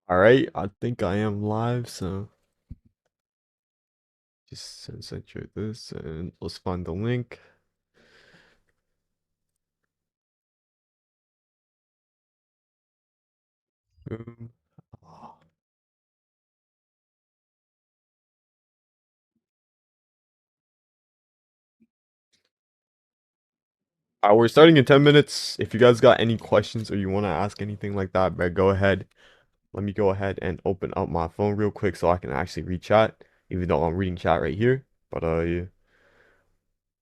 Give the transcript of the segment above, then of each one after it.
All right, I think I am live, so just censor this and let's find the link. Boom. Oh. All right, we're starting in 10 minutes. If you guys got any questions or you want to ask anything like that, bro, go ahead. Let me go ahead and open up my phone real quick so I can actually read chat, even though I'm reading chat right here. But yeah.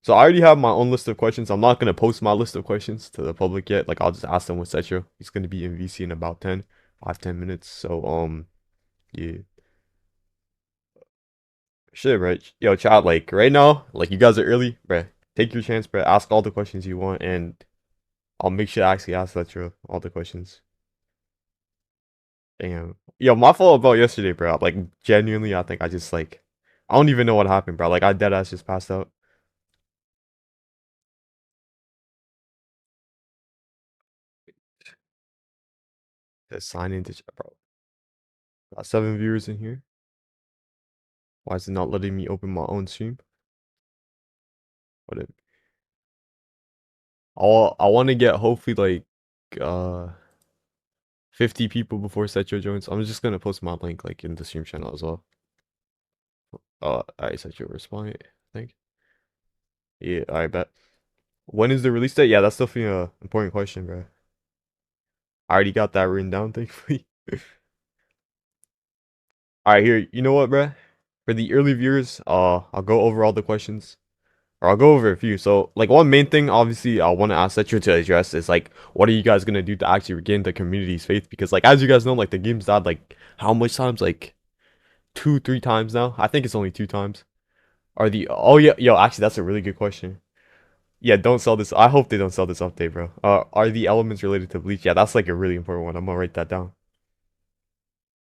So I already have my own list of questions. I'm not gonna post my list of questions to the public yet. Like I'll just ask them with Setro. He's gonna be in VC in about 10 minutes. So yeah. Shit, right? Yo, chat, like, right now, like, you guys are early, bruh. Take your chance, bruh. Ask all the questions you want, and I'll make sure to actually ask that all the questions. Damn. Yo, my fault about yesterday, bro. Like, genuinely, I think I just, like, I don't even know what happened, bro. Like, I deadass just passed out. Just sign into chat, bro. Got 7 viewers in here. Why is it not letting me open my own stream? What it, I want to get, hopefully, like, 50 people before Setro joins. I'm just gonna post my link, like, in the stream channel as well. Alright, Setro, respond, I think. Yeah, I bet. When is the release date? Yeah, that's definitely a important question, bro. I already got that written down, thankfully. All right, here. You know what, bro? For the early viewers, I'll go over all the questions, or I'll go over a few. So, like, one main thing, obviously, I want to ask that you to address is like, what are you guys gonna do to actually regain the community's faith? Because, like, as you guys know, like, the game's died like how much times? Like two, 3 times now. I think it's only 2 times. Are the oh yeah, yo, actually, that's a really good question. Yeah, don't sell this. I hope they don't sell this update, bro. Are the elements related to Bleach? Yeah, that's like a really important one. I'm gonna write that down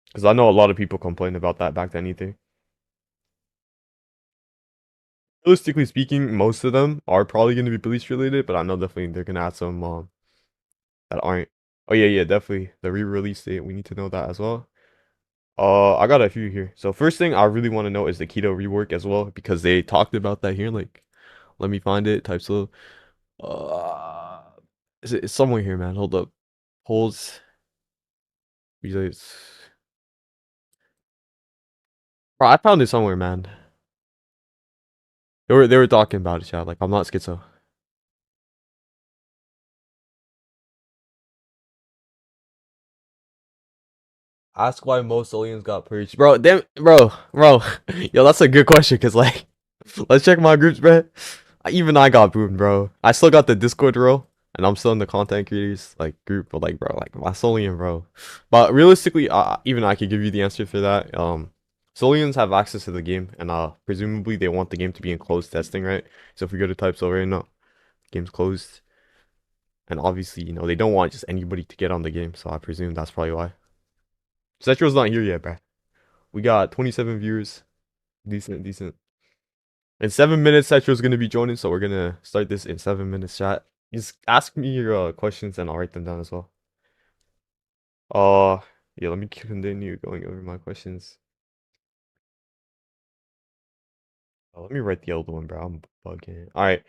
because I know a lot of people complained about that back then. Either realistically speaking, most of them are probably gonna be Bleach related, but I know definitely they're gonna add some that aren't. Oh yeah, yeah, definitely the re-release date. We need to know that as well. I got a few here. So first thing I really want to know is the Keto rework as well because they talked about that here. Like, let me find it. Type slow. Uh, it's somewhere here, man. Hold up. Holds. Because bro, I found it somewhere, man. They were talking about it, chat. Like I'm not schizo. Ask why most aliens got purged, bro. Damn, bro. Yo, that's a good question. Cause like, let's check my groups, bro. Even I got boomed, bro. I still got the Discord role, and I'm still in the content creators like group. But like, bro, like my Solian, bro. But realistically, even I could give you the answer for that. Solians have access to the game, and presumably they want the game to be in closed testing, right? So if we go to type so right now, game's closed. And obviously, they don't want just anybody to get on the game, so I presume that's probably why. Setro's not here yet, bruh. We got 27 viewers. Decent, decent. In 7 minutes, Setro's gonna be joining, so we're gonna start this in 7 minutes, chat. Just ask me your questions and I'll write them down as well. Uh, yeah, let me continue going over my questions. Let me write the other one, bro. I'm bugging. All right.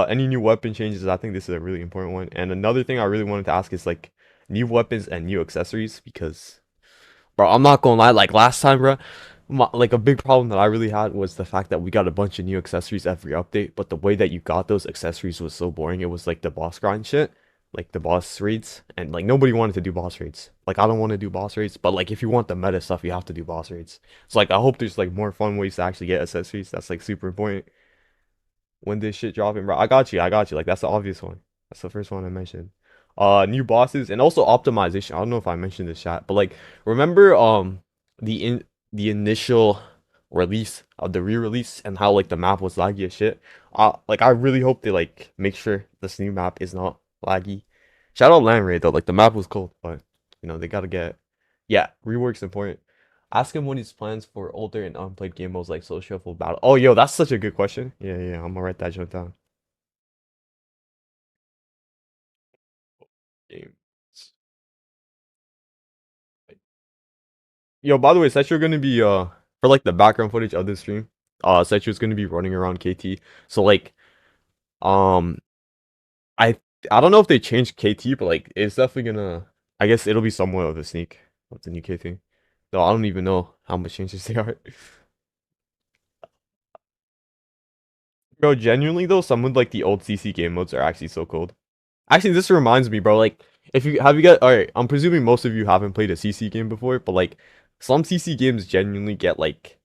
Any new weapon changes? I think this is a really important one. And another thing I really wanted to ask is like new weapons and new accessories because bro, I'm not gonna lie. Like last time, bro, like a big problem that I really had was the fact that we got a bunch of new accessories every update, but the way that you got those accessories was so boring. It was like the boss grind shit, like the boss raids, and like nobody wanted to do boss raids. Like I don't want to do boss raids, but like if you want the meta stuff, you have to do boss raids. So like I hope there's like more fun ways to actually get accessories. That's like super important when this shit dropping, bro. I got you. Like that's the obvious one. That's the first one I mentioned. New bosses and also optimization. I don't know if I mentioned this chat, but like remember the in the initial release of the re-release and how like the map was laggy as shit. Like I really hope they like make sure this new map is not laggy. Shout out Land Raid though. Like the map was cool, but they gotta get yeah, reworks important. Ask him what his plans for older and unplayed game modes like Soul Shuffle Battle. Oh, yo, that's such a good question. Yeah, yeah, I'm gonna write that joke down. Games. Yo, by the way, Setro gonna be for like the background footage of this stream. Setro's gonna be running around KT. So like um I I don't know if they changed KT, but like it's definitely gonna. I guess it'll be somewhat of a sneak of the new KT. Though I don't even know how much changes they are. Bro, genuinely though, some of like the old CC game modes are actually so cold. Actually, this reminds me, bro. Like, if you have you got all right, I'm presuming most of you haven't played a CC game before, but like some CC games genuinely get like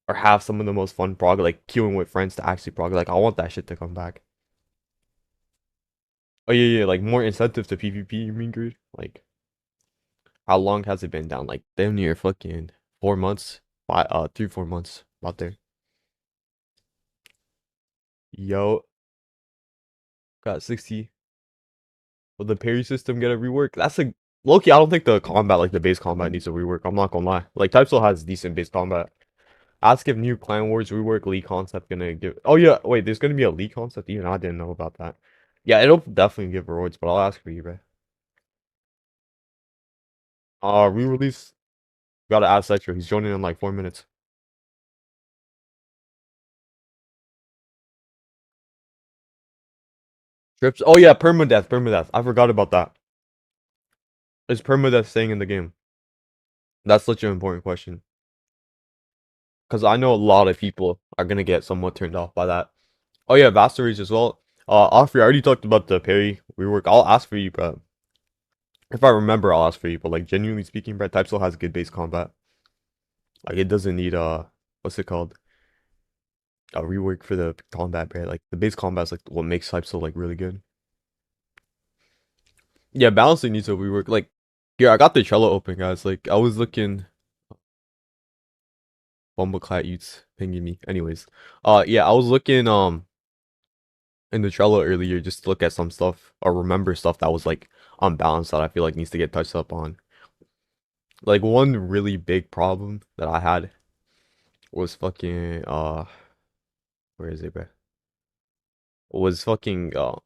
or have some of the most fun prog, like queuing with friends to actually prog. Like, I want that shit to come back. Oh yeah, yeah, like more incentive to PvP. You mean, Greed? Like, how long has it been down? Like, damn near fucking 4 months, 3 4 months about there. Yo, got 60. Will the parry system get a rework? That's a Loki. I don't think the combat, like the base combat, needs a rework. I'm not gonna lie. Like, Typesol has decent base combat. Ask if new Clan Wars rework League concept gonna give. Oh yeah, wait. There's gonna be a League concept. Even I didn't know about that. Yeah, it'll definitely give rewards, but I'll ask for you, bro. Re-release. Gotta ask Setro. He's joining in like 4 minutes. Trips. Oh yeah, permadeath, permadeath. I forgot about that. Is permadeath staying in the game? That's such an important question. Because I know a lot of people are gonna get somewhat turned off by that. Oh yeah, Vasteries as well. Offrey, I already talked about the parry rework. I'll ask for you, bro. If I remember, I'll ask for you. But like genuinely speaking, bro, Typesol has good base combat. Like it doesn't need what's it called? A rework for the combat, bro. Like the base combat is like what makes Typesol like really good. Yeah, balancing needs a rework. Like here, I got the Trello open, guys. Like I was looking. Bumbleclat Utes pinging me. Anyways, yeah, I was looking in the Trello earlier just to look at some stuff or remember stuff that was like unbalanced that I feel like needs to get touched up on. Like one really big problem that I had was fucking where is it, bro? Was fucking I'm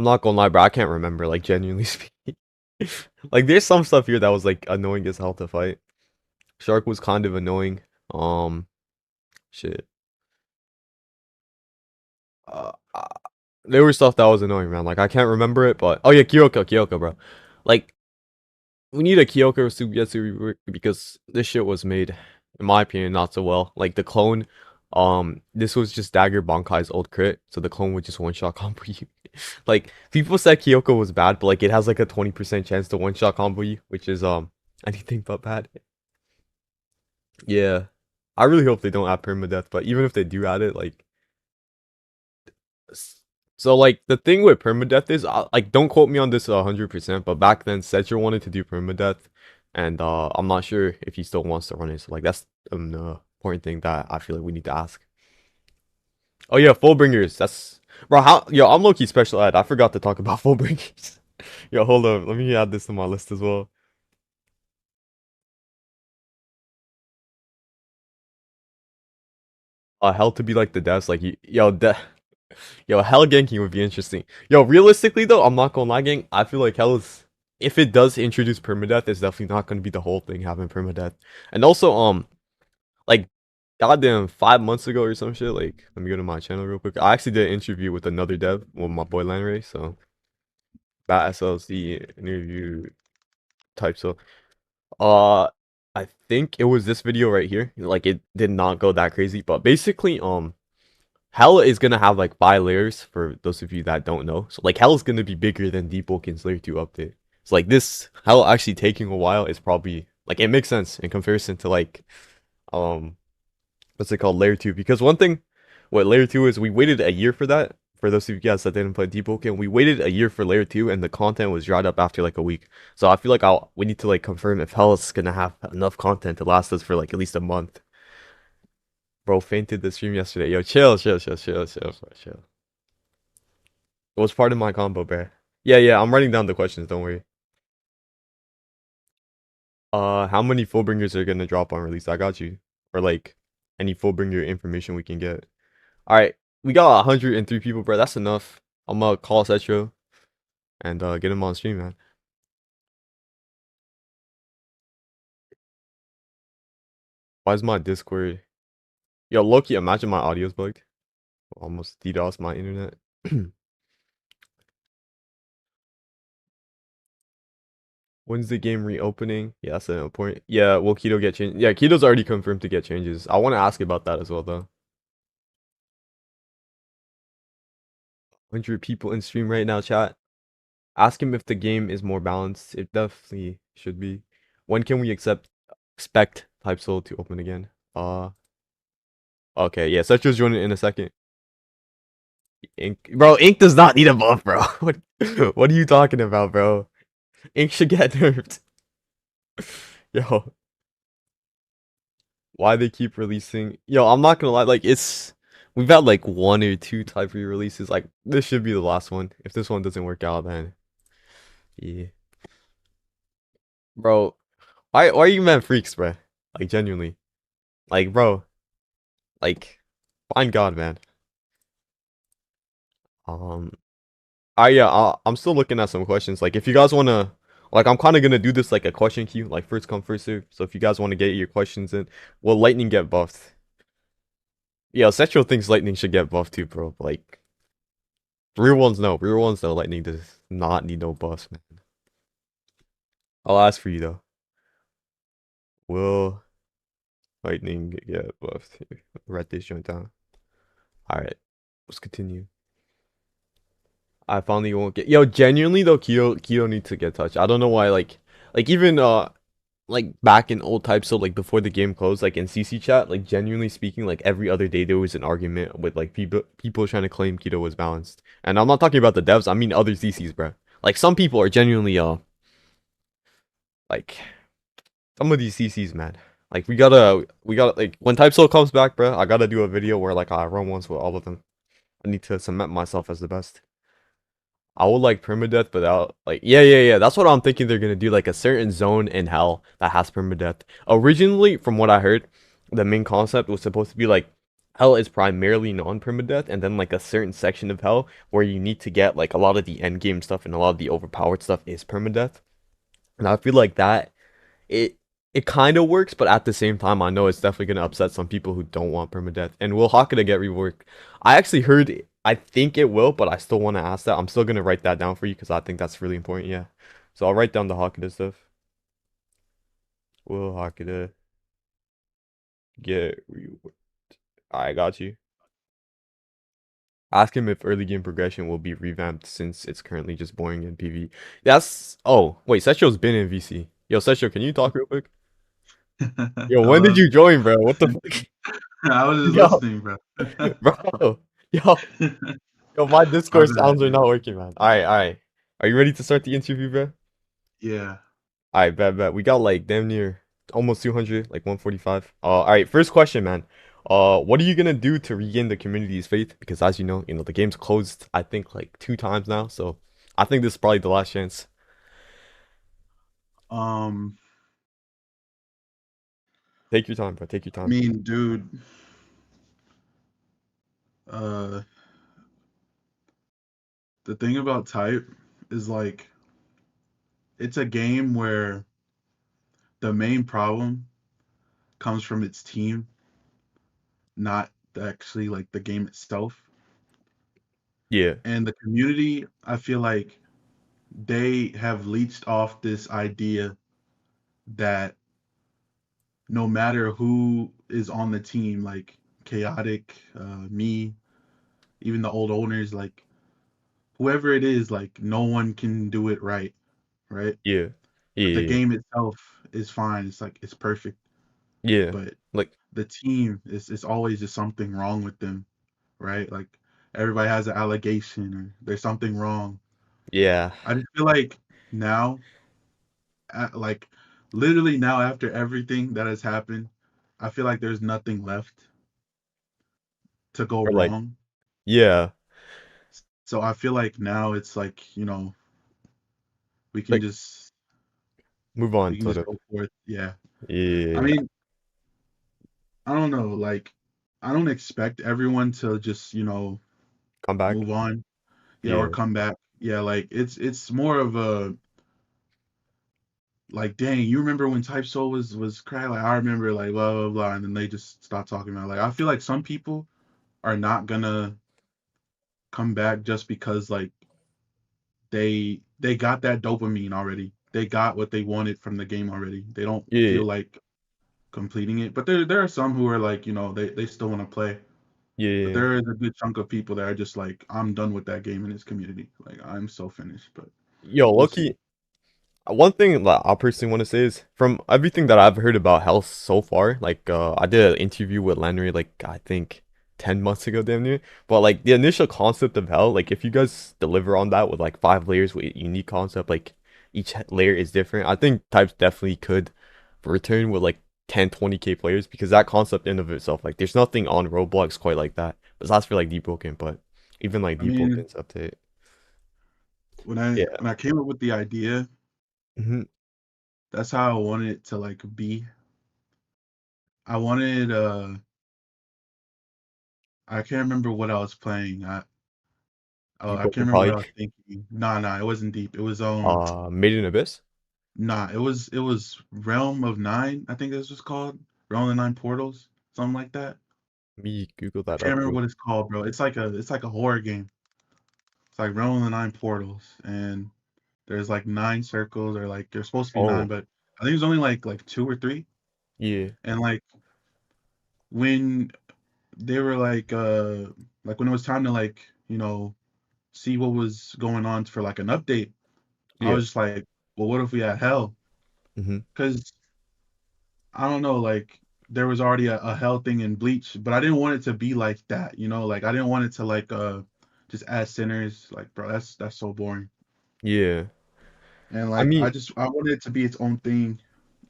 not gonna lie, bro. I can't remember. Like genuinely speaking, like there's some stuff here that was like annoying as hell to fight. Shark was kind of annoying. Um, shit. Uh, uh, there was stuff that was annoying, man. Like I can't remember it, but oh yeah, Kyoko, bro. Like we need a Kyoko Subietsu rework because this shit was made, in my opinion, not so well. Like the clone, this was just Dagger Bankai's old crit, so the clone would just one shot combo you. Like people said Kyoko was bad, but like it has like a 20% chance to one shot combo you, which is anything but bad. Yeah, I really hope they don't add permadeath, but even if they do add it, like so like the thing with permadeath is like don't quote me on this 100%, but back then Setro wanted to do permadeath, and I'm not sure if he still wants to run it. So like that's an important thing that I feel like we need to ask. Oh yeah, Fullbringers. That's bro. How yo? I'm low key special ed. I forgot to talk about Fullbringers. Yo, hold up. Let me add this to my list as well. Hell to be like the devs. Like yo, yo, hell ganking would be interesting. Yo, realistically though, I'm not gonna lie, gang. I feel like hell is if it does introduce permadeath, it's definitely not gonna be the whole thing having permadeath. And also, like, goddamn, 5 months ago or some shit. Like, let me go to my channel real quick. I actually did an interview with another dev, with my boy Lanray. So that SLC interview type. So, uh, I think it was this video right here. Like, it did not go that crazy, but basically, Hell is gonna have like 5 layers for those of you that don't know. So like Hell is gonna be bigger than Deep Woken's Layer 2 update. So like this Hell actually taking a while is probably like it makes sense in comparison to like um what's it called Layer 2 because one thing what Layer 2 is we waited a year for that. For those of you guys that didn't play Deep Woken, we waited a year for Layer 2 and the content was dried up after like a week. So I feel like we need to like confirm if Hell is gonna have enough content to last us for like at least a month. Bro fainted the stream yesterday. Yo, chill. It was part of my combo, bear. Yeah, yeah, I'm writing down the questions, don't worry. How many Fullbringers are gonna drop on release? I got you. Or like any Fullbringer information we can get. Alright, we got 103 people, bro. That's enough. I'm gonna call Setro and get him on stream, man. Why is my Discord? Yo, Loki, imagine my audio's bugged. Almost DDoS my internet. When's the game reopening? Yeah, that's an important. Yeah, will Keto get changed? Yeah, Keto's already confirmed to get changes. I want to ask about that as well, though. 100 people in stream right now, chat. Ask him if the game is more balanced. It definitely should be. When can we expect Type Soul to open again? Okay, yeah, Setro's joining in a second. Ink does not need a buff, bro. What are you talking about, bro? Ink should get nerfed. Yo, why they keep releasing? Yo, I'm not gonna lie, like we've had like one or two Type re-releases. Like this should be the last one. If this one doesn't work out, then yeah, bro. Why are you man freaks, bro? Like genuinely, like bro, like find God, man. Um, I'm still looking at some questions. Like, if you guys wanna, like, I'm kind of gonna do this like a question queue, like first come first serve. So if you guys want to get your questions in, will Lightning get buffed? Yeah, Setro thinks Lightning should get buffed too, bro. Like, real ones no. Lightning does not need no buffs, man. I'll ask for you though. Will Lightning get buffed? Here, write this joint down. All right, let's continue. I finally won't get. Yo, genuinely though, Keto needs to get touched. I don't know why. Like even like back in old types, so like before the game closed, like in CC chat, like genuinely speaking, like every other day there was an argument with like people trying to claim Keto was balanced. And I'm not talking about the devs, I mean other CCs, bro. Like some people are genuinely like some of these CCs, man. Like we gotta like when Type Soul comes back, bro, I gotta do a video where like I run once with all of them. I need to cement myself as the best. I would like permadeath, but like yeah. That's what I'm thinking they're gonna do. Like a certain zone in hell that has permadeath. Originally, from what I heard, the main concept was supposed to be like hell is primarily non-permadeath, and then like a certain section of hell where you need to get like a lot of the end game stuff and a lot of the overpowered stuff is permadeath. And I feel like that it it kind of works, but at the same time, I know it's definitely gonna upset some people who don't want permadeath. And will Haka get reworked? I actually heard. I think it will, but I still want to ask that. I'm still gonna write that down for you because I think that's really important. Yeah. So I'll write down the Haka stuff. Will Haka get reworked? I got you. Ask him if early game progression will be revamped since it's currently just boring in PV. That's wait, Setro's been in VC. Yo, Setro, can you talk real quick? Yo, when did Hello. you join, bro? What the fuck? I was just Yo, listening, bro. bro. Yo, my My Discord bad, sounds are dude. not working, man. All right. Are you ready to start the interview, bro? Yeah. All right, bet. We got like damn near almost 200, like 145. All right, first question, man. What are you gonna do to regain the community's faith? Because as you know, the game's closed, I think like two times now. So I think this is probably the last chance. Um, Take your time, bro. Take your I time. mean, dude, uh, the thing about Type is like it's a game where the main problem comes from its team, not actually like the game itself. Yeah, And the community, I feel like they have leached off this idea that no matter who is on the team, like Chaotic, me, even the old owners, like whoever it is, like no one can do it right, right? yeah, yeah, But the yeah. game itself is fine. It's like it's perfect. Yeah. But Like, the team is always just something wrong with them, right? Like everybody has an allegation or there's something wrong. yeah, I just feel like now, like literally now after everything that has happened, I feel like there's nothing left to go or like, wrong. yeah, So I feel like now it's like, we can like just move we on, can sort just of. go forth. Yeah. I Yeah, mean, I don't know, like I don't expect everyone to just, come back. move on, yeah, or Yeah, come back. Yeah, like it's more of a like, dang, you remember when Type Soul was cracked? Like, I remember, like, blah blah blah, and then they just stopped talking about it. Like, I feel like some people are not gonna come back just because like they got that dopamine already. They got what they wanted from the game already. They don't Yeah, feel like completing it. But there are some who are like, they still want to play. But yeah. there is a good chunk of people that are just like, I'm done with that game in this community. Like, I'm so finished. But Yo, we'll see. Loki. One thing that I personally want to say is from everything that I've heard about health so far, like I did an interview with Landry like I think 10 months ago damn near. But like the initial concept of hell, like if you guys deliver on that with like 5 layers with unique concept, like each layer is different. I think types definitely could return with like 10, 20K players because that concept in of itself, like there's nothing on Roblox quite like that. Besides for like Deep Broken, but even like I Deep mean, Broken's update. when I Yeah. when I came up with the idea, Hmm. that's how I wanted it to like be. I wanted I can't remember what I was playing. Deep I can't Broken remember what probably I was thinking. Nah, it wasn't deep. It was Made in Abyss. nah, it was Realm of Nine, I think this was called. Realm of the Nine Portals, something like that. Let me Google I that can't up remember real what it's called, bro. It's like a horror game. It's like Realm of the Nine Portals, and there's like nine circles, or like there's supposed to be nine, Oh, but I think it was only like two or three. yeah, And like when they were like when it was time to like see what was going on for like an update, I yeah. was just like, well, what if we had hell? Hmm. Because I don't know, like there was already a hell thing in Bleach, but I didn't want it to be like that, like I didn't want it to like just add sinners, like bro, that's so boring. Yeah. And I like mean, I wanted it to be its own thing,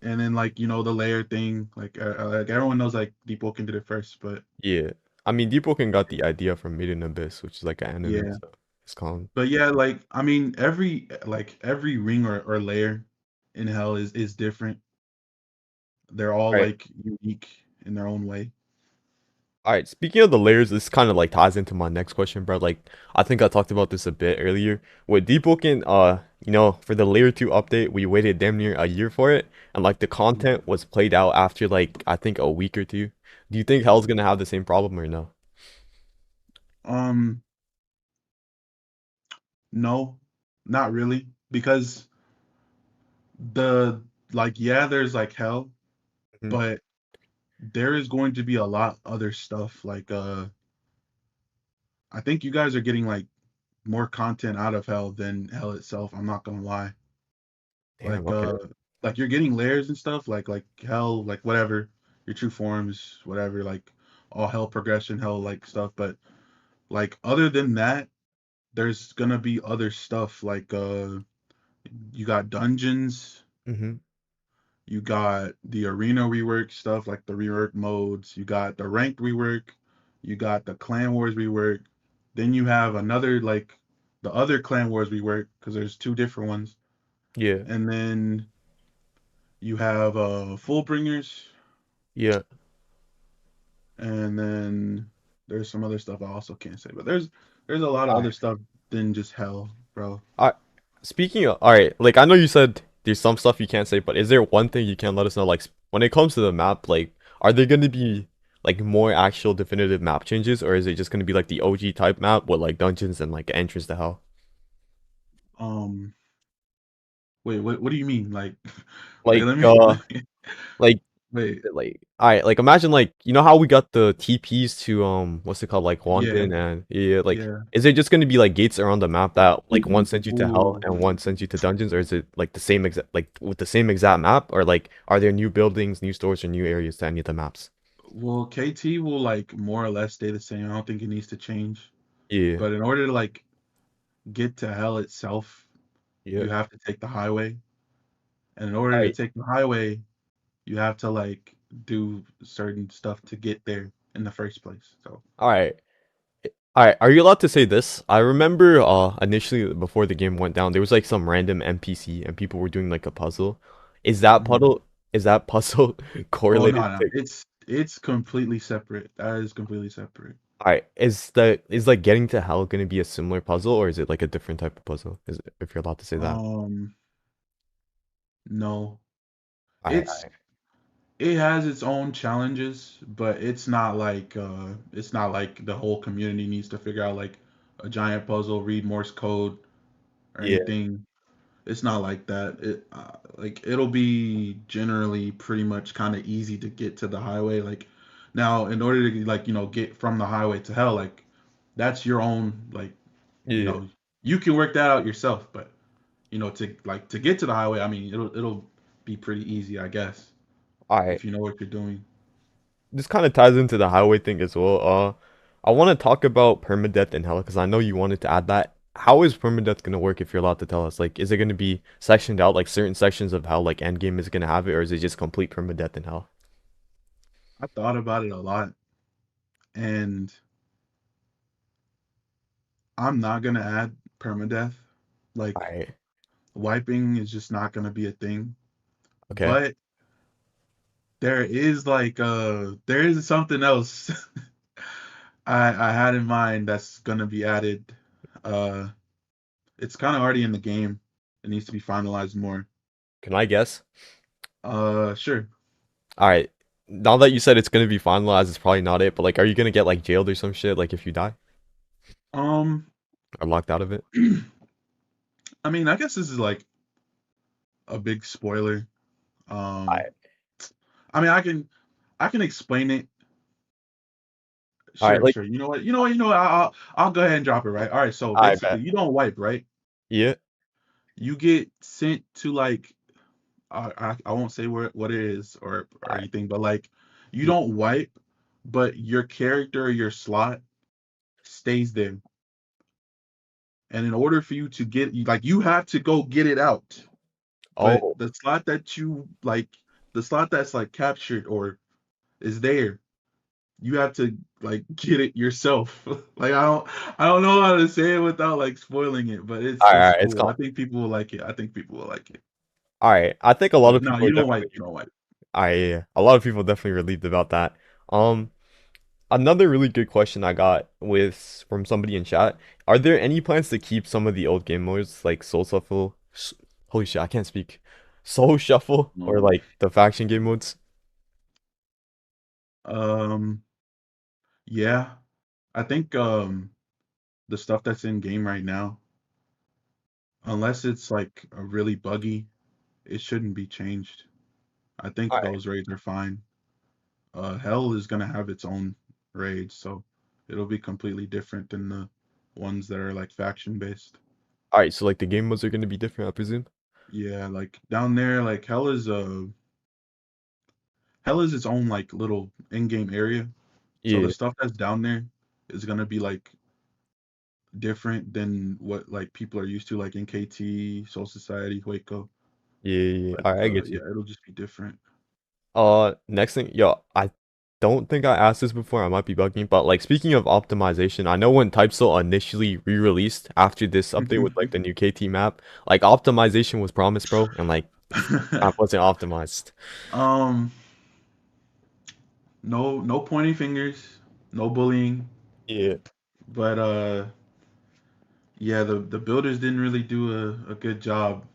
and then like the layer thing, like everyone knows like Deep Woken did it first, but yeah. I mean, Deep Broken got the idea from Made in Abyss, which is like an anime, yeah, so it's called. but yeah, like I mean every ring or layer in hell is different. They're all All right. like unique in their own way. All right. Speaking of the layers, this kind of like ties into my next question, bro. Like, I think I talked about this a bit earlier. With Deep Broken, for the layer 2 update, we waited damn near a year for it, and like the Mhm. content was played out after like I think a week or two. Do you think Hell's gonna have the same problem or no? Um, no, not really, because the yeah, there's like hell, Mhm. but there is going to be a lot other stuff. Like I think you guys are getting like more content out of hell than hell itself. I'm not gonna lie. Damn. Like Okay. you're getting layers and stuff, like hell, like whatever, your true forms, whatever, like all hell progression, hell like stuff. But like other than that, there's gonna be other stuff like you got dungeons. Mm-hmm. You got the arena rework stuff, like the rework modes. You got the ranked rework. You got the clan wars rework. Then you have another like the other clan wars rework because there's two different ones. Yeah. And then you have Fullbringers, Yeah. and then there's some other stuff I also can't say, but there's a lot of other stuff than just hell, bro. I Speaking of, all right, like I know you said there's some stuff you can't say, but is there one thing you can let us know? Like when it comes to the map, like are there gonna be like more actual definitive map changes, or is it just gonna be like the OG type map with like dungeons and like entrance to hell? Um, wait, what do you mean? Like, like Like let me like wait, all right, like imagine like you know how we got the TPs to what's it called like yeah, London and yeah, like yeah. is it just gonna be like gates around the map that like one sends you to hell Ooh. and one sends you to dungeons, or is it like the same exact like with the same exact map, or like are there new buildings, new stores, or new areas to any of the maps? Well, KT will like more or less stay the same. I don't think it needs to change. Yeah, But in order to like get to hell itself, yeah. you have to take the highway. And in order All to right, take the highway, you have to like do certain stuff to get there in the first place. So, all right. All right, are you allowed to say this? I remember initially before the game went down, there was like some random NPC and people were doing like a puzzle. mhm. Is that puzzle Oh correlated no, to it's completely separate. That is completely separate. all right, is like getting to hell gonna be a similar puzzle or is it like a different type of puzzle? Is it, if you're allowed to say that? Um, No. I It's it has its own challenges, but it's not like the whole community needs to figure out like a giant puzzle, read Morse code or yeah, anything. It's not like that. Like it'll be generally pretty much kind of easy to get to the highway. Like now, in order to like get from the highway to hell, like that's your own like you yeah. know you can work that out yourself. But to get to the highway, I mean it'll be pretty easy, I guess, All right. if you know what you're doing. This kind of ties into the highway thing as well. I want to talk about permadeath in hell because I know you wanted to add that. How is permadeath gonna work if you're allowed to tell us? Like, is it gonna be sectioned out like certain sections of how like endgame is gonna have it, or is it just complete permadeath in hell? I thought about it a lot, and I'm not gonna add permadeath. All Like right. wiping is just not gonna be a thing. Okay. But there is something else I had in mind that's gonna be added. Uh, it's kind of already in the game. It needs to be finalized more. Can I guess? Sure. All right. Now that you said it's gonna be finalized, it's probably not it. But like, are you gonna get like jailed or some shit? Like if you die Um, or locked out of it? I mean, I guess this is like a big spoiler. All Um, right. I mean, I can explain it. All right. Sure, Like, sure. You know what? I'll go ahead and drop it, right? All right. So I basically, bet. you don't wipe, right? Yeah. You get sent to like I won't say what it is or All right. anything, but like you Yeah. don't wipe, but your character or your slot stays there. And in order for you to get like you have to go get it out. But Oh. the slot that's like captured or is there, you have to like get it yourself. Like I don't know how to say it without like spoiling it, but All right. All it's right. It's cool. gone. I think people will like it. I think people will like it. All right. I think a lot But of no, people are definitely. you don't wipe. A lot of people definitely relieved about that. Um, Another really good question I got with from somebody in chat. Are there any plans to keep some of the old game modes like Soul Shuffle? Holy shit, I can't speak. Soul Shuffle or No. like the faction game modes? Um, yeah. I think the stuff that's in game right now, unless it's like a really buggy, it shouldn't be changed. I think All right. those raids are fine. Hell is gonna have its own raids, so it'll be completely different than the ones that are like faction based. All right, so like the game modes are going to be different, I presume. Yeah, like down there, like hell is its own like little in-game area. So the Yeah, stuff that's down there is gonna be like different than what like people are used to, like in KT, Soul Society, Hako. yeah, yeah. But All right, I get yeah, you. it'll just be different. Next thing, yo, I don't think I asked this before. I might be bugging, but like speaking of optimization, I know when TypeSol initially re-released after this update with like the new KT map, like optimization was promised, bro, and like I wasn't optimized. um, no pointing fingers, no bullying, Yeah, but yeah, the builders didn't really do a good job.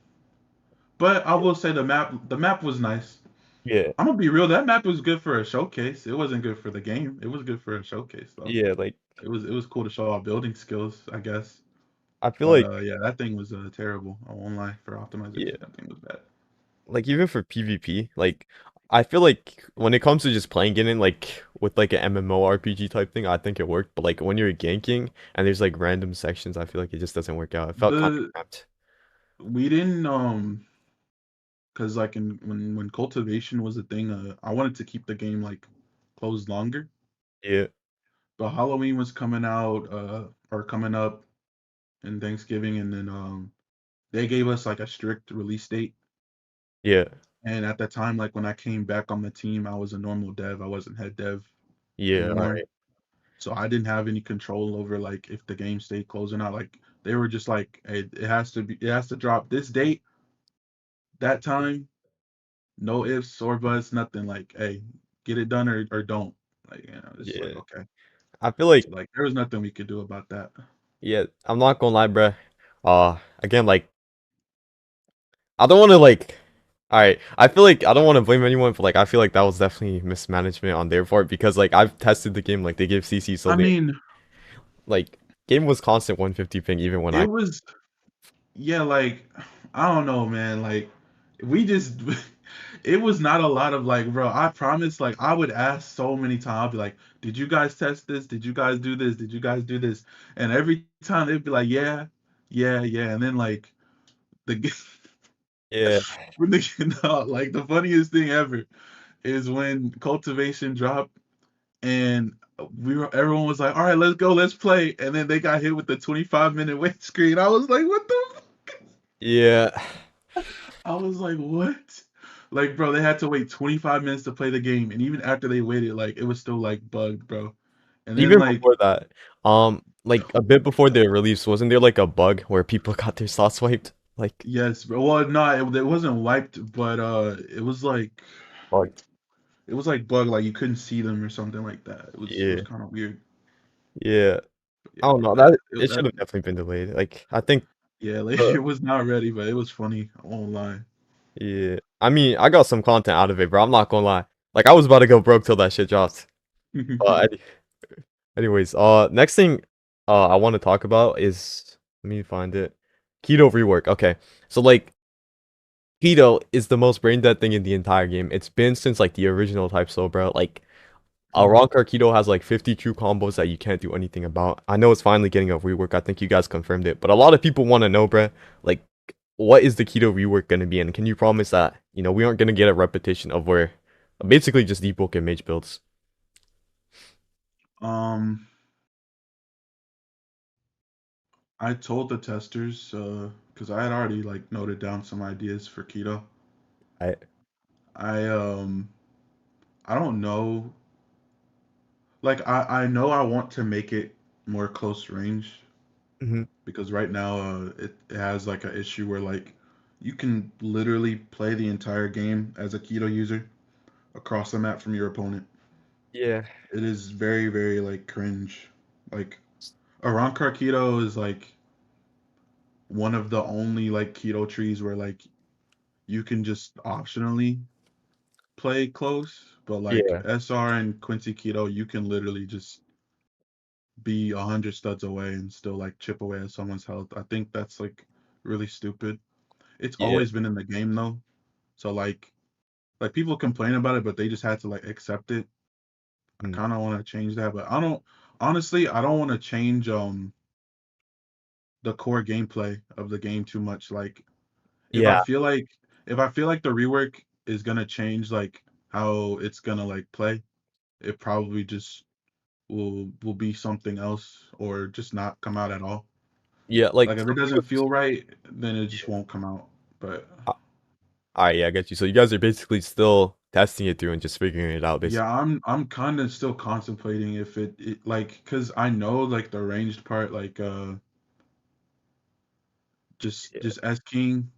But I will say the map was nice. yeah, I'm gonna be real, that map was good for a showcase. It wasn't good for the game. It was good for a showcase though. yeah. Like It was cool to show our building skills, I guess. I feel But like yeah, that thing was terrible. I won't lie for yeah, optimization. That thing was bad. like even for PvP, like I feel like when it comes to just playing it in like with like an MMORPG type thing, I think it worked. But like when you're ganking and there's like random sections, I feel like it just doesn't work out. It felt kind of The cramped. we didn't because like when cultivation was a thing, I wanted to keep the game like closed longer. Yeah, But Halloween was coming out or coming up and Thanksgiving, and then they gave us like a strict release date. yeah, And at that time, like when I came back on the team, I was a normal dev. I wasn't head dev yeah. All anymore. right. So I didn't have any control over like if the game stayed closed or not. Like they were just like, hey, it has to drop this date, that time, no ifs or buts, nothing. Like, hey, get it done or don't. Like, it's like Yeah, okay. I feel like So like there was nothing we could do about that. yeah. I'm not gonna lie, bruh. Again, like I don't want to like. All right. I feel like I don't want to blame anyone, but like I feel like that was definitely mismanagement on their part because like I've tested the game, like they gave CC so I they mean, like game was constant 150 ping even when it I was yeah, like I don't know, man. Like we just it was not a lot of like, bro, I promise, like I would ask so many times, I'll be like, did you guys test this? Did you guys do this? Did you guys do this? And every time they'd be like, yeah, yeah, yeah. And then like the yeah. when the no, like the funniest thing ever is when cultivation dropped and everyone was like, all right, let's go, let's play. And then they got hit with the 25-minute wait screen. I was like, what the Yeah. I was like, what? Like, bro, they had to wait 25 minutes to play the game, and even after they waited, like, it was still like bugged, bro. And then Even like, before that, like a bit before the release, wasn't there like a bug where people got their slots wiped? Like, yes, bro. Well, no, it wasn't wiped, but bug. it was like bug, like you couldn't see them or something like that. It was Yeah. kind of weird. Yeah. I Yeah, don't know. that That it, it that should have definitely been delayed. Like, I think yeah, like uh, it was not ready, but it was funny. I won't lie. yeah. I mean, I got some content out of it, bro. I'm not gonna lie. Like, I was about to go broke till that shit dropped. Any- anyways, next thing I want to talk about is let me find it. Keto rework. Okay. So like Keto is the most brain dead thing in the entire game. It's been since like the original type so bro. Like Mhm. Rankar Keto has like 50 true combos that you can't do anything about. I know it's finally getting a rework. I think you guys confirmed it. But a lot of people want to know, bruh, like, what is the Keto rework going to be? And can you promise that, we aren't going to get a repetition of where basically just deep and mage builds? Um, I told the testers, because I had already like noted down some ideas for keto. I, I I don't know. Like I know I want to make it more close range hmm because right now it has like an issue where like you can literally play the entire game as a keto user across the map from your opponent. Yeah. It is very very like cringe. Like around keto is like one of the only like keto trees where like you can just optionally play close, but like Yeah. SR and Quincy Keto, you can literally just be 100 studs away and still like chip away at someone's health. I think that's like really stupid. It's Yeah. always been in the game though, so like people complain about it, but they just had to like accept it. I Mm. kind of want to change that, but I don't. Honestly, I don't want to change the core gameplay of the game too much. Like if I Yeah. feel like if I feel like the rework is gonna change like how it's gonna like play, it probably just will be something else or just not come out at all. Yeah. Like Like, if it doesn't feel right, then it just won't come out. But alright, yeah, I get you. So you guys are basically still testing it through and just figuring it out, yeah, basically. I'm kind of still contemplating if it like because I know like the ranged part like Yeah. just S King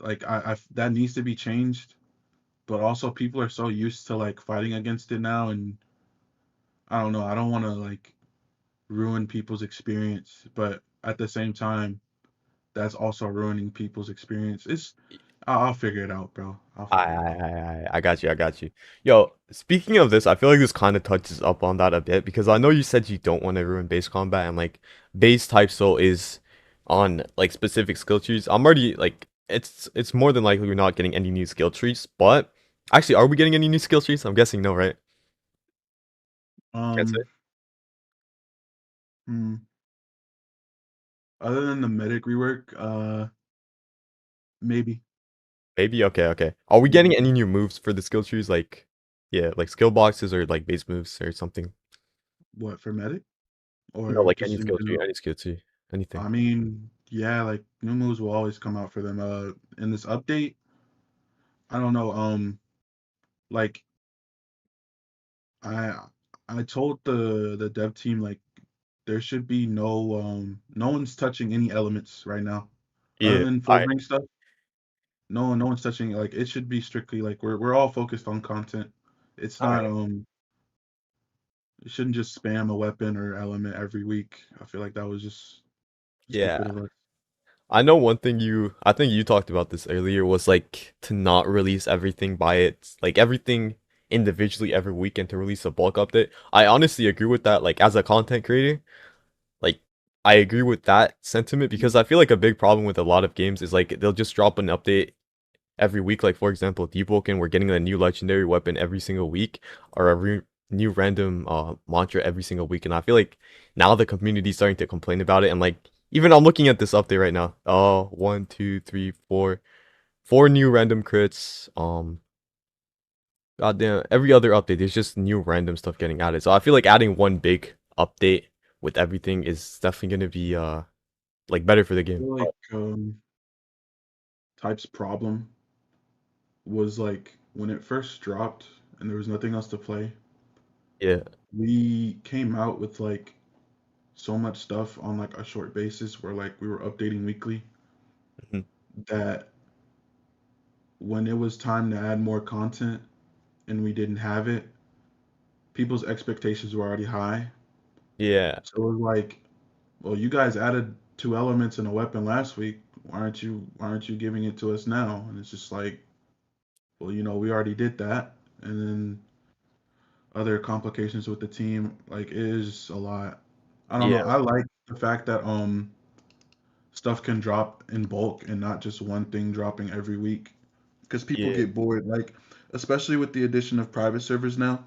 like I that needs to be changed. But also people are so used to like fighting against it now, and I don't know. I don't want to like ruin people's experience, but at the same time, that's also ruining people's experience. I'll figure it out, bro. I'll I, figure it I, out. I got you. I got you. Yo, speaking of this, I feel like this kind of touches up on that a bit because I know you said you don't want to ruin base combat and like base type soul is on like specific skill trees. I'm already like it's more than likely we're not getting any new skill trees, but actually, are we getting any new skill trees? I'm guessing no, right? Can't say. Um, hmm, other than the medic rework, maybe, Maybe. Okay. Okay. Are we getting maybe. any new moves for the skill trees? Like, yeah, like skill boxes or like base moves or something. What for medic No, or like just any in skill tree, general? any skill tree, anything. I mean, yeah, like new moves will always come out for them. In this update, I don't know. Like I I told the dev team like there should be no one's touching any elements right now other Yeah. than All right. Fullbringer stuff. No one's touching like it should be strictly like we're all focused on content. It's All not right. you shouldn't just spam a weapon or element every week. I feel like that was just Yeah. stupid of us. I know one thing I think you talked about this earlier was like to not release everything by its like everything individually every week and to release a bulk update. I honestly agree with that. Like as a content creator, like I agree with that sentiment because I feel like a big problem with a lot of games is like they'll just drop an update every week. Like for example, Deepwoken, we're getting a new legendary weapon every single week, or a new random mantra every single week. And I feel like now the community's starting to complain about it. And like even I'm looking at this update right now. One, two, three, four new random crits. Goddamn, every other update there's just new random stuff getting added. So I feel like adding one big update with everything is definitely gonna be like better for the I game. feel like Type's problem was like when it first dropped and there was nothing else to play. Yeah. We came out with like so much stuff on like a short basis where like we were updating weekly Mhm. that when it was time to add more content and we didn't have it, people's expectations were already high. Yeah. So it was like, well, you guys added two elements in a weapon last week. Why aren't you giving it to us now? And it's just like, well, we already did that. And then other complications with the team, like it is a lot. I don't know. Yeah. I like the fact that stuff can drop in bulk and not just one thing dropping every week because people Yeah. get bored. Like especially with the addition of private servers now.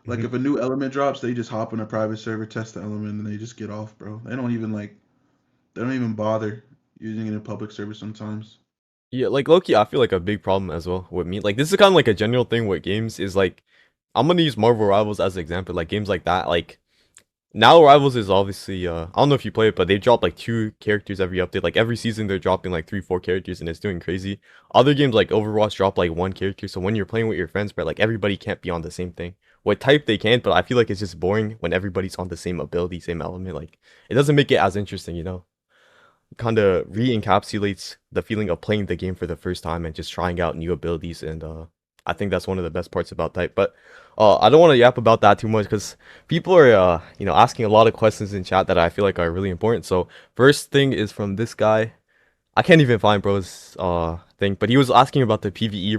Like Mhm. if a new element drops, they just hop on a private server, test the element, and they just get off, bro. They don't even bother using it in public server sometimes. Yeah, like Loki, I feel like a big problem as well with me. Like this is kind of like a general thing with games is like I'm gonna use Marvel Rivals as an example. Like games like that, like now Rivals is obviously I don't know if you play it, but they drop like two characters every update. Like every season they're dropping like three, four characters and it's doing crazy. Other games like Overwatch drop like one character. So when you're playing with your friends, but like everybody can't be on the same thing. With type they can, but I feel like it's just boring when everybody's on the same ability, same element. Like it doesn't make it as interesting, you know? Kind of re-encapsulates the feeling of playing the game for the first time and just trying out new abilities. And I think that's one of the best parts about type. But I don't want to yap about that too much because people are asking a lot of questions in chat that I feel like are really important. So first thing is from this guy. I can't even find bro's thing, but he was asking about the PVE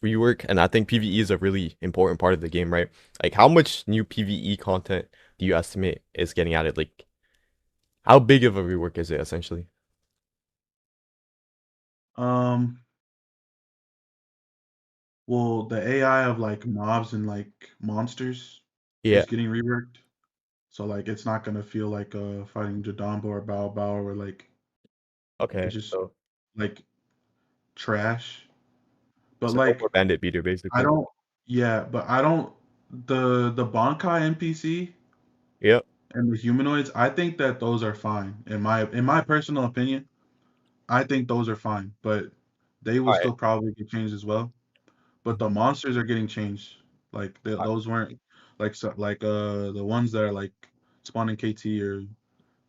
rework, and I think PVE is a really important part of the game, right? Like how much new PVE content do you estimate is getting added? Like how big of a rework is it essentially? Um, well, the AI of like mobs and like monsters Yeah. is getting reworked. So like it's not gonna feel like fighting Jadamba or Bao Bao or like Okay. it's just So like trash. But so no more like bandit beater I basically. don't yeah, but I don't the Bankai NPC Yep. and the humanoids, I think that those are fine. In my personal opinion, I think those are fine, but they will All right. still probably get changed as well. But the Mhm. monsters are getting changed. Like All right. those weren't like the ones that are like spawning KT or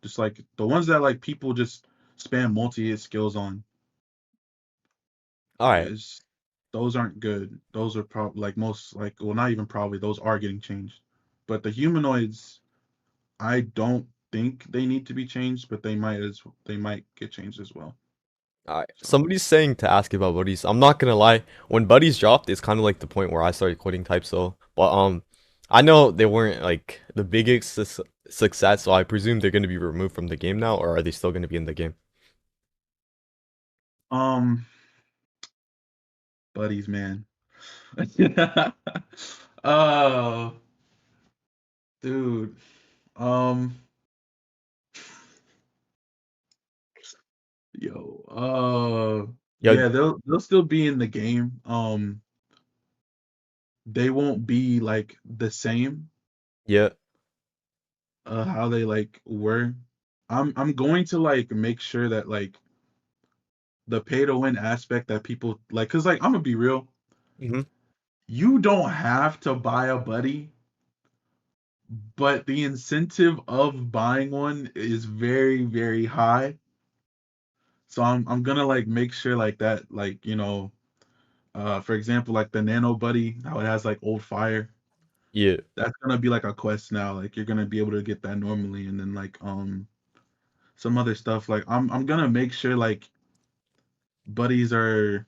just like the ones that like people just spam multi-hit skills on All right. is those aren't good. Those are probably like most like well not even probably those are getting changed. But the humanoids, I don't think they need to be changed, but they might get changed as well. All right. So Somebody's saying to ask about buddies. I'm not gonna lie. When buddies dropped, it's kind of like the point where I started quitting type. So, but I know they weren't like the biggest success. So I presume they're gonna be removed from the game now, or are they still gonna be in the game? um buddies man. Oh dude. Um yo Yeah. yeah, they'll still be in the game. They won't be like the same Yeah. how they like were. I'm going to like make sure that like the pay to win aspect that people like cuz like I'm gonna be real, Hmm. you don't have to buy a buddy, but the incentive of buying one is very very high. So I'm gonna like make sure like that like for example like the nano buddy how it has like old fire, Yeah. that's gonna be like a quest now, like you're gonna be able to get that normally and then like some other stuff. Like I'm gonna make sure like buddies are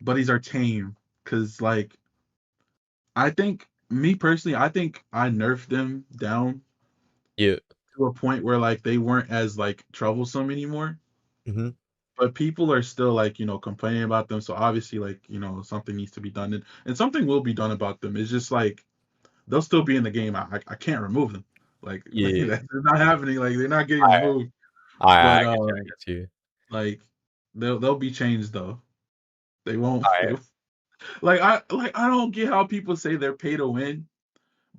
buddies are tame, cause like I think me personally, I think I nerfed them down Yeah. to a point where like they weren't as like troublesome anymore. Hmm. But people are still like, complaining about them. So obviously like, something needs to be done, and something will be done about them. It's just like they'll still be in the game. I can't remove them. Like, Yeah. that's not happening. Like they're not getting I removed. I But get you. I get you. like they'll be changed though. They won't. I I don't get how people say they're pay to win,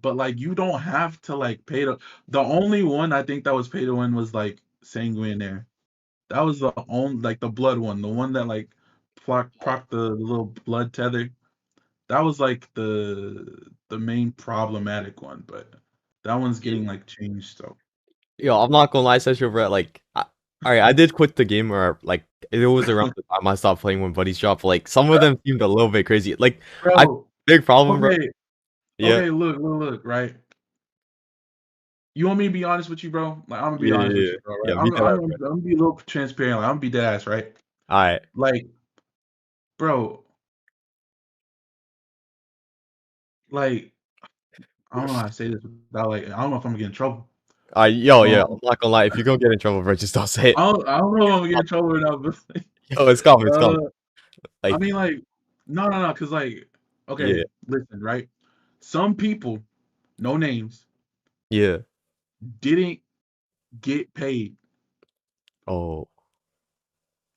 but like you don't have to like pay to. The only one I think that was pay to win was like Sanguinaire. That was the only like the blood one, the one that like proc the little blood tether. That was like the main problematic one, but that one's getting yeah. like changed. So Yo, I'm not gonna lie, Setro, bro. Like, all right, I did quit the game, or like it was around the time I stopped playing when buddies dropped. Like, some of them seemed a little bit crazy. Like, I bro, big problem, bro. okay, Yeah, okay, look, right? You want me to be honest with you, bro? Like I'm gonna be yeah, honest yeah, with yeah. you, bro. Right? Yeah, I'm beat that I'm up, I'm, bro. I'm gonna be a little transparent. Like, I'm gonna be dead ass, right? All right, Like, bro, like I don't know how to say this without like I don't know if I'm gonna get in trouble. yo, yeah. I'm Um, not gonna lie. If you gonna get in trouble, bro, just don't say it. I don't know if I'm gonna get in trouble or not, but Yo, it's coming, it's coming. uh, I Like, mean, like, no, because, like, yeah, okay, listen, right? Some people, no names, yeah. didn't get paid. Oh,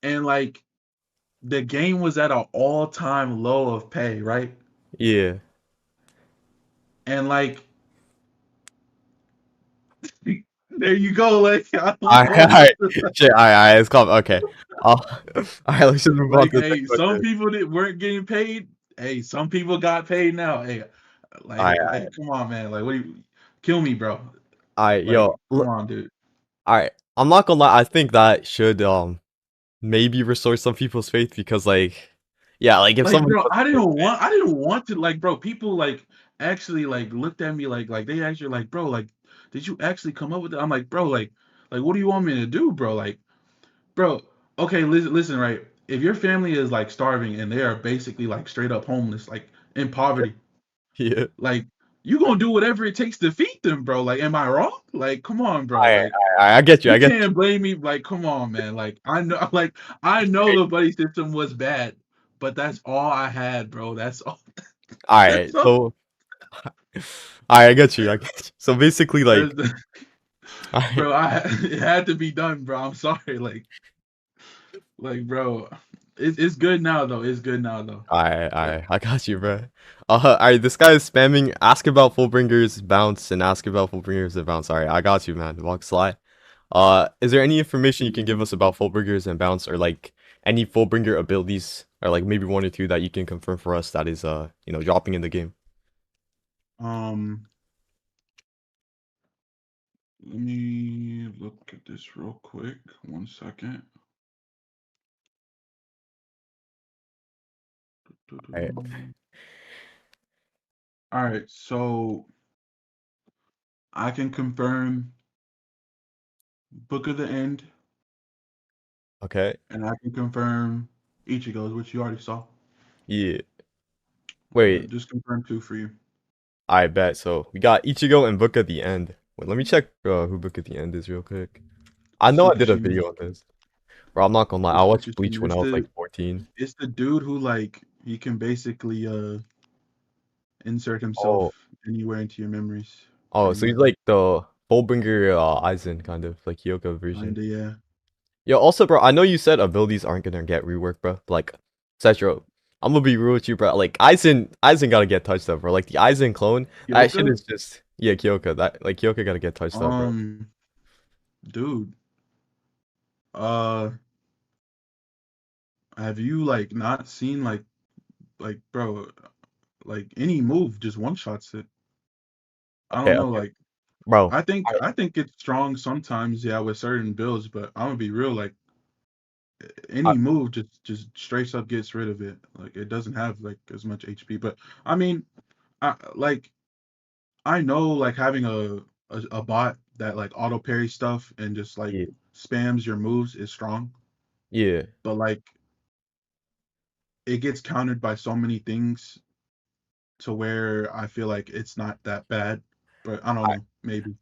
And, like, the game was at an all-time low of pay, right? yeah. And, like, there you go. Like, I All don't right, know all what right. to, Shit, all right, it's coming. Okay. All right, let's just move on like, to the next hey, some question. people that weren't getting paid. Hey, some people got paid now. Hey, All right, like, come on, man. Like, what do you kill me, bro? all right, Like, yo. come on, dude. All right, I'm not gonna lie. I think that should maybe restore some people's faith because like yeah, like if Like, someone bro, doesn't get paid, I didn't want to, like, bro, people like actually like looked at me like they actually like, bro, like, did you actually come up with it? I'm like, bro, like what do you want me to do, bro? Like, bro, okay, listen, right? If your family is like starving and they are basically like straight up homeless, like in poverty, yeah. like you gonna do whatever it takes to feed them, bro. Like, am I wrong? Like, come on, bro. I, Like, I get you. I you get can't blame me. Like, come on, man. Like, I know, like, I know you. the buddy system was bad, but that's all I had, bro. That's all. All right, That's all. so all right, I get you. I get you. So basically, That's like, the, all right, bro. It had to be done, bro. I'm sorry. Bro, it's good now though. It's good now though. all But right, I got you, bro. All right, this guy is spamming. Ask about Fullbringer's bounce and ask about Fullbringer's bounce. All right, I got you, man. Walk slide. Is there any information you can give us about Fullbringers and bounce, or like any Fullbringer abilities, or like maybe one or two that you can confirm for us that is dropping in the game? um, let me look at this real quick. 1 second. All right, All right, so I can confirm Book of the End, okay, and I can confirm Ichigo's, which you already saw. yeah. Wait, Just confirm two for you. I bet. So we got Ichigo and Book at the End. Wait, let me check who Book at the End is real quick. I know I did a Tsukishima. video on this, bro. I'm not gonna lie. I It's watched Bleach Tsukishima. when I was like 14. It's the dude who like he can basically insert Oh, himself anywhere into your memories, oh, pretty so he's much. like the Fullbringer Aizen kind of like Hyuga version. Kinda, yeah. Yo, also, bro, I know you said abilities aren't gonna get reworked, bro. But, like, Setro, I'm gonna be real with you, bro. Like, Aizen gotta get touched up, bro. Like the Aizen clone, that shit Yoka, is just yeah, Kyoka. That like Kyoka gotta get touched up, bro. um, dude, uh, have you like not seen like bro, like any move just one shots it. I Okay, don't know, okay, like bro. I think it's strong sometimes, yeah, with certain builds, but I'm gonna be real, like I, any move just straight up gets rid of it. Like it doesn't have like as much HP, but I mean, I know like having a bot that like auto parry stuff and just like Yeah. spams your moves is strong, Yeah. but like it gets countered by so many things to where I feel like it's not that bad. But I don't know, maybe,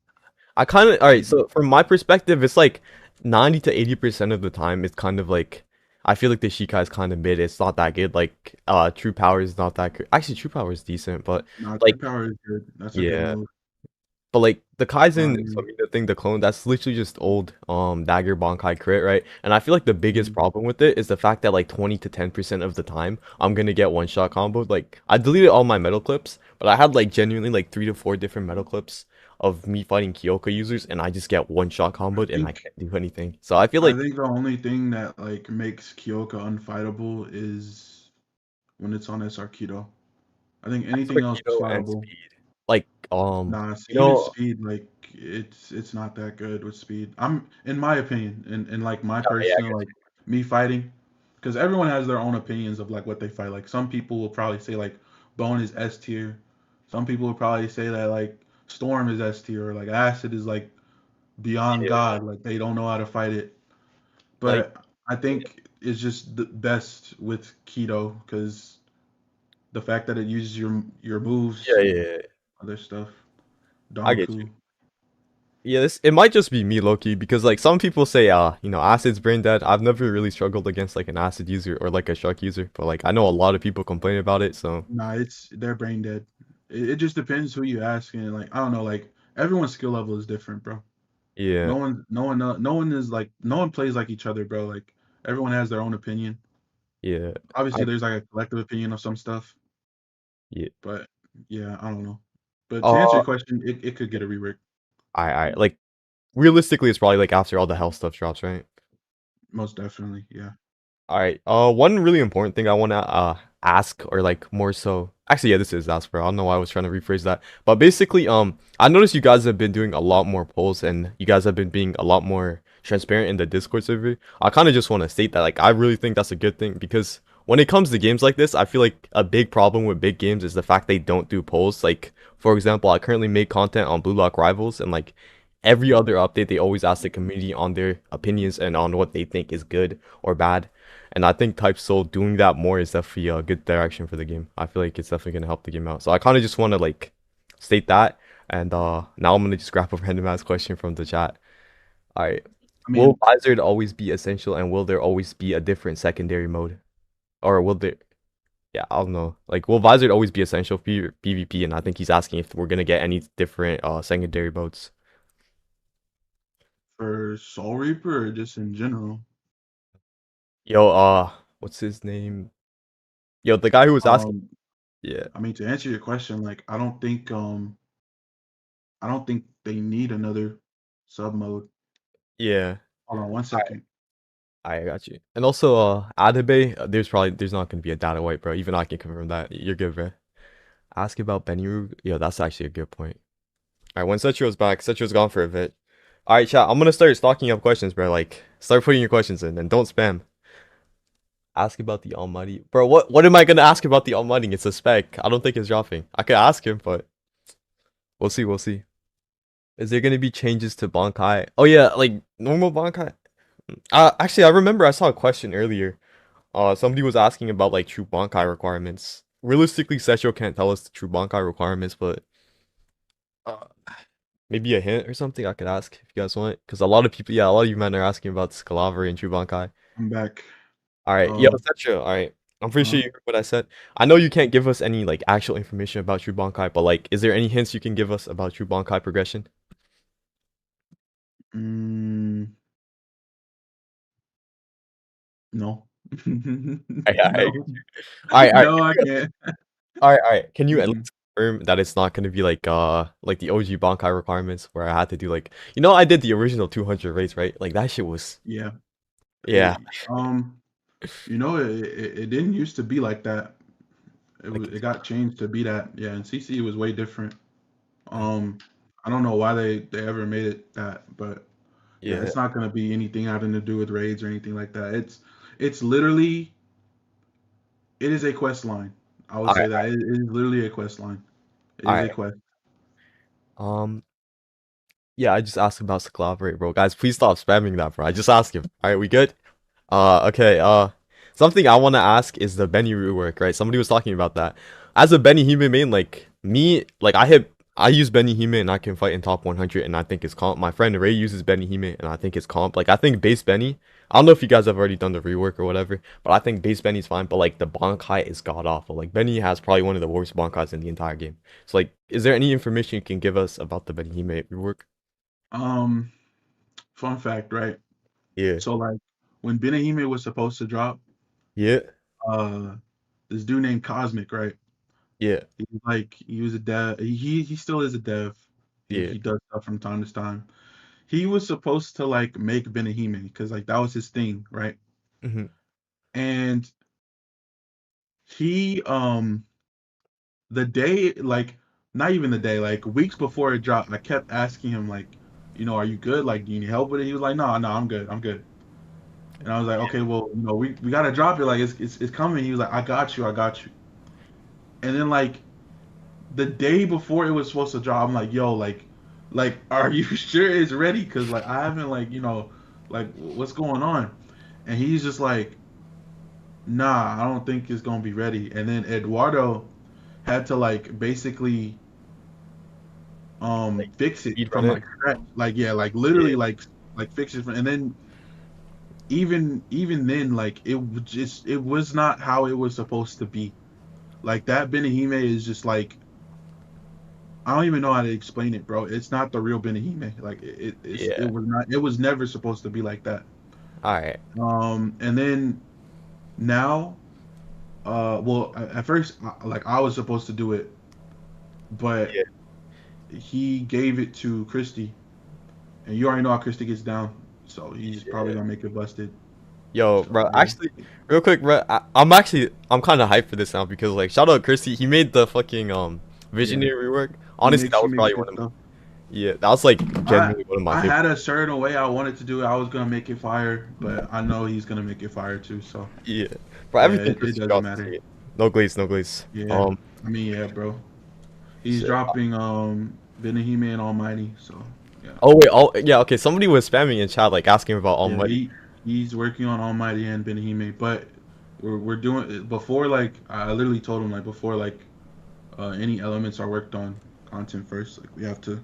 I kind of, all right, maybe so from my perspective, it's like 90 to 80% of the time it's kind of like I feel like the Shikai is kind of mid. It's not that good. Like True Power is not that good. Actually, True Power is decent, but not true like power is good. That's a good yeah. move. But like the Kaizen, so I Um, mean the thing, the clone, that's literally just old Dagger Bankai crit, right? And I feel like the biggest mm, problem with it is the fact that like 20 to 10% of the time I'm gonna get one shot combo. Like I deleted all my metal clips, but I had like genuinely like 3 to 4 different metal clips of me fighting Kyoko users, and I just get one shot I comboed and I think can't do anything. So I feel I like think the only thing that like makes Kyoka unfightable is when it's on SR Keto. I think that's anything for else is Keto and fightable. speed. Like Nah, you even know, speed, like it's not that good with speed. I'm in my opinion, and like my yeah, personal like me fighting, because everyone has their own opinions of like what they fight. Like some people will probably say like Bone is S tier. Some people will probably say that like Storm is S tier or like Acid is like beyond yeah, God. Like they don't know how to fight it. like But I think it's just the best with Keto because the fact that it uses your moves yeah, and yeah. other stuff. I get you. Donku. Yeah, this it might just be me, Loki, because like some people say, acid's brain dead. I've never really struggled against like an acid user or like a shark user, but like I know a lot of people complain about it, so Nah, it's they're brain dead. It just depends who you ask, and like I don't know, like everyone's skill level is different, bro. yeah, No one is like no one plays like each other, bro. Like everyone has their own opinion. yeah, Obviously, I there's like a collective opinion of some stuff, yeah. but yeah, I don't know. But to answer Uh, your question, it could get a rework, I like realistically, it's probably like after all the health stuff drops, right? most definitely. Yeah. All right. One really important thing I want to ask, or like more so, actually, yeah, this is ask, bro. I don't know why I was trying to rephrase that, but basically, I noticed you guys have been doing a lot more polls, and you guys have been being a lot more transparent in the Discord server. I kind of just want to state that, like, I really think that's a good thing because when it comes to games like this, I feel like a big problem with big games is the fact they don't do polls. Like, for example, I currently make content on Blue Lock Rivals, and like every other update, they always ask the community on their opinions and on what they think is good or bad. And I think Type Soul doing that more is definitely a good direction for the game. I feel like it's definitely gonna help the game out. So I kind of just want to like state that. And now I'm gonna just grab a random ass question from the chat. All right, I will mean, Blizzard always be essential, and will there always be a different secondary mode, or will there? Yeah, I don't know. Like, will Blizzard always be essential for PvP? And I think he's asking if we're gonna get any different secondary modes. for Soul Reaper or just in general, Yo, what's his name? Yo, the guy who was asking. um, Yeah, I mean to answer your question, like I don't think they need another sub mode. yeah. Hold on one second. I got you. And also, Adabe, there's not gonna be a data wipe, bro. Even I can confirm that. You're good, bro. Ask about Benirug. Yeah, that's actually a good point. All right, when Setro's back, Setro's gone for a bit. All right, chat. I'm gonna start stocking up questions, bro. Like, start putting your questions in, and don't spam. Ask about the Almighty, bro. What am I gonna ask about the Almighty? It's a spec. I don't think it's dropping. I could ask him, but we'll see. We'll see. Is there gonna be changes to Bankai? Oh yeah, like normal Bankai. Actually, I remember I saw a question earlier. Somebody was asking about like true Bankai requirements. Realistically, Setro can't tell us the true Bankai requirements, but uh, maybe a hint or something I could ask if you guys want. Because a lot of people, yeah, a lot of you men are asking about Scalavery and true Bankai. I'm back. All right, yo, Uh, Setro. All right, I'm pretty sure uh, you heard what I said. I know you can't give us any like actual information about true Bankai, but like, is there any hints you can give us about true Bankai progression? mm, no. I No. get you. All right. No, I can't. All right. Can you at Mm-mm. least confirm that it's not going to be like the OG Bankai requirements where I had to do like I did the original 200 rates, right? Like that shit was Yeah. yeah, It didn't used to be like that. like It it's got changed to be that. Yeah, and CC was way different. like Um, I don't know why they ever made it that, but yeah, yeah. it's not gonna be anything having to do with raids or anything like that. It's literally it is a quest line. I would All right. say that it is literally a quest line. It All is a right. quest. Um Yeah, I just asked about to collaborate, bro. Guys, please stop spamming that, bro. I just asked him. All right, we good? Okay. Something I want to ask is the Benny rework, right? Somebody was talking about that. As a Benny Hime main, like me, like I use Benny Hime and I can fight in top 100, and I think it's comp. My friend Ray uses Benny Hime, and I think it's comp. Like I think base Benny. I don't know if you guys have already done the rework or whatever, but I think base Benny's fine. But like the Bankai is god awful. Like Benny has probably one of the worst Bankais in the entire game. So like, is there any information you can give us about the Benny Hime rework? Um, fun fact, right? Yeah. So like when Benahime was supposed to drop, Yeah. uh, this dude named Cosmic, right? Yeah. He was a dev. He still is a dev. Yeah. He does stuff from time to time. He was supposed to like make Benahime because like that was his thing, right? Hmm. And he the day like not even the day like weeks before it dropped, I kept asking him like, are you good? Like, do you need help with it? He was like, no, no, I'm good, I'm good. And I was like, okay, well, we gotta drop it. Like it's coming. He was like, I got you, I got you. And then like the day before it was supposed to drop, I'm like, yo, like, are you sure it's ready? Cause like I haven't like, like what's going on? And he's just like, nah, I don't think it's gonna be ready. And then Eduardo had to like basically Like fix it speed run from it. like scratch. Like yeah, like Yeah. literally like fix it from, and then even then like it was not how it was supposed to be. Like that Benihime is just like I don't even know how to explain it, bro. It's not the real Benihime. Like it Yeah. was not, it was never supposed to be like that. All right. And then now well at first like I was supposed to do it, but Yeah. he gave it to Christy, and you already know how Christy gets down, so he's probably Yeah. gonna make it busted. Yo, So bro. yeah, Actually, real quick, bro. I'm kind of hyped for this now because like shout out Chrissy. He made the fucking yeah, visionary rework. Honestly, that he was makes probably good one of stuff. yeah. That was like I genuinely one of my I favorite. had a certain way I wanted to do it. I was gonna make it fire, but I know he's gonna make it fire too. So Yeah, bro. yeah, Everything it Chrissy doesn't drops is matter. hate. No glaze, no glaze. Yeah, I mean yeah, bro. He's Shit. dropping Benihime and Almighty. So yeah, Oh wait. Oh yeah. Okay. Somebody was spamming in chat like asking about yeah, Almighty. he's working on Almighty and Benihime, but we're doing before like I literally told him like before like any elements are worked on content first. Like we have to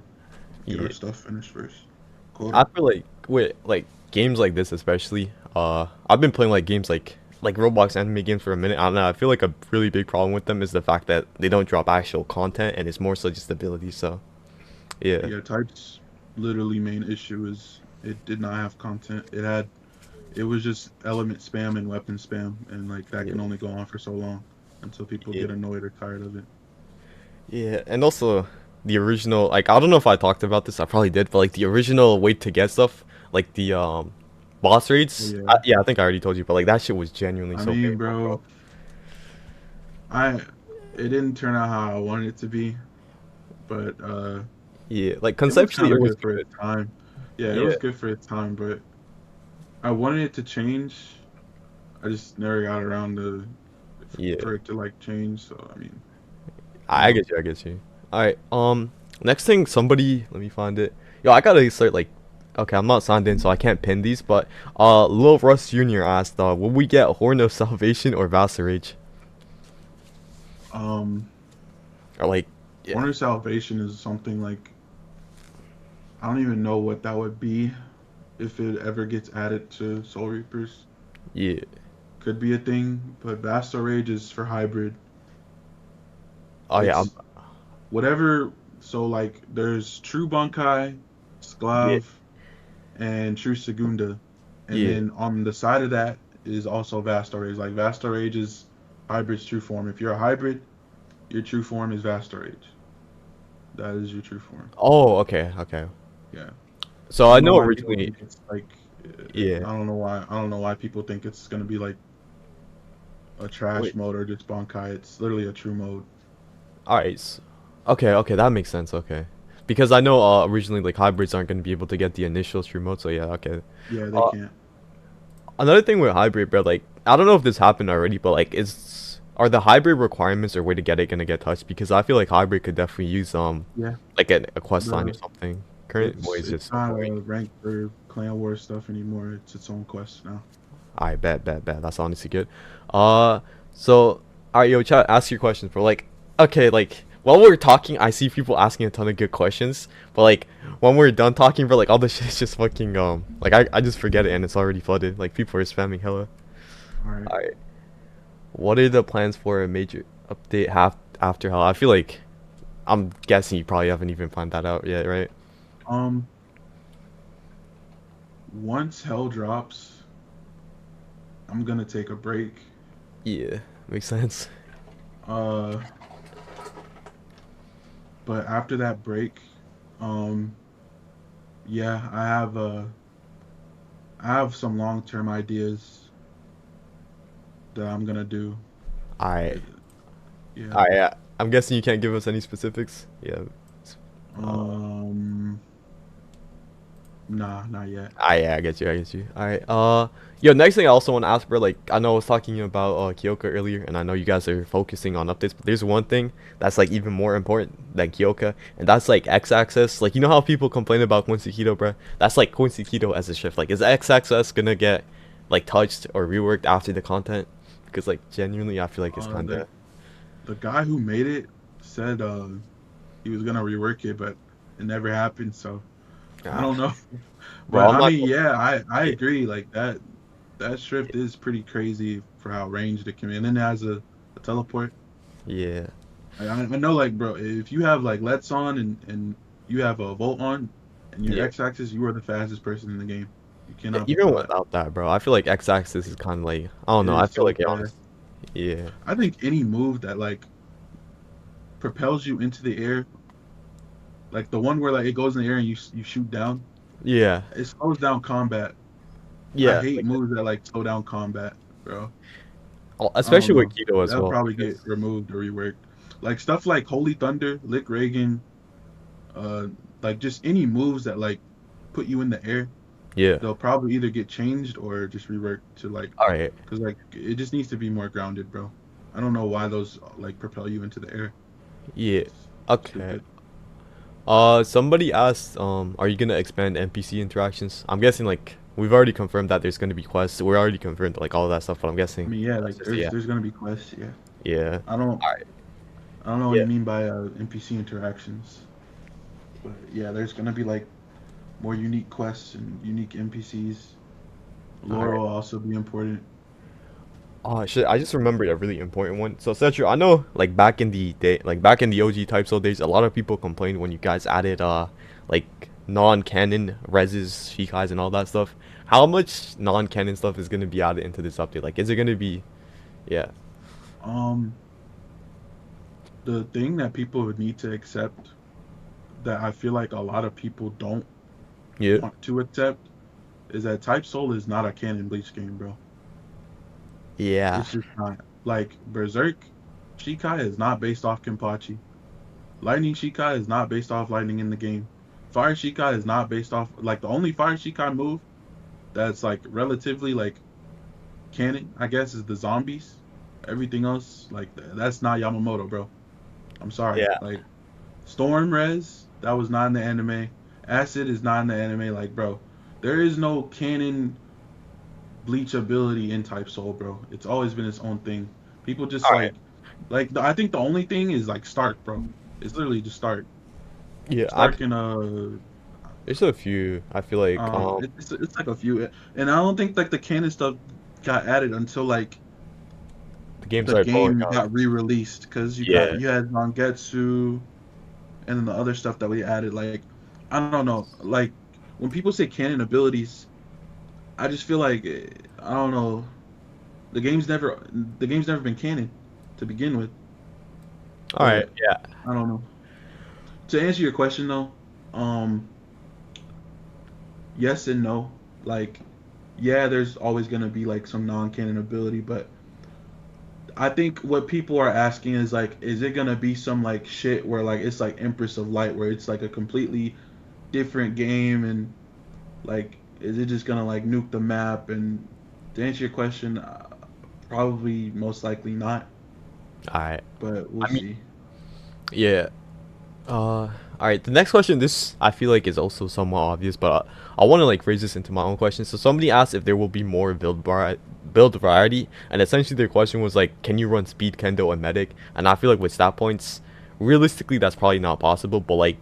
get our Yeah. stuff finished first. Quota. I feel like with like games like this especially, I've been playing like games like Roblox anime games for a minute. I don't know. I feel like a really big problem with them is the fact that they don't drop actual content and it's more so just ability. So yeah, Yeah, Type's literally main issue is it did not have content. It was just element spam and weapon spam, and like that yeah, can only go on for so long until people yeah, get annoyed or tired of it. yeah. And also the original, like I don't know if I talked about this. I probably did, but like the original way to get stuff, like the boss Oh raids. yeah. Yeah, I think I already told you, but like that shit was genuinely I so mean, painful, bro. bro, I it didn't turn out how I wanted it to be, but Yeah, like it was conceptually kind it of was good for good. its time. Yeah, it Yeah, was good for its time, but I wanted it to change. I just never got around to yeah. for it to like change. So I mean, I get you. I get you. All right. Next thing, somebody, let me find it. Yo, I gotta start like. Okay, I'm not signed in, so I can't pin these. But Lil Russ Jr. asked, will we get Horn of Salvation or Vassal Rage? um, Or like, yeah, Warner Salvation is something like I don't even know what that would be if it ever gets added to Soul Reapers. yeah. Could be a thing, but Vasto Rage is for hybrid. Oh yeah, It's whatever. So like, there's True Bunkai, yeah, Sklav, and True Segunda, and yeah. then on the side of that is also Vasto Rage. Like Vasto Rage is hybrid's true form. If you're a hybrid, your true form is Vasto Rage. That is your true form. Oh, okay, okay. Yeah. So I I don't know know why people originally, think it's like. yeah. I don't know why people think it's gonna be like a trash Wait. mode or just Bankai. It's literally a true mode. All right. Okay, okay, that makes sense. Okay, because I know originally like hybrids aren't gonna be able to get the initial stream mode. So yeah, okay. Yeah, they Uh, can't. Another thing with hybrid, bro, like I don't know if this happened already, but like is are the hybrid requirements or way to get it gonna get touched? Because I feel like hybrid could definitely use Yeah. like a quest line or The something. current boy is It's just not avoid. a rank or clan war stuff anymore. It's its own quest now. I bet. That's honestly good. Uh, so, alright, yo, chat, ask your questions, bro. Like, okay, like, while we're talking, I see people asking a ton of good questions, but like, when we're done talking, bro, like, all the shit's just fucking, like, I just forget it and it's already flooded. Like, people are spamming hella. All right. Alright, what are the plans for a major update half after hell? I feel like, I'm guessing you probably haven't even planned that out yet, right? Um, once hell drops, I'm gonna take a break. Yeah, makes sense. Uh, but after that break, um, yeah, I have some long-term ideas that I'm gonna do. Alright, Uh, Yeah. alright, I'm guessing you can't give us any specifics? Yeah. Um, nah, not yet. Yeah, I get you. Alright, yo, next thing I also want to ask, bro, like, I know I was talking about, Kyoka earlier, and I know you guys are focusing on updates, but there's one thing that's, like, even more important than Kyoka, and that's, like, X-Axis. Like, you know how people complain about Quincy Keto, bro? That's, like, Quincy Keto as a shift. Like, is X-Axis gonna get, like, touched or reworked after the content? Because, like, genuinely, I feel like it's Uh, the kinda, the guy who made it said he was gonna rework it, but it never happened. So I ah, don't know. bro, But I'm I not mean, gonna, yeah, I yeah, agree. Like that shift is pretty crazy for how ranged it can be. And then it has a teleport. yeah, I know, like, bro, if you have like Let's on and you have a Volt on and your yeah. X axis, you are the fastest person in the game. You Yeah, cannot be even caught. without that, bro, I feel like X-Axis is kind of like, I don't It know, I is feel so like it honestly, fast. yeah. I think any move that like propels you into the air, like the one where like it goes in the air and you shoot down, Yeah, it slows down combat. I yeah, hate like moves that like slow down combat, bro. I don't especially with know. Keto as That'll well probably get because removed or reworked. Like stuff like Holy Thunder, Lick Reagan, uh, like just any moves that like put you in the air, yeah. they'll probably either get changed or just reworked to like, All right, cause like it just needs to be more grounded, bro. I don't know why those like propel you into the air. yeah, It's okay. stupid. Somebody asked, are you gonna expand NPC interactions? I'm guessing like we've already confirmed that there's gonna be quests. We're already confirmed like all of that stuff, but I'm I guessing mean, yeah, that's like just yeah, there's gonna be quests, yeah. yeah. I don't All right, I don't know what yeah, you mean by NPC interactions, but yeah, there's gonna be like more unique quests and unique NPCs. all Lore right. will also be important. Oh shit! I just remembered a really important one. So Setro, I know like back in the day, like back in the OG type soul days, a lot of people complained when you guys added like non-canon reses, shikais, and all that stuff. How much non-canon stuff is gonna be added into this update? Like, is it gonna be? Yeah, Um, the thing that people would need to accept that I feel like a lot of people don't yeah, want to accept is that Type Soul is not a canon Bleach game, bro. yeah. It's just not. Like Berserk Shikai is not based off Kenpachi. Lightning Shikai is not based off lightning in the game. Fire Shikai is not based off like the only Fire Shikai move that's like relatively like canon, I guess, is the zombies. Everything else, like that's not Yamamoto, bro. I'm sorry. Yeah. Like Storm Res, that was not in the anime. Acid is not in the anime. Like, bro, there is no canon bleach ability in Type Soul, bro. It's always been its own thing. People just All right. I think the only thing is like Stark, bro. It's literally just Stark. Yeah, I Stark and there's a few. I feel like it's like a few, and I don't think like the canon stuff got added until like the game the started rolling game out. got re-released because Yeah. you had Zangetsu and then the other stuff that we added. Like I don't know, like when people say canon abilities, I just feel like I don't know. The game's never been canon to begin with. All right. But Yeah. I don't know. To answer your question though, um, yes and no. Like, yeah, there's always gonna be like some non-canon ability, but I think what people are asking is like, is it gonna be some like shit where like it's like Empress of Light, where it's like a completely different game, and like, is it just gonna like nuke the map? And to answer your question, probably most likely not, All right. but we'll I mean, see. yeah. All right. The next question, this I feel like is also somewhat obvious, but I want to like phrase this into my own question. So somebody asked if there will be more build variety, and essentially their question was like, can you run speed, kendo, and medic? And I feel like with stat points, realistically that's probably not possible. But like,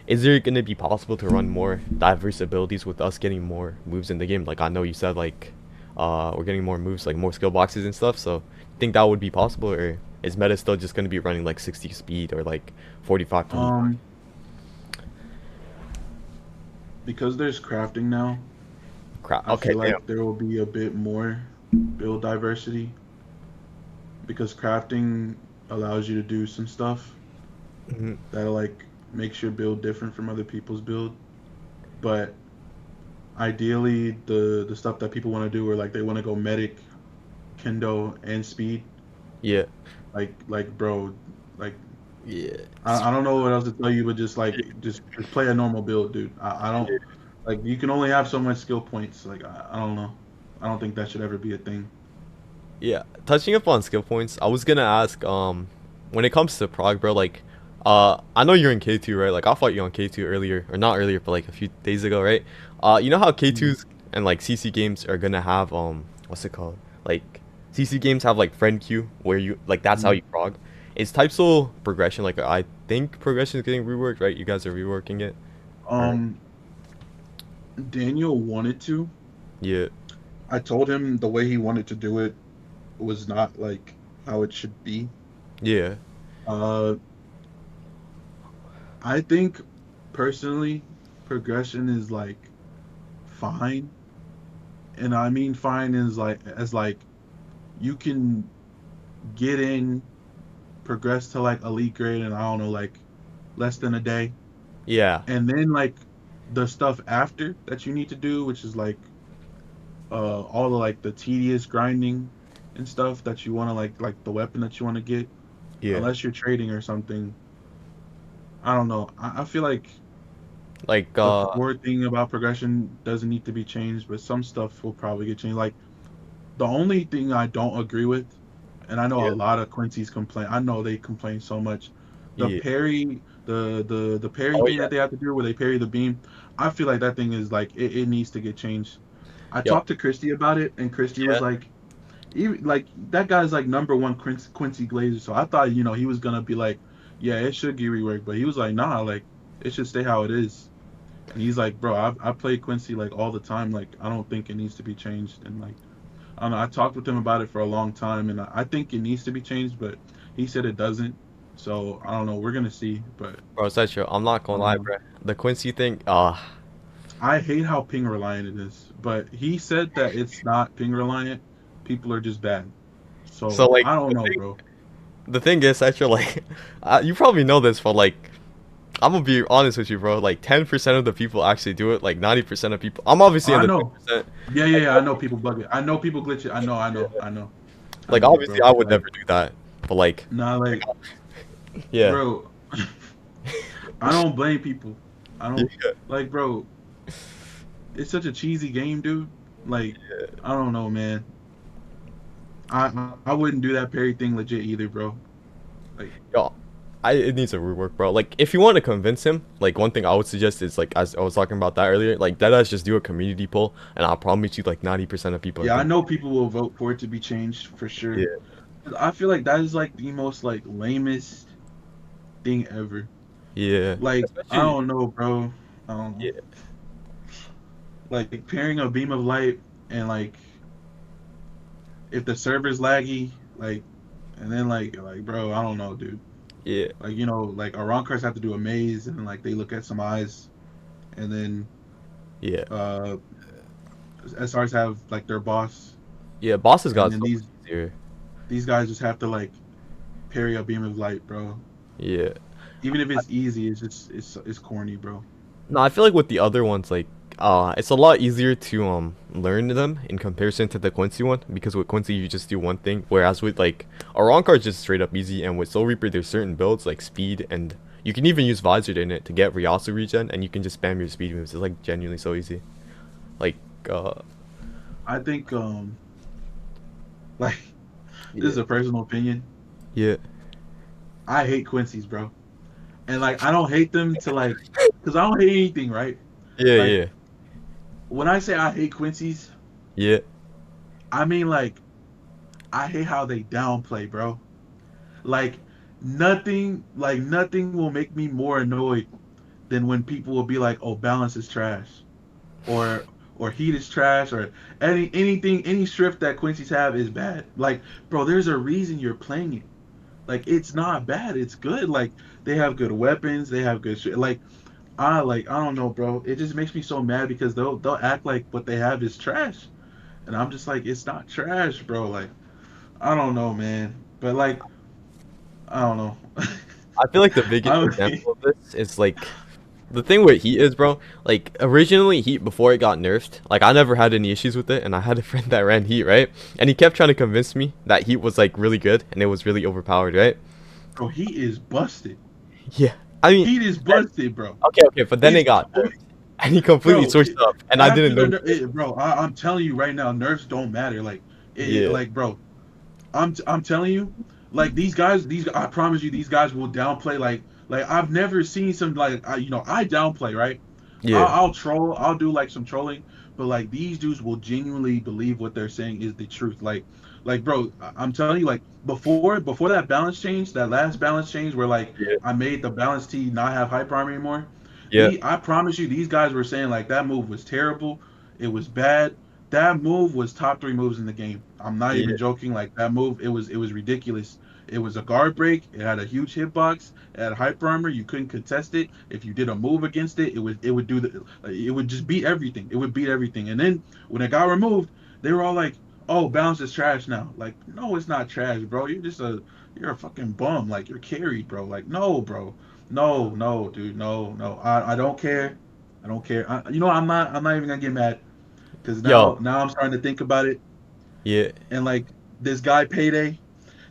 is there gonna be possible to run more diverse abilities with us getting more moves in the game? Like I know you said like, we're getting more moves, like more skill boxes and stuff. So, think that would be possible, or is meta still just gonna be running like 60 speed or like 45 PvE? Um, because there's crafting now, Crap. I Okay, feel damn. like there will be a bit more build diversity because crafting allows you to do some stuff Hmm. that like makes your build different from other people's build. But ideally, the stuff that people want to do, or like they want to go medic, kendo, and speed. Yeah. Like bro, like Yeah. I don't know what else to tell you, but just play a normal build, dude. I don't like you can only have so much skill points. Like I don't know. I don't think that should ever be a thing. Yeah. Touching up on skill points, I was gonna ask, when it comes to prog, bro, like, I know you're in K2, right? Like, I fought you on K2 earlier, or not earlier, but like a few days ago, right? You know how Mhm. K2s and like CC games are gonna have, what's it called? Like, CC games have like friend queue, where you, like, that's how Mhm. you prog. Is type soul progression, like, I think progression is getting reworked, right? You guys are reworking it? Or, Um, Daniel wanted to. yeah. I told him the way he wanted to do it was not like how it should be. Yeah. Uh, I think personally, progression is like fine, and I mean fine is like as like you can get in, progress to like elite grade, and I don't know, like less than a day, Yeah. and then like the stuff after that you need to do, which is like all the like the tedious grinding and stuff that you want to like the weapon that you want to get, Yeah. unless you're trading or something. I don't know. I feel like Like, the core thing about progression doesn't need to be changed, but some stuff will probably get changed. Like the only thing I don't agree with, and I know a yeah. lot of Quincy's complain. I know they complain so much. The Yeah. parry, the parry Oh, thing yeah. that they have to do where they parry the beam. I feel like that thing is like it needs to get changed. I Yo. talked to Christy about it, and Christy was Yeah. like, even like that guy's like number one Quincy Glazer. So I thought he was gonna be like, yeah, it should get reworked, but he was like, nah, like it should stay how it is. And he's like, bro, I play Quincy like all the time. Like I don't think it needs to be changed. And like I don't know, I talked with him about it for a long time, and I think it needs to be changed, but he said it doesn't. So I don't know. We're gonna see, but Bro, Setro, I'm not I gonna don't lie, know. bro. The Quincy thing, I hate how ping reliant it is, but he said that it's not ping reliant. People are just bad. so So like I don't know, bro. the thing is, Setro, like, you probably know this, but like, I'm gonna be honest with you, bro. Like, 10% of the people actually do it. Like, 90% of people. I'm Oh, obviously in I the know. 10%. Yeah. I know people bug it. I know people glitch it. I Like, know, obviously, bro. I would Like, never do that. But like, nah, like, yeah, bro. I don't blame people. I don't yeah, like, bro. It's such a cheesy game, dude. Like, I don't know, man. I wouldn't do that parry thing legit either, bro. Like, yo, it needs a rework, bro. Like, if you want to convince him, like, one thing I would suggest is like, as I was talking about that earlier, like, deadass just do a community poll, and I promise you, like, 90% of people are yeah, I gonna. know people will vote for it to be changed for sure. Yeah, 'Cause I feel like that is like the most like lamest thing ever. yeah, Like, I especially. don't know, bro. I don't know. Yeah, Like pairing a beam of light and like if the server's laggy, like, and then like bro, I don't know, dude. yeah, Like like our cars have to do a maze and like they look at some eyes, and then yeah, uh SRs have like their boss, yeah. Bosses and got then so much easier. these guys just have to like parry a beam of light, bro. Yeah. Even if it's easy, it's corny, bro. No, I feel like with the other ones, like, it's a lot easier to learn them in comparison to the Quincy one, because with Quincy you just do one thing, whereas with like Aroncar is just straight up easy, and with Soul Reaper there's certain builds like speed, and you can even use Visor in it to get Ryasu regen, and you can just spam your speed moves. It's like genuinely so easy. Like, I think like this yeah, is a personal opinion. yeah, I hate Quincy's, bro. And like I don't hate them to like, cause I don't hate anything, right? Yeah, Like yeah, when I say I hate Quincy's, yeah, I mean like I hate how they downplay, bro. Like nothing will make me more annoyed than when people will be like, "Oh, balance is trash," or heat is trash, or any strip that Quincy's have is bad. Like, bro, there's a reason you're playing it. Like, it's not bad. It's good. Like, they have good weapons. They have good shit. Like I don't know, bro. It just makes me so mad because they'll act like what they have is trash, and I'm just like, it's not trash, bro. Like, I don't know, man. But like, I don't know. I feel like the biggest I example of this is like the thing with Heat is, bro. Like originally Heat before it got nerfed, like I never had any issues with it, and I had a friend that ran Heat, right? And he kept trying to convince me that Heat was like really good and it was really overpowered, right? bro, he is busted. Yeah, I mean, He is busted, bro. okay, okay, but then it It's got nerfed, and he completely bro. switched up, and I After didn't the know. bro, I'm telling you right now, nerfs don't matter. Yeah, Like, bro, I'm telling you, like these I promise you, these guys will downplay. Like I've never seen some like I downplay, right? yeah, I'll troll, I'll do like some trolling, but like these dudes will genuinely believe what they're saying is the truth. Like bro, I'm telling you, like before that balance change, that last balance change where like yeah, I made the balance T not have hyper armor anymore. yeah, I promise you, these guys were saying like that move was terrible. It was bad. That move was top three moves in the game. I'm not even yeah, joking. Like that move, it was ridiculous. It was a guard break. It had a huge hitbox. It had hyper armor. You couldn't contest it. If you did a move against it, it would do the it would just beat everything. It would beat everything. And then when it got removed, they were all like, "Oh, balance is trash now." Like, no, it's not trash, bro. You're a fucking bum. Like you're carried, bro. Like no, bro. No, no, dude. No, no. I don't care. I don't care. I'm not even gonna get mad because yo, now I'm starting to think about it, yeah. and like this guy Payday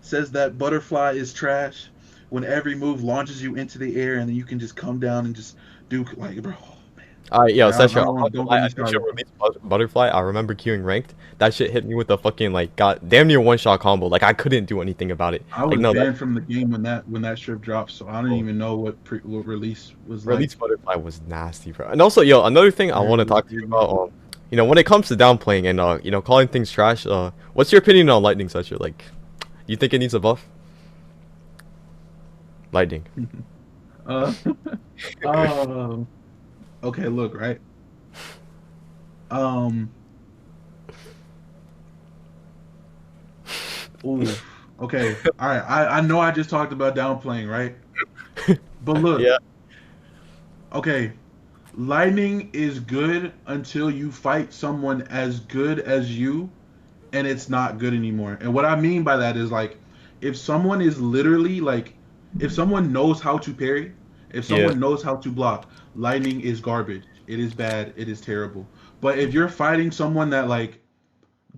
says that butterfly is trash when every move launches you into the air and then you can just come down and just do like bro. Oh, man. Alright, yo, All right, Setro, I I'm don't not want. gonna Don't get lie, me initial started. release butterfly, I remember queuing ranked. That shit hit me with a fucking like got damn near one shot combo. Like I couldn't do anything about it. I Like was no, that banned from the game when that strip dropped, so I don't oh, even know what release was release like. butterfly was nasty, bro. And also, yo, another thing I Yeah, want it to was talk to you crazy. about, when it comes to downplaying and calling things trash, what's your opinion on lightning, Setro? Like, you think it needs a buff? Lightning. uh, um, okay, look, right. Um, oof. Okay, all right. I know I just talked about downplaying, right? But look, Yeah, okay, lightning is good until you fight someone as good as you and it's not good anymore. And what I mean by that is like if someone is literally like if someone knows how to parry, if yeah, someone knows how to block, lightning is garbage. It is bad. It is terrible. But if you're fighting someone that like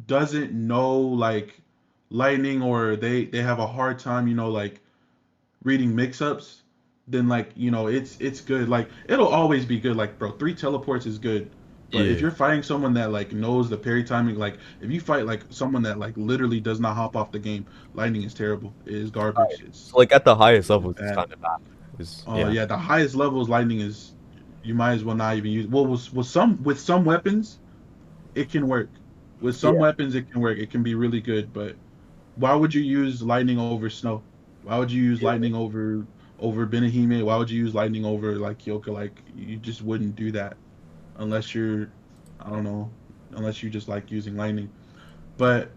doesn't know like lightning or they have a hard time, like reading mix-ups, then like it's good. Like it'll always be good. Like bro, three teleports is good. But if yeah. you're fighting someone that like knows the parry timing, like if you fight like someone that like literally does not hop off the game, lightning is terrible. It is garbage. So like at the highest It's levels, it's bad. kind of bad. Is Oh yeah, yeah, the highest levels lightning is you might as well not even use. Well, with some weapons it can work. With some yeah, weapons it can work. It can be really good, but why would you use lightning over snow? Why would you use yeah. lightning over Benahime? Why would you use lightning over like Kyoka? Like you just wouldn't do that unless you're I don't know, unless you just like using lightning. But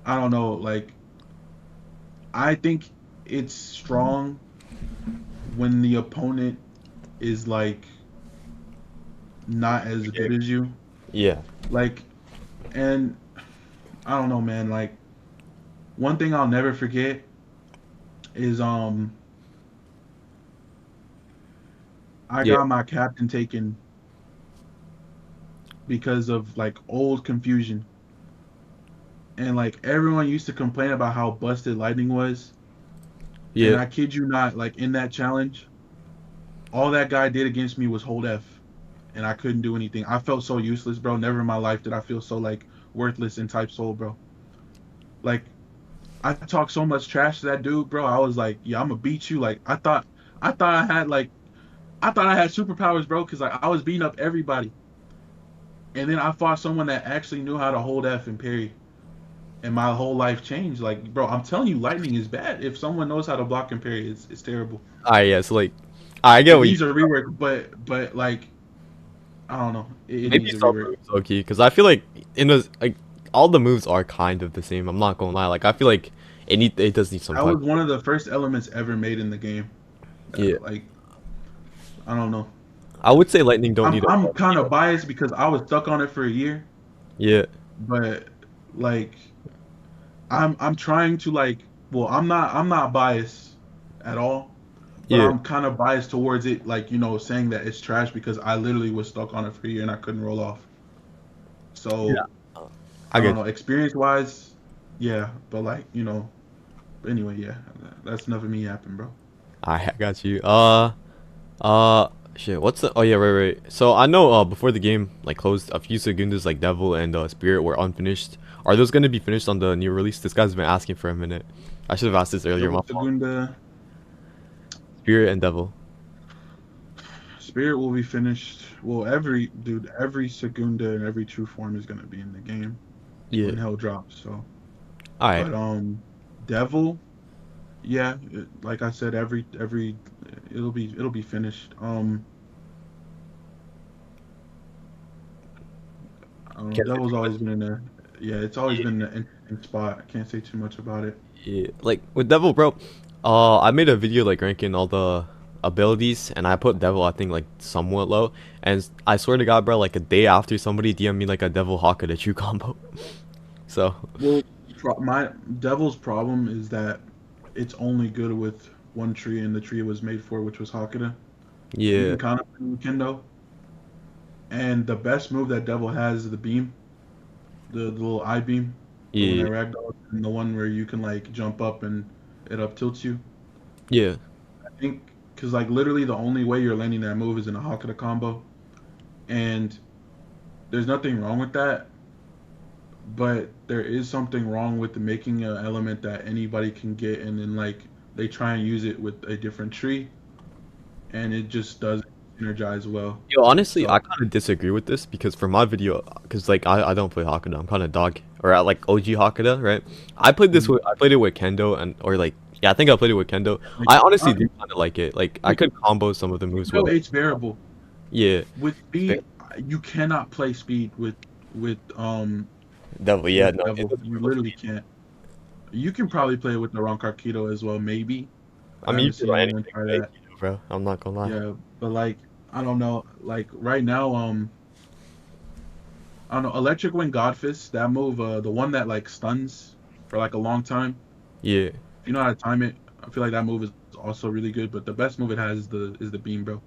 I don't know, like I think it's strong when the opponent is like not as good as you. Yeah, Like and I don't know, man, like one thing I'll never forget is I yeah, got my captain taken because of like old confusion. And like everyone used to complain about how busted lightning was. And yeah. I kid you not, like in that challenge, all that guy did against me was hold F. And I couldn't do anything. I felt so useless, bro. Never in my life did I feel so like worthless in type soul, bro. Like I talked so much trash to that dude, bro. I was like, yeah, I'm gonna beat you. Like I thought I thought I had superpowers, bro, because like I was beating up everybody, and then I fought someone that actually knew how to hold F and parry, and my whole life changed. Like, bro, I'm telling you, lightning is bad. If someone knows how to block and parry, it's terrible. Alright, yeah, so like I get It what you needs a rework, but like I don't know, it maybe needs a some rework. moves okay, because I feel like in the like all the moves are kind of the same. I'm not gonna lie. Like I feel like it does need some That touch. was one of the first elements ever made in the game. Yeah, Like I don't know. I would say lightning don't I'm need a I'm buff. kind of biased because I was stuck on it for a year, Yeah, but like I'm trying to like well I'm not biased at all, but yeah, I'm kind of biased towards it like saying that it's trash because I literally was stuck on it for a year and I couldn't roll off. yeah. So I I don't get know, you. experience wise, yeah, but like anyway, yeah, that's enough of me yapping, bro. I got you. Uh, shit. What's the? Oh yeah, right. So I know. Before the game like closed, a few Segundas like Devil and Spirit were unfinished. Are those gonna be finished on the new release? This guy's been asking for a minute. I should have asked this earlier. Devil My fault. Segunda, Spirit and Devil. Spirit will be finished. Well, every Segunda and every true form is gonna be in the game Yeah. when Hell drops. So, All right. but Devil, yeah, like I said, every it'll be finished. I don't know. Can't say Devil's too much. always been in there. Yeah, it's always been in an interesting spot. I can't say too much about it. Yeah. Like with Devil, bro. I made a video like ranking all the abilities, and I put Devil I think like somewhat low. And I swear to God, bro, like a day after somebody DM me like a Devil Haka to True combo. So Well, my Devil's problem is that it's only good with one tree, and the tree it was made for, which was Hakuda. You yeah, can kind of do Kendo, and the best move that Devil has is the beam, the little eye beam, the one yeah, that ragdoll, and the one where you can like jump up and it up tilts you. yeah, I think because like literally the only way you're landing that move is in a Hakuda combo, and there's nothing wrong with that, but there is something wrong with making an element that anybody can get, and then like they try and use it with a different tree, and it just doesn't synergize well. Yo, honestly, So I kind of disagree with this because for my video, because like I don't play Hakuda, I'm kind of dog or I like OG Hakuda, right? mm, I played it with Kendo and or like yeah, I think I played it with Kendo. like I honestly uh, do kind of like it. Like I like, could combo some of the moves with Kendo it. it's variable. Yeah, With Fair. speed, you cannot play speed with Devil. Yeah, with no, it Devil. doesn't You go literally speed. can't. You can probably play it with the wrong Keto as well, maybe. I I mean, you haven't can seen run anyone anything try with that. Keto, bro. I'm not gonna lie. Yeah, but like I don't know. Like right now, I don't know. Electric Wind Godfist, that move, the one that like stuns for like a long time. Yeah, If you know how to time it, I feel like that move is also really good. But the best move it has is the beam, bro.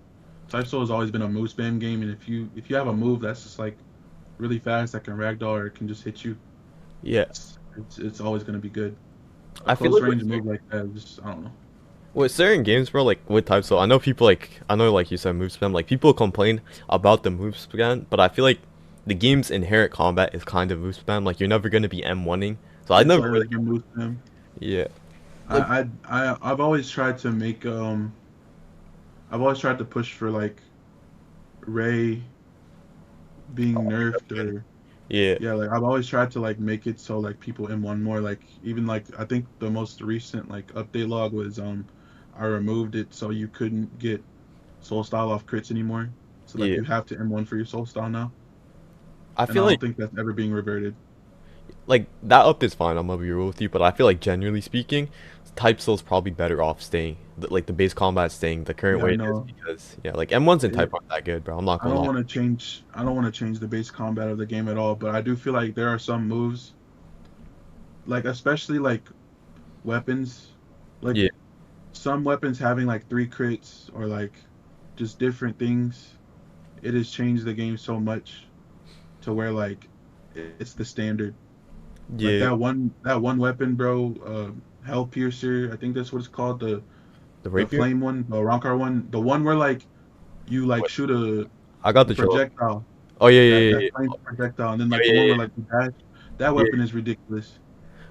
Type Soul has always been a move spam game, and if you have a move that's just like really fast that can ragdoll or it can just hit you, yeah. it's always gonna be good. A I feel close like range move like that, just I don't know. with certain games, bro, like with types, so I know people like I know like you said move spam, like people complain about the move spam, but I feel like the game's inherent combat is kind of move spam. Like you're never gonna be M1ing, so I It's never always really been move spam. yeah like I've always tried to make I've always tried to push for like Ray being nerfed or yeah yeah, like I've always tried to like make it so like people in one more like even like I think the most recent like update log was I removed it so you couldn't get soul style off crits anymore. So like yeah. you have to M1 for your soul style now. I And I feel like don't think that's ever being reverted. that up is fine. I'm gonna be real with you, but I feel like generally speaking, type still's probably better off staying like the base combat staying the current Yeah, I way it is know. because yeah, like M1s and It, type aren't that good, bro. I'm not I gonna don't lie. want to change I don't want to change the base combat of the game at all, but I do feel like there are some moves like especially like weapons like Yeah, some weapons having like 3 crits or like just different things. It has changed the game so much to where like it's the standard. Like yeah. that one weapon, bro, Hell Piercer, I think that's what it's called, The the rapier. flame one, the Rankar one, the one where like you like What? shoot I got a the troll. projectile, Oh yeah, that yeah, yeah, that yeah. flame projectile, and then Yeah, like the yeah, one yeah. where like you dash. That Yeah. weapon is ridiculous,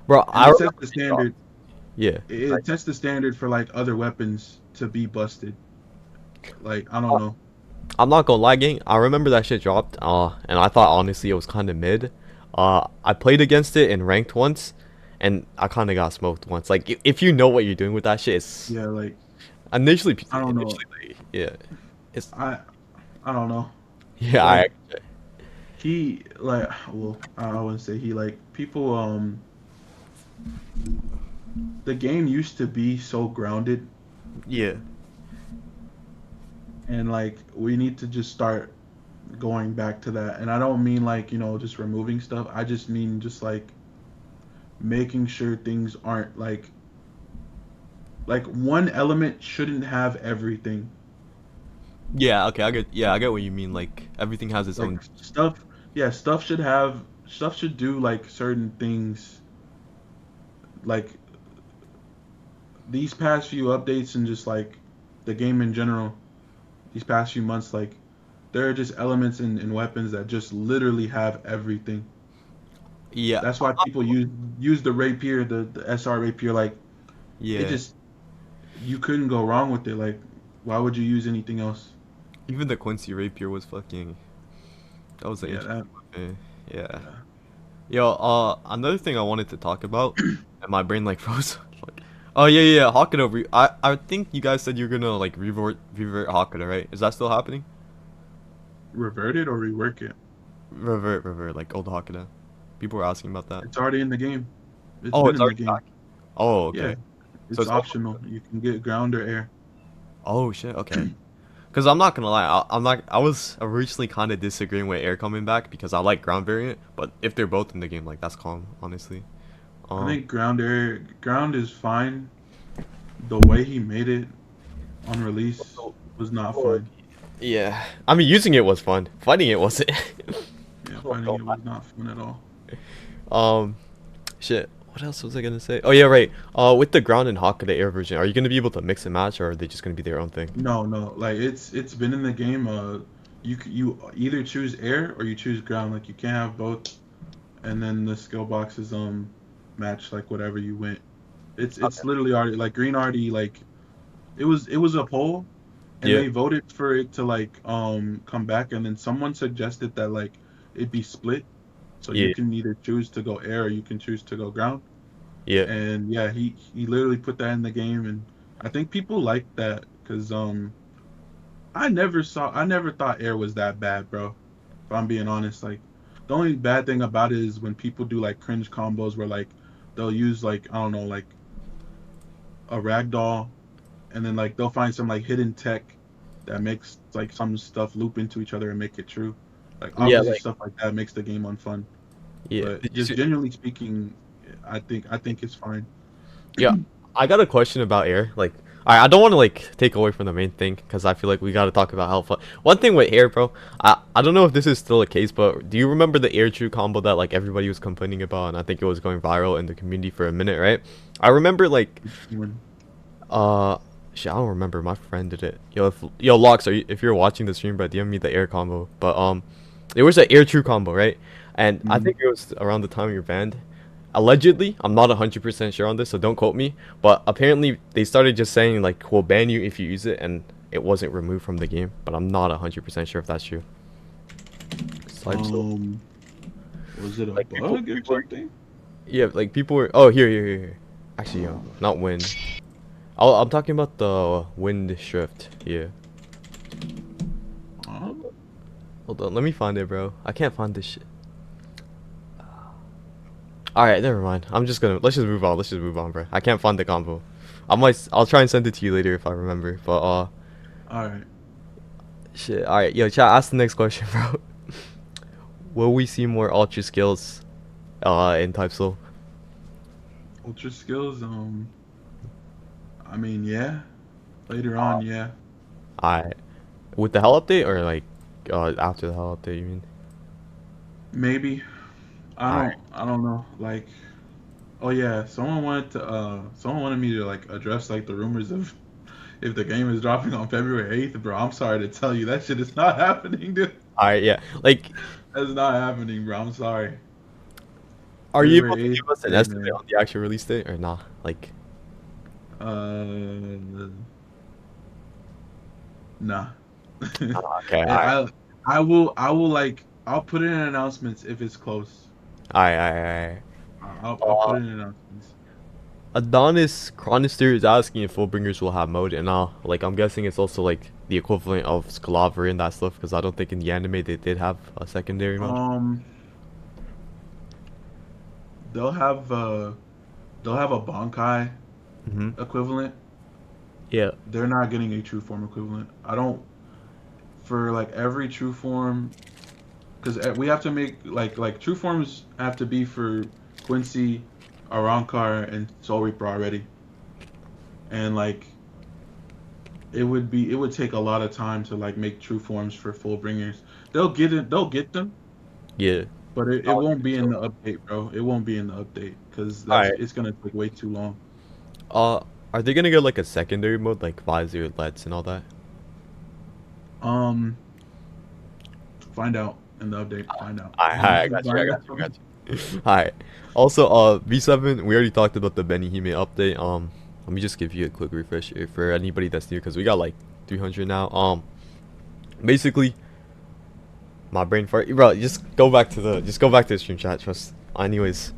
Bro, and I it sets remember the the drop. standard. Yeah. It Like, sets the standard for like other weapons to be busted. Like I don't know. I'm not gonna lie, gang. I remember that shit dropped, and I thought honestly it was kind of mid. I played against it in ranked once, and I kind of got smoked once. Like if you know what you're doing with that shit, it's Yeah, like I don't know. initially like, yeah, it's I I don't know. yeah. Like he like well I wouldn't say he like people the game used to be so grounded yeah, and like we need to just start going back to that. And I don't mean like, just removing stuff. I just mean just like making sure things aren't like one element shouldn't have everything. yeah. Okay, I get what you mean. Like everything has its Like own. stuff, yeah, stuff should do like certain things like these past few updates and just like the game in general, these past few months, like there are just elements in weapons that just literally have everything. Yeah, That's why people use the rapier, the SR rapier. Like it yeah. just you couldn't go wrong with it. Like why would you use anything else? Even the Quincy rapier was fucking. That was an Yeah, interesting that weapon. Yeah. yeah. Yo, another thing I wanted to talk about, and my brain like froze. Fuck. Oh yeah, yeah, Hako. I think you guys said you're gonna like revert Hako, right? Is that still happening? Revert it or rework it. Revert, like old Hako. People were asking about that. It's already in the game. It's Oh, been it's in the already game. back. Oh, Yeah, okay. So it's it's open. optional. You can get ground or air. Oh shit. Okay. Cause I'm not gonna lie, I'm not. I was originally kind of disagreeing with air coming back because I like ground variant, but if they're both in the game, like that's calm, honestly. I Um. think ground is fine. The way he made it on release was not Oh, fine. yeah. I mean, using it was fun. Fighting it wasn't. Yeah, I'm not fighting gonna it was not fun at all. lie. Shit. What else was I gonna say? Oh yeah, right. With the ground and Hawk, the air version, are you gonna be able to mix and match, or are they just gonna be their own thing? No, no, like it's been in the game. You either choose air or you choose ground. Like you can't have both. And then the skill boxes match like whatever you went. It's Okay. literally already like green already like it was a poll and Yeah. they voted for it to like come back and then someone suggested that like it be split so you Yeah. can either choose to go air or you can choose to go ground. Yeah. And yeah, he literally put that in the game and I think people like that because I never thought air was that bad, bro. If I'm being honest, like the only bad thing about it is when people do like cringe combos where like they'll use like I don't know like a ragdoll and then like they'll find some like hidden tech that makes like some stuff loop into each other and make it true. Like Yeah. obviously Like. stuff like that makes the game unfun, Yeah. but Did you just see? genuinely speaking, I think it's fine. Yeah. I got a question about air. Like, I don't want to like take away from the main thing because I feel like we got to talk about how fun. One thing with air, bro. I don't know if this is still a case, but do you remember the air true combo that like everybody was complaining about, and I think it was going viral in the community for a minute, right? I remember like When Uh, shit, I don't remember. My friend did it. Yo, Locks, if you're watching the stream, bro, DM me the air combo. But there was an air true combo, right? And I mm, think it was around the time you're banned. Allegedly, I'm not 100% sure on this, so don't quote me. But apparently, they started just saying like we'll ban you if you use it, and it wasn't removed from the game. But I'm not 100% sure if that's true. So, um was it a like bug or people were, something? yeah, like people were. Oh, here. Actually, yo, not wind. I'm talking about the wind shift. Yeah. Huh? Hold on, let me find it, bro. I can't find this shit. All right, never mind. Let's just move on. Let's just move on, bro. I can't find the combo. I'll try and send it to you later if I remember. But All right. shit. All right, yo, chat. Ask the next question, bro. Will we see more ultra skills, in Type Soul? Ultra skills. I mean, yeah. Later on, yeah. I with the hell update or like, after the hell update? You mean? Maybe. I All right. don't. I don't know. Like, oh yeah, someone wanted me to like address like the rumors of if the game is dropping on February 8th, bro. I'm sorry to tell you that shit is not happening, dude. All right. Yeah. Like, That's not happening, bro. I'm sorry. are you able to February 8th, give us an hey estimate man. on the actual release date or not? Like, Uh, Nah. Okay, And alright. I will like I'll put it in announcements if it's close. Alright. I'll put it in announcements. Adonis Chronister is asking if Fullbringers will have mode, and like I'm guessing it's also like the equivalent of Scalaver and that stuff, because I don't think in the anime they did have a secondary mode. Um, they'll have uh they'll have a Bankai Mm-hmm. equivalent. Yeah. They're not getting a true form equivalent. I don't for like every true form because we have to make like true forms have to be for Quincy, Arankar, and Soul Reaper already, and like it would take a lot of time to like make true forms for full bringers. They'll get it, they'll get them, Yeah. but it I don't won't think be in so. the update, bro. It won't be in the update because that's Alright. it's gonna take way too long. Uh, are they gonna get like a secondary mode, like Visor, LEDs, and all that? Um, find out in the update. Find out. Alright, I got you, Find out. I got you. Alright. Also, V7, we already talked about the Benihime update. Let me just give you a quick refresher for anybody that's new, because we got like 300 now. Basically, my brain fart, bro. Just go back to the stream chat. Trust. Anyways,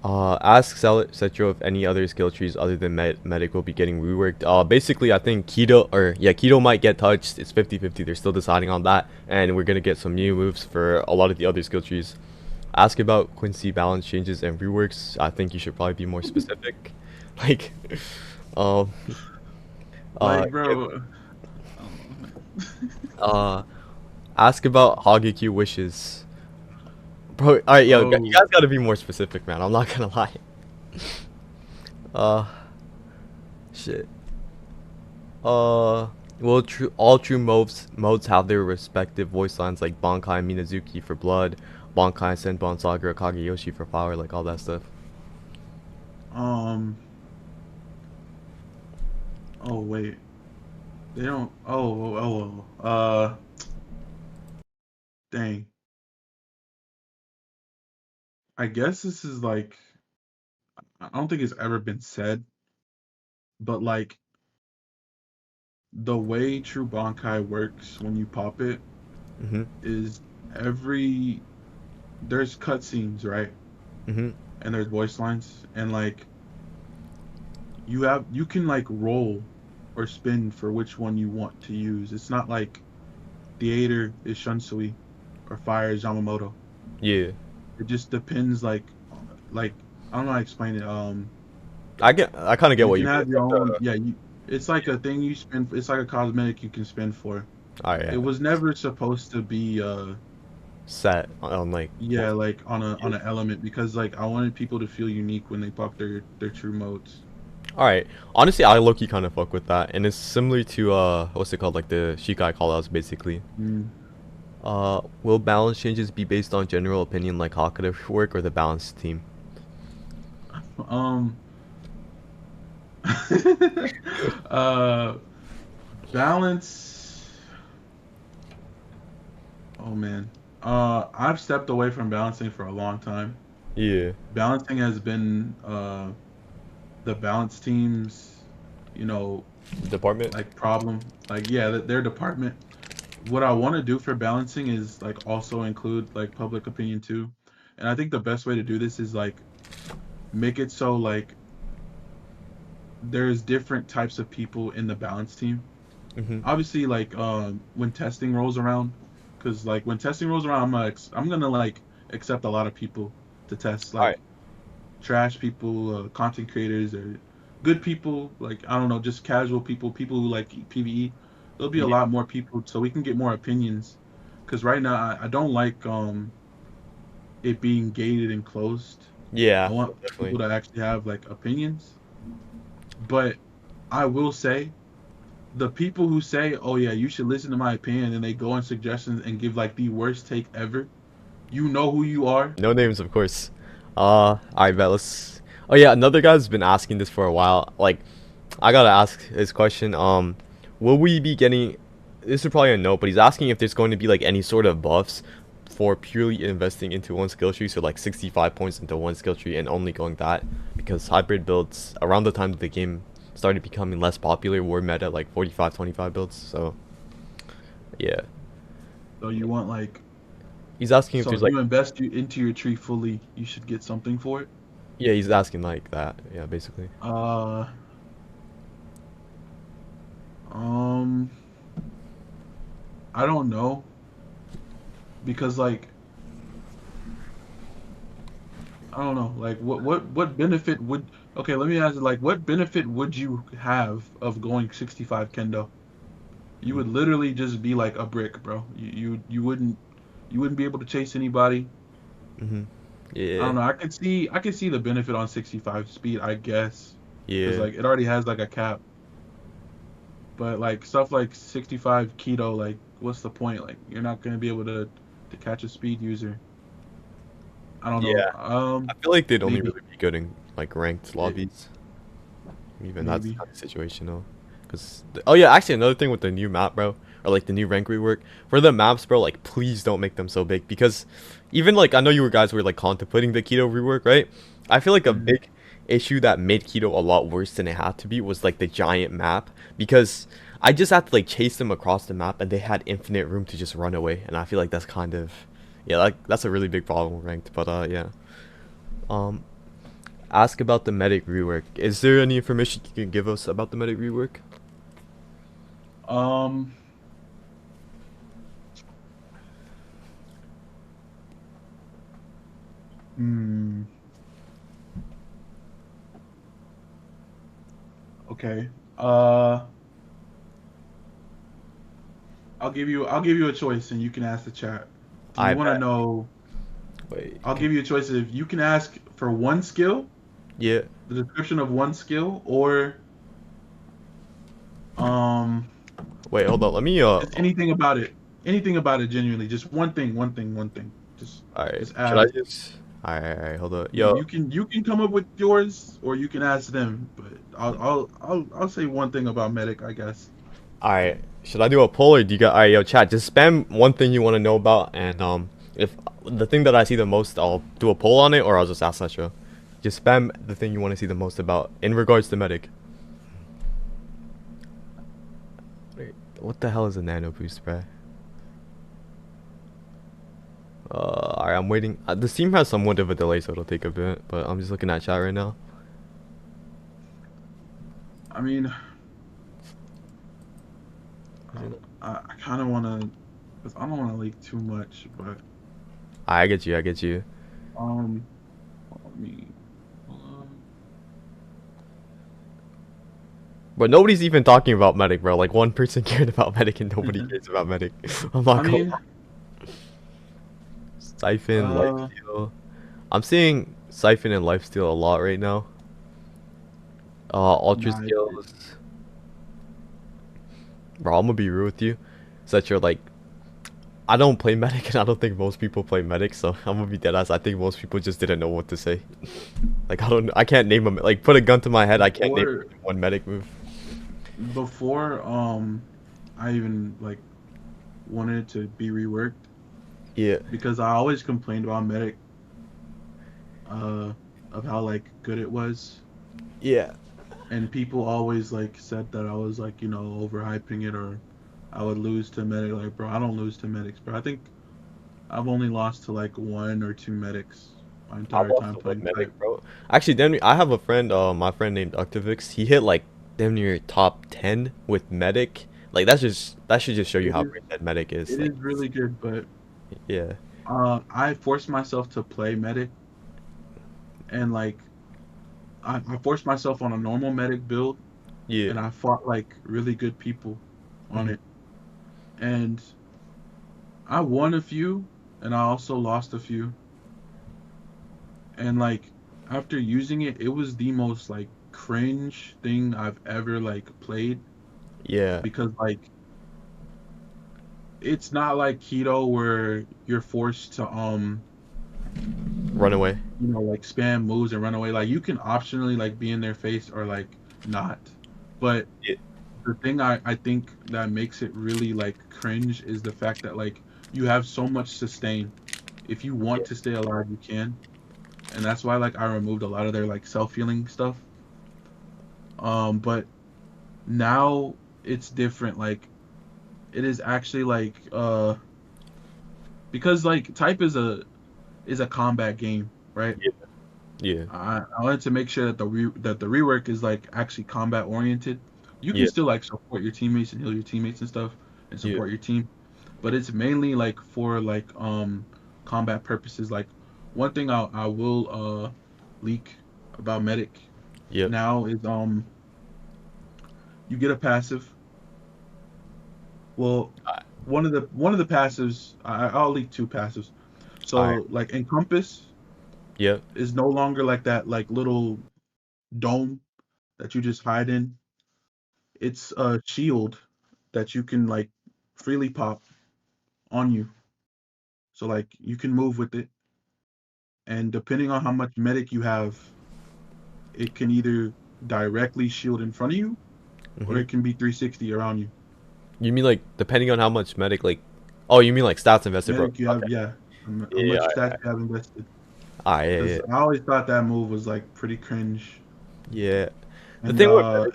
ask Setro if any other skill trees other than medic will be getting reworked. Basically, I think Keto, or yeah, Keto might get touched. It's 50-50. They're still deciding on that, and we're gonna get some new moves for a lot of the other skill trees. Ask about Quincy balance changes and reworks. I think you should probably be more specific. Like, um, Like, give, bro. I don't know, man. uh, ask about Hageki wishes. Bro, alright, yo, you Oh, guys gotta be more specific, man. I'm not gonna lie. Uh, shit. Uh, will all true modes have their respective voice lines, like Bankai Minazuki for blood, Bankai Senbon Saga Kageyoshi for power, like all that stuff? um. Oh wait. They don't. Dang. I guess this is like. I don't think it's ever been said, but like the way True Bankai works when you pop it Mm-hmm. is every there's cutscenes, right? Mm-hmm. And there's voice lines, and like you can like roll or spin for which one you want to use. It's not like Theater is Shunsui or Fire is Yamamoto. Yeah. It just depends like I don't know how to explain it. I kind of get You what can you mean. have It's your like own, the yeah, it's like a thing you spend, it's like a cosmetic you can spend for. oh It yeah, was never supposed to be set on like yeah, most. like Yeah. on an element because like I wanted people to feel unique when they pop their true modes. All right. Honestly, I low-key kind of fuck with that, and it's similar to what's it called, like the Shikai callouts, basically. Mm. Will balance changes be based on general opinion, like Hako work, or the balance team? Um uh balance oh man. I've stepped away from balancing for a long time. Yeah. Balancing has been the balance teams, you know, Department. like problem. Like yeah, their department. What I want to do for balancing is like also include like public opinion too. And I think the best way to do this is like make it so like there's different types of people in the balance team. Mm-hmm. Obviously like when testing rolls around cuz like when testing rolls around I'm going to like accept a lot of people to test All right. like trash people, content creators, or good people. Like I don't know, just casual people, people who like PVE. There'll be a Yeah. lot more people, so we can get more opinions. Because right now, I don't like it being gated and closed. I Yeah. want Definitely. people to actually have like opinions. But I will say the people who say, "Oh yeah, you should listen to my opinion," and they go on suggestions and give like the worst take ever. You know who you are. No names, of course. Alright, bet let's. Oh yeah, another guy's been asking this for a while. Like, I gotta ask his question. Will we be getting? This is probably a no, but he's asking if there's going to be like any sort of buffs for purely investing into one skill tree. So like 65 points into one skill tree and only going that, because hybrid builds around the time that the game started becoming less popular. We're meta like 45-25 builds. So yeah, So you want like, he's asking if so there's if like you invest into your tree fully, you should get something for it. yeah, he's asking like that. Yeah, basically. Uh, um, I don't know because like I don't know like what benefit would okay let me ask you, like what benefit would you have of going 65 kendo? You would literally just be like a brick, bro. You wouldn't be able to chase anybody. Mm-hmm. I Yeah. don't know. I could see the benefit on 65 speed, I guess, because Yeah. like it already has like a cap. But like stuff like 65 keto, like what's the point? Like you're not gonna be able to catch a speed user. I don't know. Yeah. I feel like they'd only Maybe really be good in like ranked it, lobbies. Even that's maybe. kind of situational. Cause oh yeah, actually another thing with the new map, bro, or like the new rank rework for the maps, bro. Like please don't make them so big because even like I know you guys were like contemplating the keto rework, right? I feel like a Mhm. big issue that made keto a lot worse than it had to be was like the giant map because I just had to like chase them across the map and they had infinite room to just run away, and I feel like that's kind of yeah, like that's a really big problem with ranked. But yeah. Um, ask about the medic rework. Is there any information you can give us about the medic rework? Um. Hmm. Okay. Uh. I'll give you a choice, and you can ask the chat. Do I you want to bet. know? Wait. I'll give you a choice if you can ask for one skill, Yeah. the description of one skill, or um, Wait. Hold on. Let me. just anything about it. Anything about it, genuinely. Just one thing. One thing. One thing. Just, All right. just Should I ask. just? All right. All right. Hold on. You, Yo. you can you can come up with yours, or you can ask them. But I'll say one thing about medic, I guess. All right. Should I do a poll or do you got? All right. Yo, chat. Just spam one thing you want to know about, and if the thing that I see the most, I'll do a poll on it, or I'll just ask Setro. Just spam the thing you want to see the most about in regards to medic. Wait. What the hell is a nano boost spray? Alright, I'm waiting. The stream has somewhat of a delay, so it'll take a bit. But I'm just looking at chat right now. I mean, Is it? I kind of want to, cause I don't want to leak too much, but I get you. I get you. um, let me. But nobody's even talking about medic, bro. Like one person cared about medic, and nobody cares about medic. I'm I not going. mean, Siphon, uh, lifesteal. I'm seeing siphon and lifesteal a lot right now. Ultra nah, skills. Bro, I'm gonna be real with you. Such you're like I don't play medic, and I don't think most people play medic. So I'm gonna be dead ass. I think most people just didn't know what to say. Like I can't name them. Like put a gun to my head. I can't name before one medic move. before I even like wanted it to be reworked Yeah, because I always complained about medic, uh, of how like good it was, yeah, and people always like said that I was like overhyping it or I would lose to medic. Like, bro, I don't lose to medics, bro. I think I've only lost to like one or two medics my I've entire lost time to one playing type. medic, bro. Actually, damn, I have a friend, my friend named Octavix. He hit like damn near top 10 with medic. Like that should just show you It how is great that medic is. it Like, is really good, but yeah, I forced myself to play medic and like I forced myself on a normal medic build yeah, and I fought like really good people on mhm, it. And I won a few and I also lost a few. And like after using it, it was the most like cringe thing I've ever like played yeah. because like it's not like keto where you're forced to Run away. like spam moves and run away. Like you can optionally like be in their face or like not. But Yeah, the thing I think that makes it really like cringe is the fact that like you have so much sustain. If you want yeah, to stay alive, you can. And that's why like I removed a lot of their like self-healing stuff. But now it's different. Like it is actually like because like type is a combat game, right? Yeah. Yeah. I wanted to make sure that the rework is like actually combat oriented. You can Yeah. still like support your teammates and heal your teammates and stuff and Yeah. support your team, but it's mainly like for like combat purposes. Like one thing I will leak about medic Yep. now is you get a passive. Well, one of the passives I'll leak two passives. All right. So like encompass Yep. is no longer like that like little dome that you just hide in. It's a shield that you can like freely pop on you. So like you can move with it, and depending on how much medic you have, it can either directly shield in front of you or Mm-hmm. it can be 360 around you. You mean like depending on how much medic like? Oh, you mean like stats invested, bro? Medic you Okay. have, yeah, how Yeah. much stats you have invested. Yeah. Yeah. Because I always thought that move was like pretty cringe, Yeah. The and thing with medic.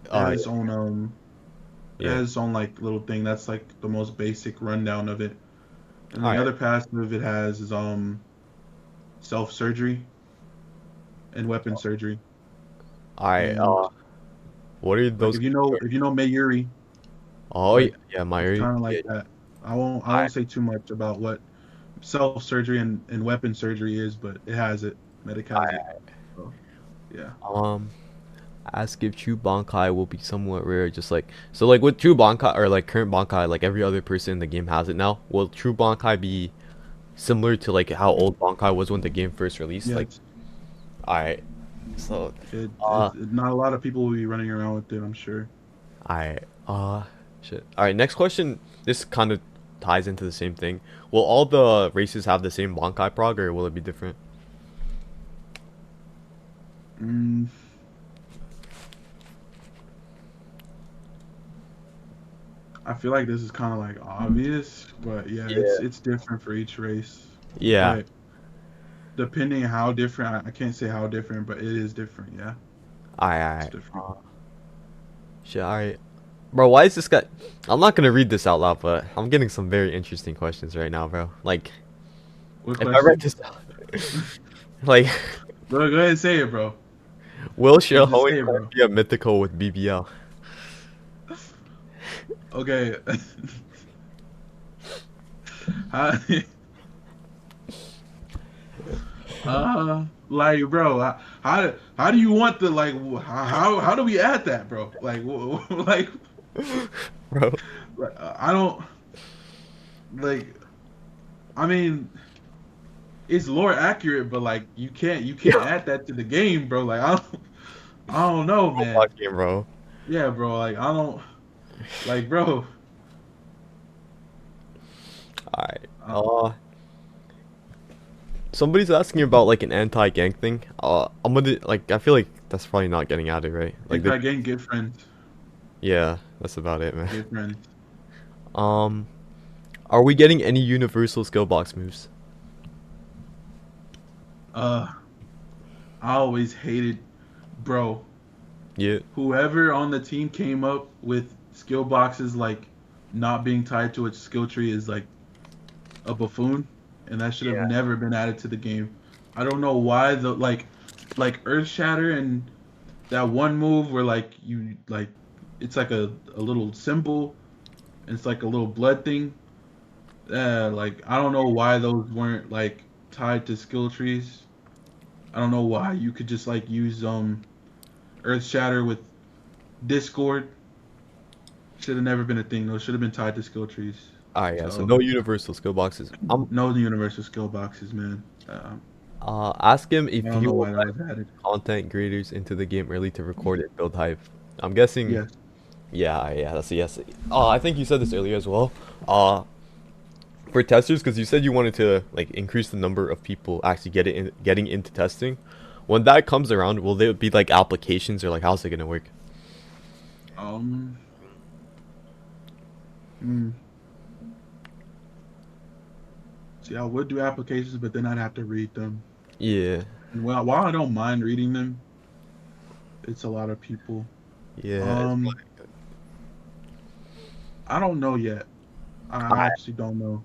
it has its Yeah. own it Yeah. has its own like little thing. That's like the most basic rundown of it. And then All the right. other passive it has is self surgery and weapon surgery. All right. And What are like those? if you know Mayuri, Oh yeah. like Yeah. it's My. kind of Yeah. like that. I won't Alright. say too much about what self surgery and weapon surgery is, but it has it. Medic has it. Alright. So yeah. Um. Ask if true Bankai will be somewhat rare. Just like so, like with true Bankai or like current Bankai, like every other person in the game has it now. Will true Bankai be similar to like how old Bankai was when the game first released? Like, Yes. alright. So, uh, Not a lot of people will be running around with it, I'm sure. alright. Shit. Alright. Next question. This kind of ties into the same thing. Will all the races have the same Bankai prog, or will it be different? Mm, I feel like this is kind of like obvious, but yeah, Yeah. it's different for each race. Yeah. But depending how different, I can't say how different, but it is different. Yeah, it's Alright. different. Shit. Alright. Bro, why is this guy? I'm not gonna read this out loud, but I'm getting some very interesting questions right now, bro. Like, What if I read question? this out, like, Go ahead and say it, bro. will Just Hoenn say it, clan bro. be a mythical with BBL? Okay. How, like, bro, how do you want the like? How do we add that, bro? Like, like, Bro, I don't like. I mean, it's lore accurate, but like, you can't yo, add that to the game, bro. Like, I don't know, man. Roblox game, bro. Yeah, bro. Like, I don't like, bro. Alright. Uh, Somebody's asking about like an anti-gank thing. I'm gonna like. I feel like that's probably not getting added, right? Like, Anti game, get friends, yeah, that's about it, man. get friends. Um, are we getting any universal skill box moves? Uh, I always hated, bro. Yeah, Whoever on the team came up with skill boxes like not being tied to its skill tree is like a buffoon, and that should have yeah, never been added to the game. I don't know why the like Earth Shatter and that one move where like you like it's like a little symbol and it's like a little blood thing. Like I don't know why those weren't like tied to skill trees. I don't know why you could just like use Earth Shatter with Discord. Should have never been a thing. Those should have been tied to skill trees. Alright, yeah. So So no universal skill boxes. no universal skill boxes, man. Ask him I if don't he know will why that was let added. content creators into the game early to record and build hype. I'm guessing, Yes. yeah, yeah, that's a yes. I think you said this earlier as well. Uh, for testers, because you said you wanted to like increase the number of people actually getting into testing. When that comes around, will there be like applications or like how's it gonna work? Um. hmm. See, I would do applications, but then I'd have to read them. Yeah, And while I don't mind reading them, it's a lot of people. Yeah, it's Um, I don't know yet. I alright, actually don't know.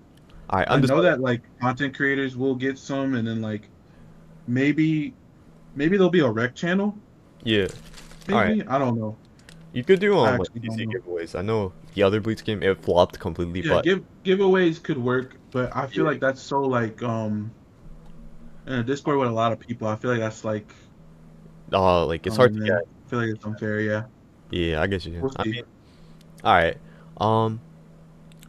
alright, I know undisputed. that like content creators will get some, and then like maybe maybe there'll be a rec channel. Yeah, alright. Maybe I don't know. You could do I like actually don't CC know. giveaways. I know the other Bleach game it flopped completely, Yeah, but giveaways could work, but I feel yeah, like that's so like in a Discord with a lot of people. I feel like that's like like it's oh hard to get. man, I feel like it's unfair. Yeah, Yeah, I get you. we'll I see. mean, alright. Um,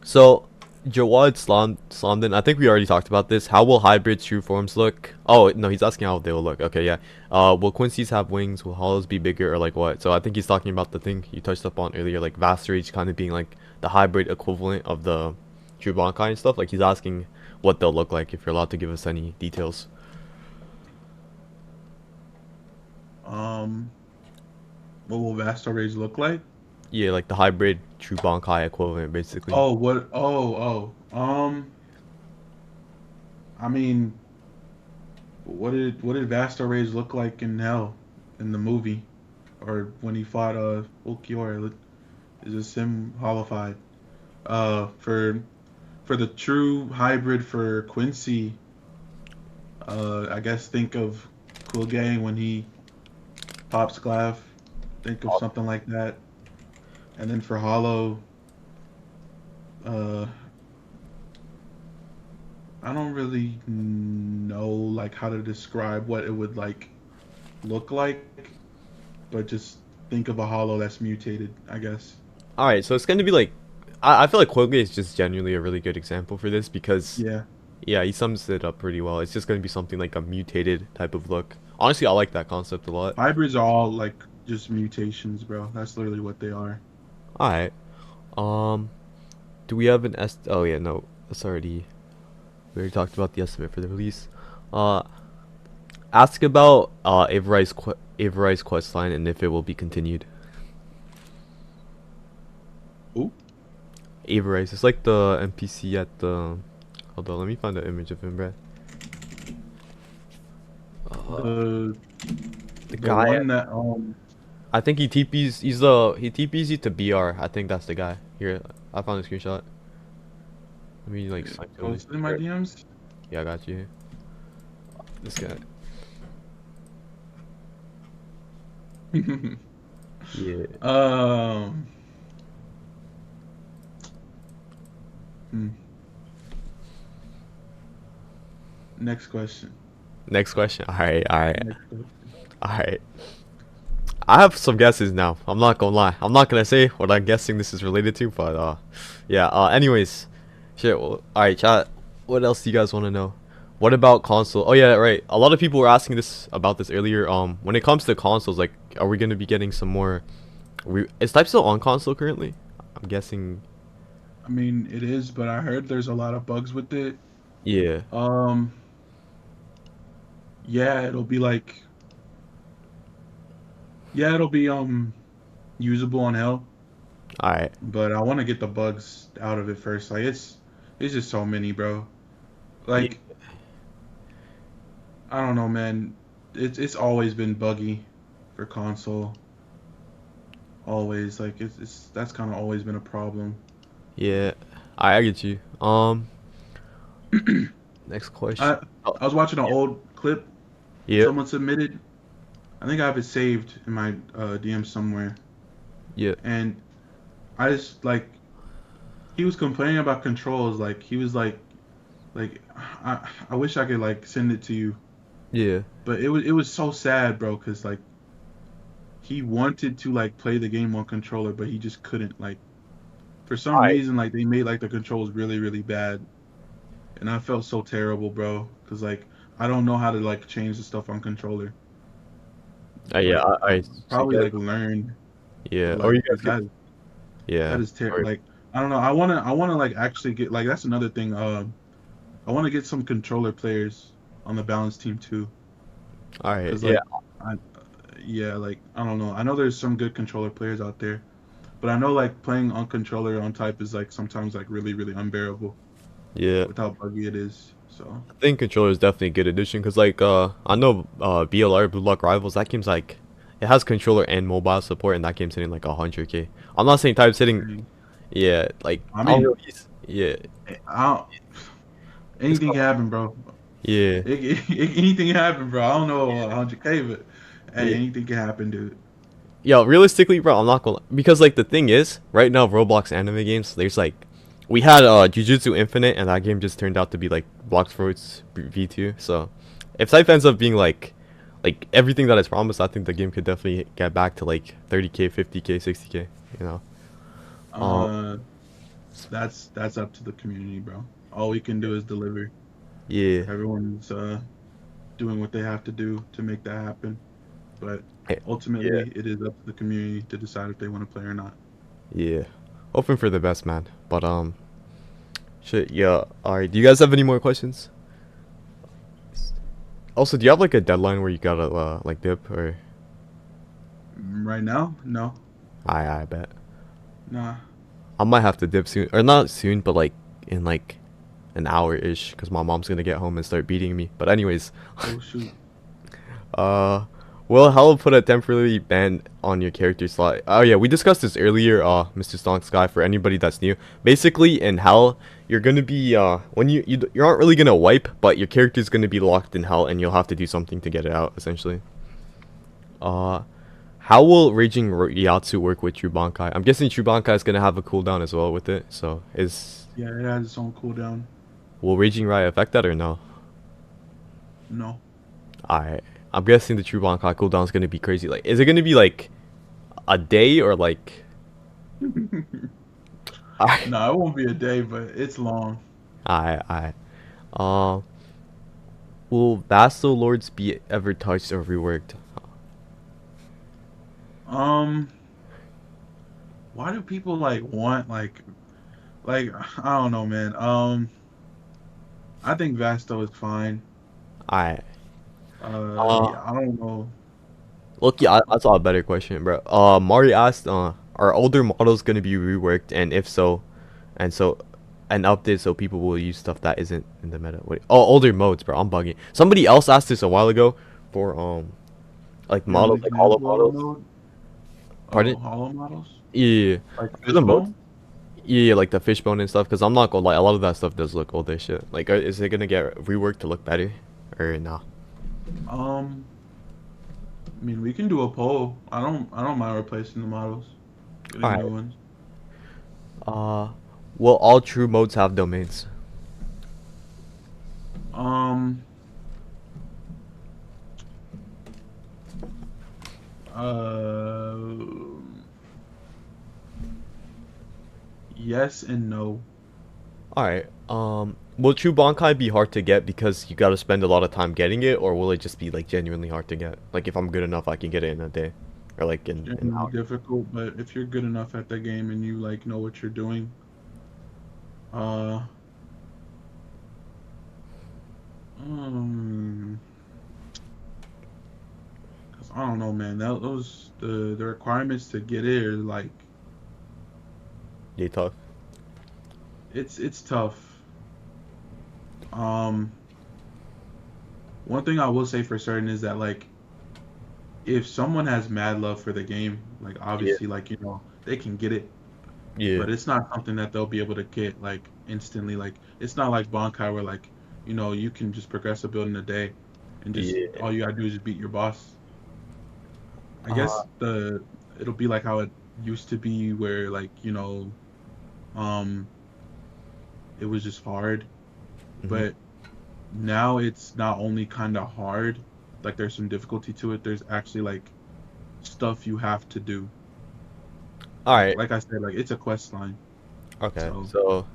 so Jawad Slamden, I think we already talked about this. How will hybrid true forms look? Oh no, he's asking how they will look. Okay, yeah. Will Quincy's have wings? Will hollows be bigger or like what? So I think he's talking about the thing you touched up on earlier, like Vast Rage kind of being like the hybrid equivalent of the true Bankai and stuff. Like he's asking what they'll look like if you're allowed to give us any details. Um, what will Vasta Rage look like? Yeah, like the hybrid true Bankai equivalent, basically. Oh, what? I mean, what did Vasta Rage look like in Hell in the movie or when he fought Ulquiorra? Is this him holified? For the true hybrid for Quincy, I guess think of Cool Gang when he pops Glav. Think of something like that. And then for Hollow, uh, I don't really know like how to describe what it would like look like, but just think of a Hollow that's mutated, I guess. All right, so it's going to be like I feel like Quilge is just genuinely a really good example for this because Yeah, yeah, he sums it up pretty well. It's just going to be something like a mutated type of look. Honestly, I like that concept a lot. hybrids are all like just mutations, bro. That's literally what they are. All right. Um, do we have an Oh yeah, no, that's already we already talked about the estimate for the release. Uh, ask about Averai's quest line and if it will be continued. Ooh, Averai's, it's like the NPC at the. Hold on, let me find the image of him, Brad. Uh, the the the guy. one that I think he TPs. He TPs you to BR. I think that's the guy. Here, I found a screenshot. Let me like sign to him. posted in my DMs. Yeah, I got you. This guy. Yeah. um, hmm. Next question. Next question. All right. All right. Next question. All right. I have some guesses now. I'm not gonna lie. I'm not gonna say what I'm guessing this is related to, but yeah. Anyways, shit. Well, all right, chat. What else do you guys want to know? What about console? Oh yeah, right. A lot of people were asking this about this earlier. When it comes to consoles, like, are we gonna be getting some more? Is Type still on console currently? I'm guessing. I mean, it is, but I heard there's a lot of bugs with it. Yeah. Um, yeah, it'll be usable on Hell, All right. but I want to get the bugs out of it first. Like it's just so many, bro. Yeah. Like I don't know, man. It's always been buggy for console. Always like it's that's kind of always been a problem. Yeah. I get you. Next question. I Oh, I was watching an yeah. old clip Yeah. someone submitted. I think I have it saved in my DM somewhere, Yeah. and I just like he was complaining about controls. Like he was like I wish I could like send it to you, Yeah. but it was so sad, bro. Cause like he wanted to like play the game on controller, but he just couldn't. Like for All some right. reason, like they made like the controls really really bad, and I felt so terrible, bro. Cause like I don't know how to like change the stuff on controller. Yeah. Like So you probably guys. like learn, but Yeah. Or like you guys could. that Yeah. is terrible. Or Like I don't know. I wanna like actually get like that's another thing. I want to get some controller players on the balance team too, all right. cause Yeah. like I yeah like I don't know. I know there's some good controller players out there, but I know like playing on controller on type is like sometimes like really really unbearable Yeah. with how buggy it is. So I think controller is definitely a good addition because like I know BLR Blue Lock Rivals that game's like it has controller and mobile support, and that game's hitting like 100K. I'm not saying type's hitting, Dang. yeah, like I I don't mean, really, yeah, I don't, it's anything not, can happen, bro. yeah, Anything can happen, bro. I don't know yeah, 100K, but hey, yeah. anything can happen, dude. Yo, realistically, bro, I'm not gonna because like the thing is, right now Roblox anime games, there's like, we had Jujutsu Infinite, and that game just turned out to be like Blox Fruits V2. So, if Type ends up being like everything that is promised, I think the game could definitely get back to like 30K, 50K, 60K. You know. Um. Uh, that's up to the community, bro. All we can do is deliver. Yeah. Everyone's doing what they have to do to make that happen, but Eh, Yeah. ultimately, it is up to the community to decide if they want to play or not. Yeah. Hoping for the best, man. But shit. Yeah. All right. Do you guys have any more questions? Also, do you have like a deadline where you gotta like dip or? Right now, no, I bet. nah. I might have to dip soon, or not soon, but like in like an hour ish, because my mom's gonna get home and start beating me. But anyways, Oh shoot. uh, well, Hell put a temporary ban on your character slot. Oh yeah, we discussed this earlier, Mr. Stonk Sky. For anybody that's new, basically in Hell, you're gonna be when you aren't really gonna wipe, but your character's gonna be locked in Hell, and you'll have to do something to get it out, essentially. Uh, how will Raging Yatsu work with True Bankai? I'm guessing True Bankai is gonna have a cooldown as well with it. So is Yeah, it has its own cooldown. will Raging Riot affect that or no? No. I I'm guessing the True Bankai cooldown is gonna be crazy. Like, is it gonna be like a day or like? I No, it won't be a day, but it's long. I uh will Vassal Lords be ever touched or reworked? Um, why do people like want like I don't know, man. I think Vasto is fine. I uh Yeah, I don't know. Look, yeah, I saw a better question, bro. Mari asked, are older models gonna be reworked, and if so, and so, and updated so people will use stuff that isn't in the meta. Wait, oh, older modes, bro. I'm bugging. Somebody else asked this a while ago for like Give an models, like hollow example of a models. mode. Pardon? Oh, hollow models? Yeah, Like for the modes. Fishbone? Yeah, like the fishbone and stuff. Cause I'm not gonna lie, a lot of that stuff does look old as shit. Like, is it gonna get reworked to look better, or nah? Um, I mean, we can do a poll. I don't mind replacing the models, All getting right. new ones. Uh, will all true modes have domains? Um, uh, yes and no. Alright, will True Bankai be hard to get because you gotta spend a lot of time getting it, or will it just be like genuinely hard to get? Like if I'm good enough, I can get it in a day, or like It's in an genuinely hour. difficult, but if you're good enough at the game and you like know what you're doing, uh, um, 'cause I don't know, man. Those the requirements to get it are like They tough. it's tough. Um, one thing I will say for certain is that like if someone has mad love for the game, like Yeah. obviously they can get it, Yeah. but it's not something that they'll be able to get like instantly. Like it's not like Bankai where like you can just progress a build in a day and just Yeah. all you gotta do is just beat your boss. I Uh, guess the it'll be like how it used to be where like um it was just hard, mhm. but now it's not only kind of hard, like there's some difficulty to it. There's actually like stuff you have to do. Like Alright. like I said, like it's a quest line. Okay. So So,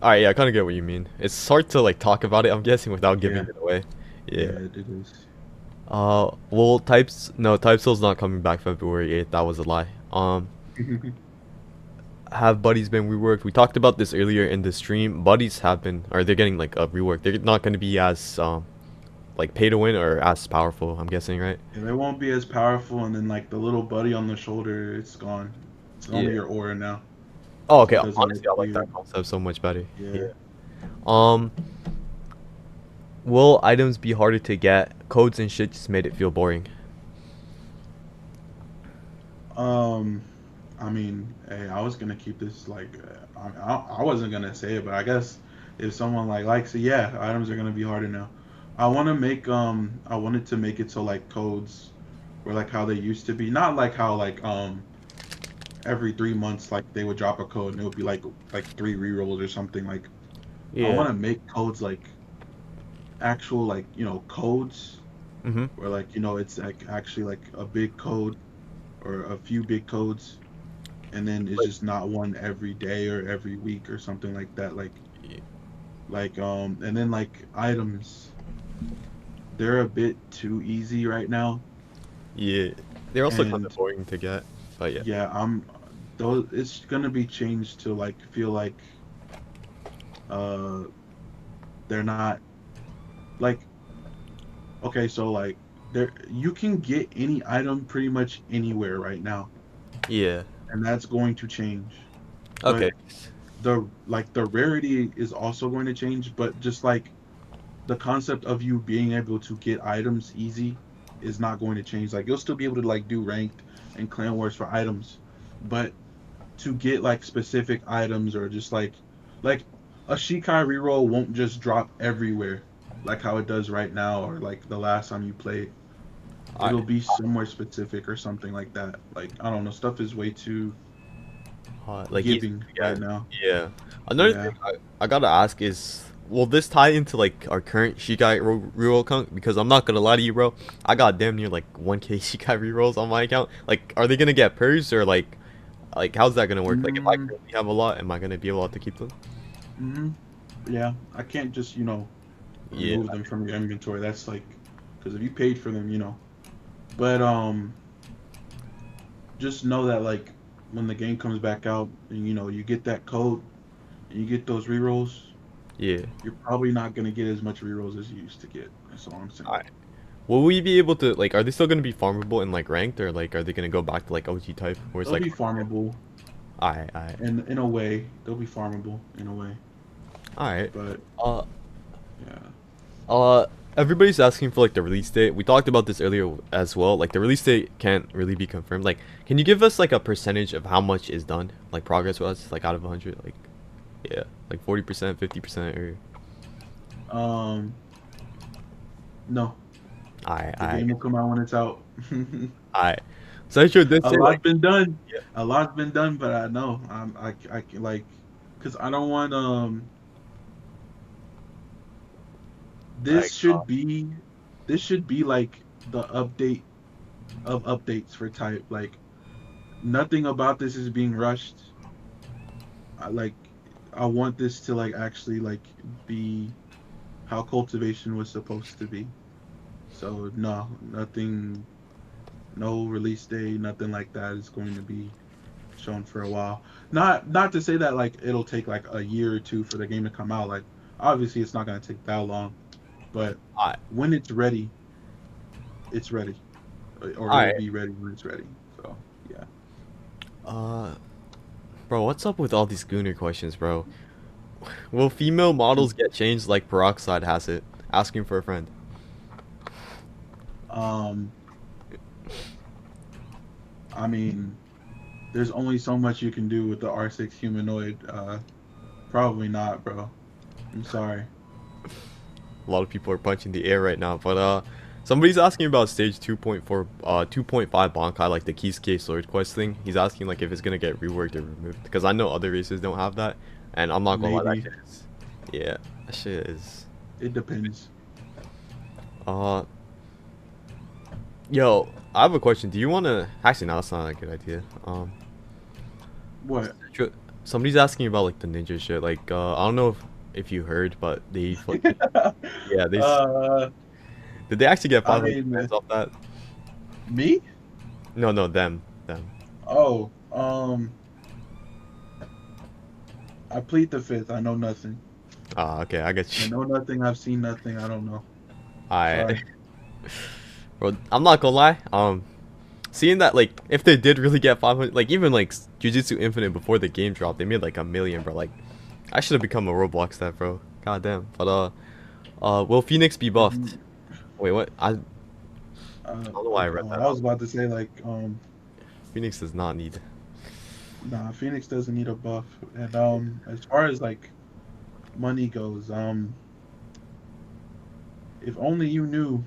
alright, yeah, I kind of get what you mean. It's hard to like talk about it, I'm guessing, without giving yeah, it away. Yeah. yeah, it is. Well, types no, type soul's not coming back February 8th. That was a lie. Have buddies been reworked? We talked about this earlier in the stream. Buddies have been, or they're getting like a rework. They're not going to be as like pay to win or as powerful. I'm guessing, right? Yeah, they won't be as powerful, and then like the little buddy on the shoulder, it's gone. It's only Yeah. your aura now, Oh, so okay. it doesn't look Honestly, I like that weird. concept so much better. Yeah. Yeah. Um, will items be harder to get? Codes and shit just made it feel boring. Um, I mean, hey, I was gonna keep this like, I wasn't gonna say it, but I guess if someone like likes it, yeah, items are gonna be harder now. I wanted to make it so like codes were like how they used to be, not like how like every 3 months like they would drop a code and it would be like three rerolls or something. Like I Yeah. want to make codes like actual like codes Mm-hmm. where like it's like actually like a big code or a few big codes, and then it's Like, just not one every day or every week or something like that. And then like items, they're a bit too easy right now. yeah. They're also kind of And boring to get, but yeah. yeah, those it's gonna be changed to like feel like uh they're not like okay, so like there you can get any item pretty much anywhere right now, Yeah. and that's going to change. But Okay. the rarity is also going to change, but just like the concept of you being able to get items easy is not going to change. Like you'll still be able to like do ranked and clan wars for items, but to get like specific items or just like a Shikai reroll won't just drop everywhere like how it does right now or like the last time you played. I It'll be somewhere specific or something like that. Like I don't know, stuff is way too like easy giving to right get. now. Yeah. Another thing Yeah. I gotta ask is, will this tie into like our current Shikai reroll count? Because I'm not gonna lie to you, bro. I got damn near like 1K Shikai rerolls on my account. Like, are they gonna get purged or like how's that gonna work? Like, if I Mm, currently have a lot, am I gonna be able to keep them? mm-hmm. Yeah. I can't just, Yeah. remove them from your inventory. That's like because if you paid for them. But just know that like when the game comes back out and you get that code and you get those rerolls, Yeah. you're probably not gonna get as much rerolls as you used to get. That's all I'm saying. Alright. Will we be able to like? Are they still gonna be farmable in like ranked, or like are they gonna go back to like OG type, where it's They'll like? be farmable Alright. Alright. in a way. They'll be farmable in a way. Alright. But Uh. yeah. Uh, everybody's asking for like the release date. We talked about this earlier as well. Like the release date can't really be confirmed. Like, can you give us like a percentage of how much is done, like progress was, like out of 100, like yeah, like 40%, 50%, or Um no. The I, game will come out when it's out. I. Setro did A say lot's like, been done. yeah, A lot's been done, but I know I like because I don't want this like should be this should be like the update of updates for type. Like nothing about this is being rushed. I like I want this to like actually like be how cultivation was supposed to be. So no, nothing, no release date, nothing like that is going to be shown for a while. Not to say that like it'll take like a year or two for the game to come out. Like obviously it's not going to take that long, but I, when it's ready, or I, it'll be ready when it's ready. So yeah. uh, bro, what's up with all these Gooner questions, bro? Will female models get changed like Peroxide has it? Asking for a friend. Um, I mean, there's only so much you can do with the R6 humanoid. Probably not, bro. I'm sorry. A lot of people are punching the air right now, but somebody's asking about stage 2.4 2.5 Bankai, like the Kisuke sword quest thing. He's asking like if it's gonna get reworked or removed, because I know other races don't have that, and I'm not gonna lie, that Maybe shit is, yeah, that shit is, it depends. uh yo, I have a question. Do you want to, actually, no, that's not a good idea. What? tr- Somebody's asking about like the ninja shit, like I don't know if you heard, but they fucking, yeah, uh, did they actually get I 500 mean, fans off that? me? No, no, them. Oh, I plead the fifth. I know nothing. Ah, okay, I get I you. know nothing. I've seen nothing. I don't know. I, Sorry. bro, I'm not gonna lie. Seeing that like if they did really get 500, like even like Jujutsu Infinite before the game dropped, they made like 1 million, bro. Like I should have become a Roblox stat, bro. God damn. But will Phoenix be buffed? Wait, what? I don't know why I read that I out. was about to say like Phoenix does not need. Nah, Phoenix doesn't need a buff. And as far as like money goes, if only you knew,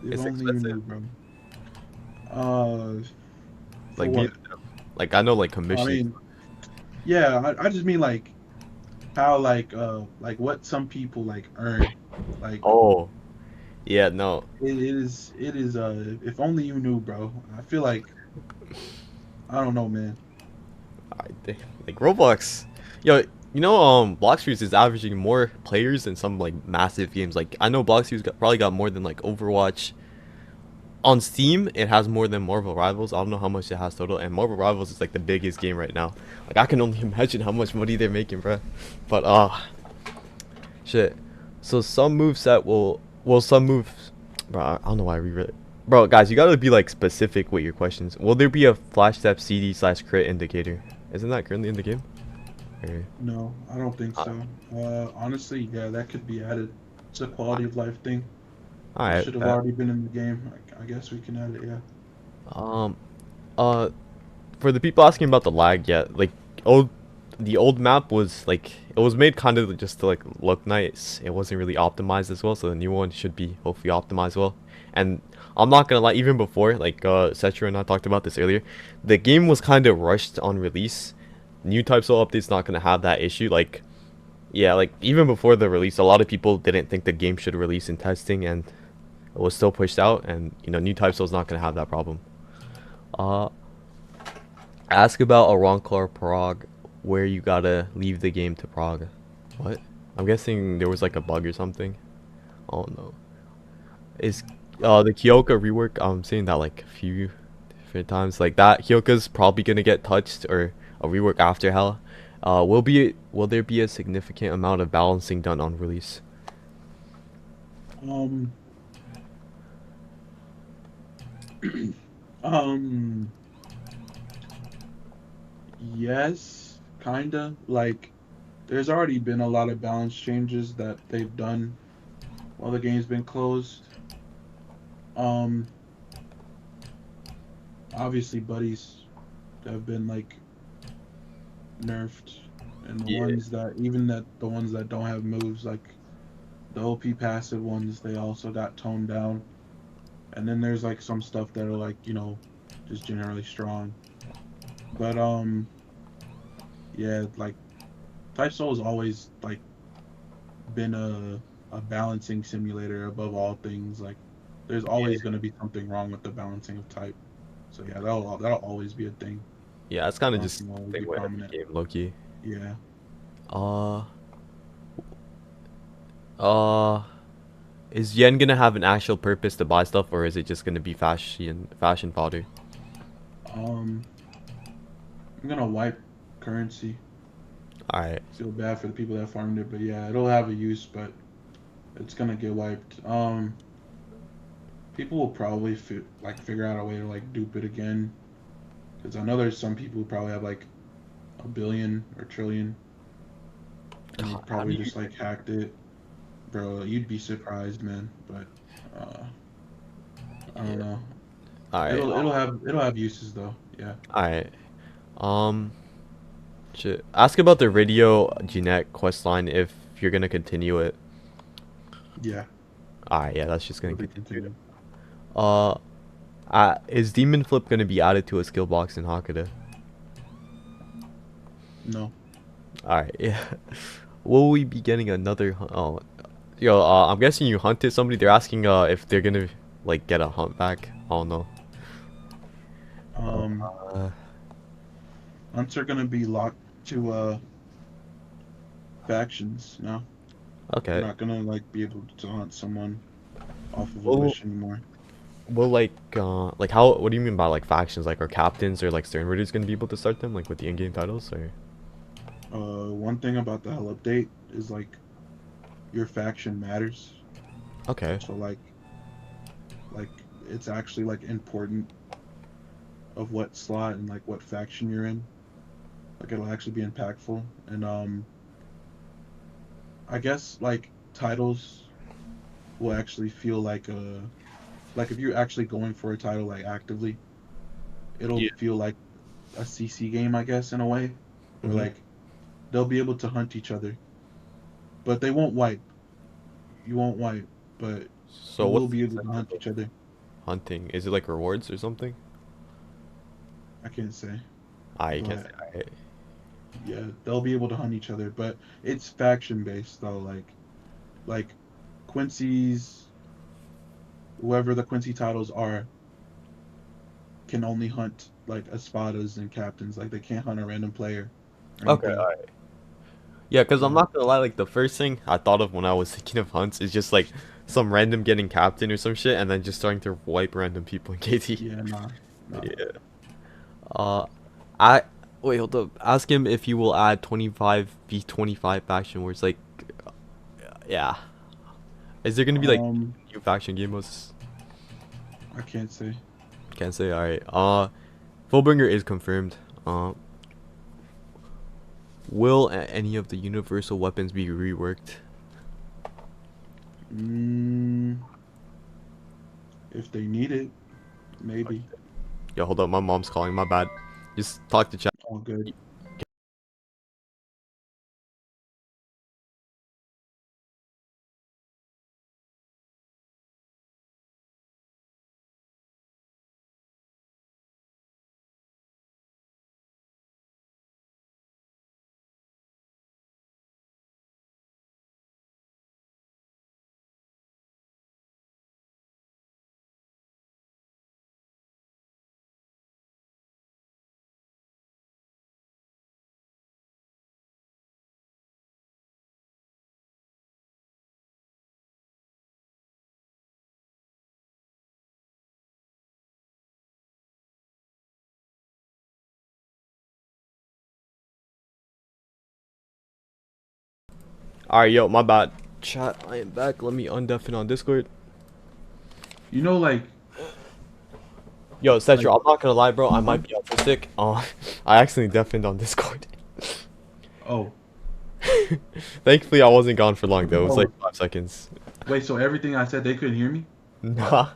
if It's only you expensive. knew, bro. Uh, for Like me, what? like I know like I commissions. mean, yeah, I just mean like how like what some people like earn. Like Oh, yeah, no. it is if only you knew, bro. I feel like I don't know, man. I think like Roblox. Yo, Block Streets is averaging more players than some like massive games. Like I know Block Streets probably got more than like Overwatch. On Steam, it has more than Marvel Rivals. I don't know how much it has total, and Marvel Rivals is like the biggest game right now. Like I can only imagine how much money they're making, bro. But shit. So some moveset will some moves, bro. I don't know why I reread it. Bro, guys, you gotta be like specific with your questions. Will there be a flash step CD slash crit indicator? Isn't that currently in the game? Or, No, I don't think uh, so. Honestly, yeah, that could be added. It's a quality of life thing. It alright. should have already been in the game. I guess we can add it, yeah. Um. Uh. For the people asking about the lag, yeah, like old, the old map was like it was made kind of just to like look nice. It wasn't really optimized as well, so the new one should be hopefully optimized well. And I'm not gonna lie, even before like Setro and I talked about this earlier, the game was kind of rushed on release. New types of updates not gonna have that issue. Like yeah, like even before the release, a lot of people didn't think the game should release in testing, and it was still pushed out. And new types is not gonna have that problem. Uh, Ask about a Ronklar Prague where you gotta leave the game to Prague. What? I'm guessing there was like a bug or something. Oh no. Is the Kyoka rework? I'm seeing that like a few different times. Like that Kyoka's probably gonna get touched or a rework after hell. Will there be a significant amount of balancing done on release? Um, um, yes, kinda. Like, there's already been a lot of balance changes that they've done while the game's been closed. Um, Obviously, buddies have been like nerfed, and the Yeah. ones that even that the ones that don't have moves, like the OP passive ones, they also got toned down. And then there's like some stuff that are like, just generally strong. But yeah, like Type Soul has always like been a balancing simulator above all things. Like there's always going to be something wrong with the balancing of type. So yeah, that'll always be a thing. Yeah, that's kind of just Balancing will always thing be with every prominent. game, Loki. Yeah. Uh, uh, is Yen gonna have an actual purpose to buy stuff, or is it just gonna be fashion fodder? Um, I'm gonna wipe currency. All right. Feel bad for the people that farmed it, but yeah, it'll have a use, but it's gonna get wiped. People will probably figure out a way to like dupe it again, because I know there's some people who probably have like a billion or trillion, and they God, how do probably you? just like hacked it. Bro, you'd be surprised, man. But uh, I don't Yeah. know. All right. It'll have uses though. Yeah. All right. Um. Shit. Ask about the radio Jeanette quest line if you're gonna continue it. Yeah. All right. Yeah, that's just gonna It'll be continue. continued. Uh. Is Demon Flip gonna be added to a skill box in Hakata? No. All right. Yeah. Will we be getting another? Oh. Yo. I'm guessing you hunted somebody. They're asking if they're gonna like get a hunt back. I don't know. Um, Uh, Hunts are gonna be locked to factions now. You're okay. not gonna like be able to hunt someone off of a Will wish anymore. will like how? What do you mean by like factions? Like are captains or like stern raiders gonna be able to start them like with the in-game titles or? One thing about the hell update is like your faction matters. Okay. So like it's actually like important of what slot and like what faction you're in. Like it'll actually be impactful. And I guess like titles will actually feel like if you're actually going for a title like actively, it'll Yeah. feel like a CC game, I guess, in a way, where Hmm. like they'll be able to hunt each other, but they won't wipe. You won't wipe, but So you will what's the be able to incentive hunt of each other. hunting? Is it like rewards or something? I can't say, You can't say. but Alright. yeah, they'll be able to hunt each other. But it's faction based though. Like Quincy's, whoever the Quincy titles are, can only hunt like espadas and captains. Like they can't hunt a random player or Okay. anything. Yeah, because I'm Yeah, not gonna lie, like the first thing I thought of when I was thinking of hunts is just like some random getting captain or some shit, and then just starting to wipe random people in KT. yeah, nah, nah. Yeah. Uh, I wait, hold up. Ask him if he will add 25v25 faction where it's like, yeah. Is there gonna be like Um, new faction game modes? I can't say. Can't say. All right. Fullbringer is confirmed. Will any of the universal weapons be reworked? Mm, if they need it, maybe. Yo, hold up. My mom's calling. My bad. Just talk to chat. All good. Alright, yo, my bad. Chat, I am back. Let me undeafen on Discord. You know, Yo, like, Setro, I'm not gonna lie, bro. I huh? might be autistic. I accidentally deafened on Discord. Oh, Thankfully, I wasn't gone for long though. It was like oh, 5 seconds. wait. So everything I said, they couldn't hear me? Nah,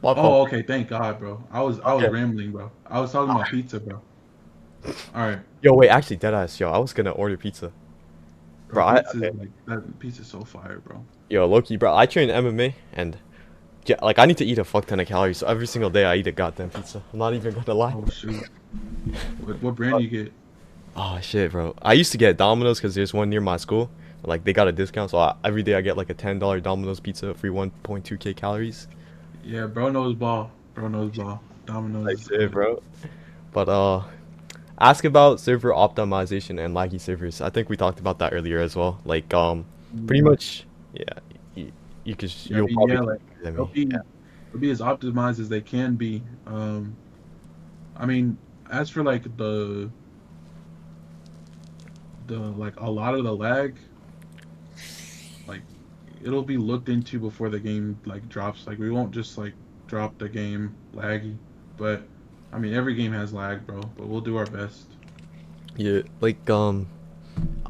my fault. Oh, okay. Thank God, bro. I was Okay. rambling, bro. I was talking about pizza, bro. All right, Yo, wait, actually, deadass, yo, I was gonna order pizza, bro. bro. Pizza's Okay. like that. Pizza's so fire, bro. Yo, Loki, bro. I train MMA, and yeah, like I need to eat a fuck ton of calories. So every single day, I eat a goddamn pizza. I'm not even gonna lie. Oh shoot. What brand do you get? Oh shit, bro. I used to get Domino's because there's one near my school. Like they got a discount, so every day I get like a $10 Domino's pizza, free 1.2k calories. Yeah, bro knows ball. Bro knows ball. Domino's Like is shit, good. bro. But ask about server optimization and laggy servers. I think we talked about that earlier as well. Like pretty Yeah. much, yeah. You, you could Yeah, I you'll mean, probably yeah, know like better than they'll me. be they'll be as optimized as they can be. I mean, as for like the like a lot of the lag, like it'll be looked into before the game like drops. Like we won't just like drop the game laggy, but I mean every game has lag, bro. But we'll do our best. Yeah, like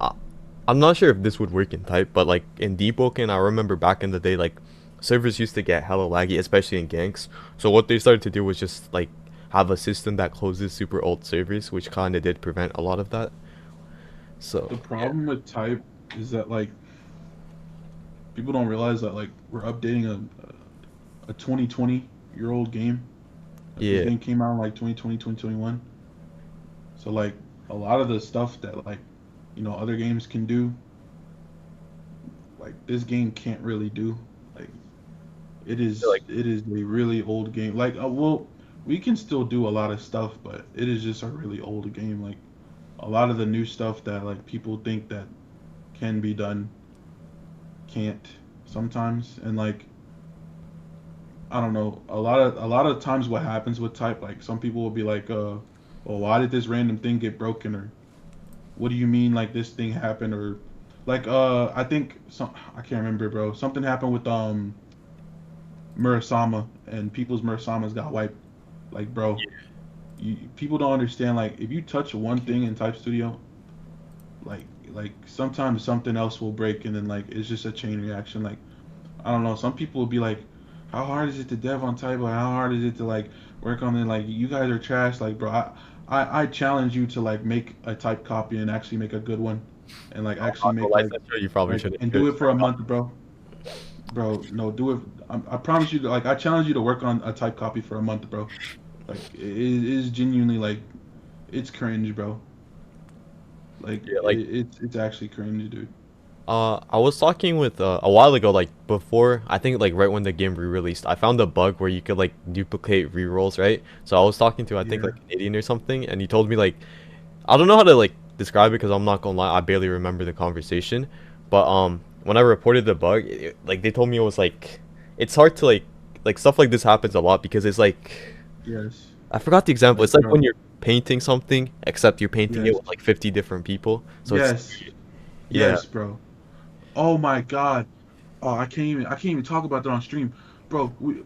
I, I'm not sure if this would work in type, but like in Deep Woken, I remember back in the day, like servers used to get hella laggy, especially in ganks. So what they started to do was just like have a system that closes super old servers, which kind of did prevent a lot of that. So The yeah, problem with type is that like people don't realize that like we're updating a 2020-year-old game. Like this yeah, game came out in like 2020, 2021. So like a lot of the stuff that like other games can do, like this game can't really do. Like it is like it is a really old game. Like well, we can still do a lot of stuff, but it is just a really old game. Like a lot of the new stuff that like people think that can be done can't sometimes. And like I don't know, a lot of times what happens with type, like some people will be like, well, why did this random thing get broken, or what do you mean like this thing happened, or like I think some I can't remember, bro. Something happened with Murasama, and people's Murasamas got wiped. Like, bro, people don't understand. Like, if you touch one thing in Type Studio, like sometimes something else will break, and then like it's just a chain reaction. Like, I don't know. Some people will be like, how hard is it to dev on type? Like, how hard is it to like work on it? Like, you guys are trash. Like, bro, I challenge you to like make a type copy and actually make a good one, and like actually The make license show you probably like shouldn't and do do it. it for a month, bro. Bro, no, do it. I promise you. Like, I challenge you to work on a type copy for a month, bro. Like, it is genuinely like it's cringe, bro. Like, Yeah, like it's actually cringe, dude. I was talking with a while ago, like before, I think like right when the game re-released, I found a bug where you could like duplicate rerolls, right? So I was talking to I think Yeah. like Canadian or something, and he told me like I don't know how to like describe it because I'm not gonna lie, I barely remember the conversation, but when I reported the bug, like they told me it was like it's hard to like stuff like this happens a lot because it's like Yes. I forgot the example. Like, It's like when bro. you're painting something, except you're painting it Yes. with like 50 different people, so it's Yes. yeah Yes, bro. Oh my God. Oh, I can't even talk about that on stream, bro. We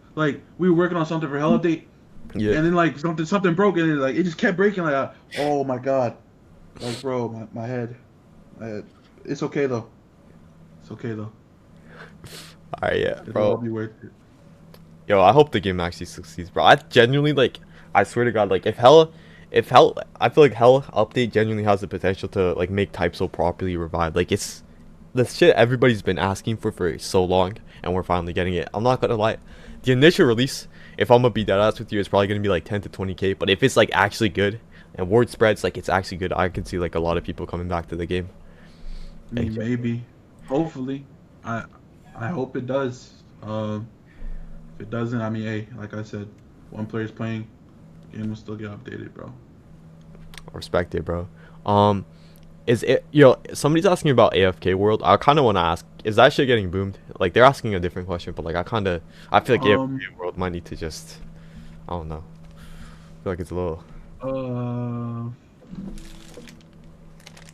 were working on something for Hell Update, yeah. and then like something broke, and it just kept breaking. Like, oh my God. Like, bro, my head. It's okay though. It's okay though. Alright, yeah, It'll all bro. be worth it. Yo, I hope the game actually succeeds, bro. I genuinely like. I swear to God, like if Hell, I feel like Hell update genuinely has the potential to like make Typeso properly revived. Like it's the shit everybody's been asking for so long, and we're finally getting it. I'm not gonna lie, the initial release, if I'm gonna be dead ass with you, it's probably gonna be like 10 to 20K. But if it's like actually good and word spreads like it's actually good, I can see like a lot of people coming back to the game. I Like, mean, maybe, hopefully, I I hope it does. If it doesn't, I mean, hey, like I said, one player's playing, game will still get updated, bro. respect it, bro. Um, Is it, somebody's asking about AFK World. I kind of want to ask, is that shit getting boomed? Like they're asking a different question, but like I feel like AFK Um, World might need to just, I don't know. I feel like it's a little. uh,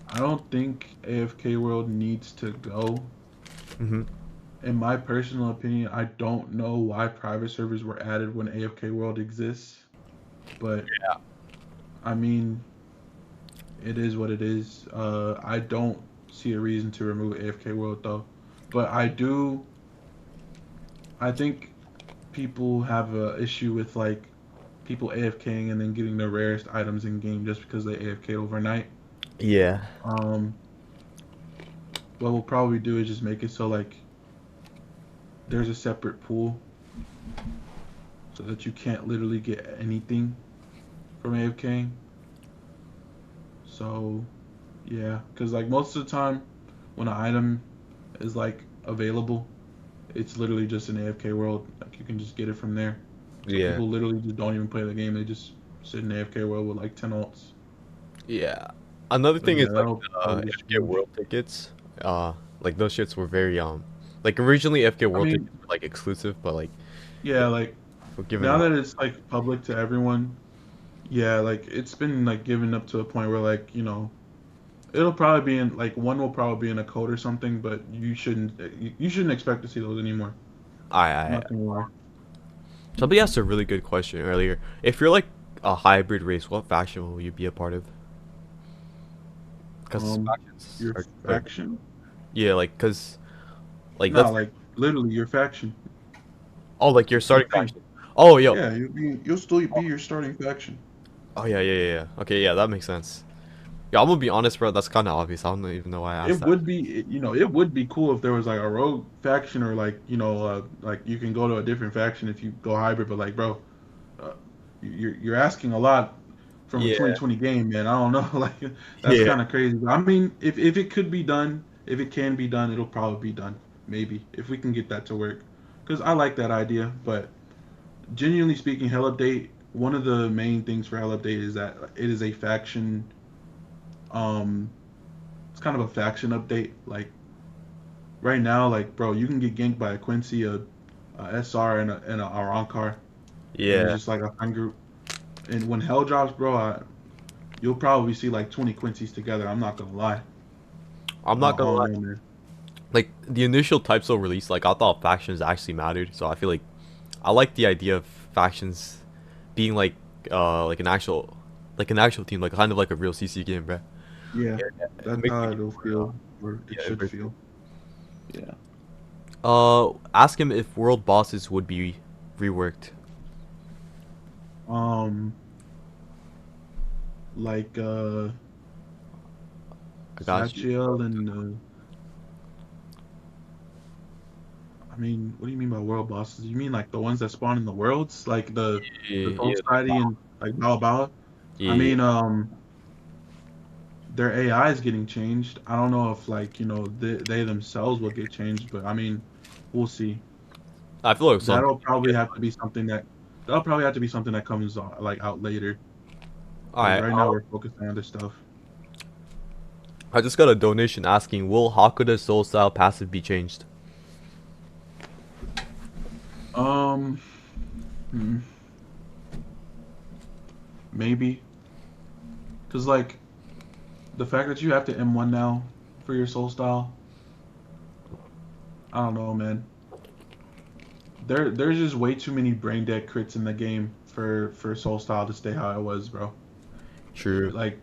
I don't think AFK World needs to go. Hmm. In my personal opinion, I don't know why private servers were added when AFK World exists, but I mean, it is what it is. I don't see a reason to remove AFK World though, but I think people have a issue with like people AFKing and then getting the rarest items in game just because they AFK overnight. Yeah. Um, what we'll probably do is just make it so like there's a separate pool so that you can't literally get anything from AFKing. So yeah, because like most of the time when an item is like available, it's literally just an AFK world. Like you can just get it from there. So Yeah. people literally just don't even play the game. They just sit in AFK world with like 10 ults. Yeah. Another But thing is yeah, like that'll the probably just FK move. World tickets. Like those shits were very like originally FK I World mean, tickets were like exclusive, but like yeah, like we're given now up. that it's like public to everyone, yeah, like it's been like given up to a point where like, it'll probably be in like one will probably be in a code or something, but you shouldn't expect to see those anymore. I'm I not gonna lie. Somebody asked a really good question earlier. If you're like a hybrid race, what faction will you be a part of? Because factions Your are faction? yeah, like No, let's like literally your faction. oh like your Your starting thing. faction. Oh yo. Yeah, you'll still be your starting faction. Oh yeah. Okay, yeah, that makes sense. Yeah, I'm gonna be honest, bro. That's kind of obvious. I don't even know why I asked It that. would be, it would be cool if there was like a rogue faction or like, like you can go to a different faction if you go hybrid. But like, bro, uh, you're asking a lot from a Yeah. 2020 game, man. I don't know, like that's Yeah. kind of crazy. But I mean, if it could be done, if it can be done, it'll probably be done. Maybe if we can get that to work, because I like that idea. But genuinely speaking, Hell Update, one of the main things for Hell Update is that it is a faction. Um, it's kind of a faction update. Like right now, like bro, you can get ganked by a Quincy, a SR, and a Arankar, and it's Yeah. just like a friend group. And when Hell drops, bro, you'll probably see like 20 Quincy's together. I'm not gonna lie. I'm I, not I gonna lie. don't know, man. Like the initial types of release, like I thought factions actually mattered. So I feel like I like the idea of factions being like an actual team, like kind of like a real CC game, bro. Yeah, It that's makes the how game it'll more, feel, or it yeah, should immersive. feel. Yeah. Ask him if world bosses would be reworked? Um, like I got you. Sachiel and I mean, what do you mean by world bosses? You mean like the ones that spawn in the worlds, like the Yeah, Soul yeah, like Society and like Bao? I yeah. mean, their AI is getting changed. I don't know if like they themselves will get changed, but I mean, we'll see. I feel like some That'll people probably get. have to be something that that'll probably have to be something that comes like out later, All because right. right now we're focused on other stuff. I just got a donation asking, will Hakuda's soul style passive be changed? Um, hmm, maybe because like the fact that you have to M1 now for your soul style, I don't know, man. There's just way too many brain dead crits in the game for soul style to stay how it was, bro. True. Like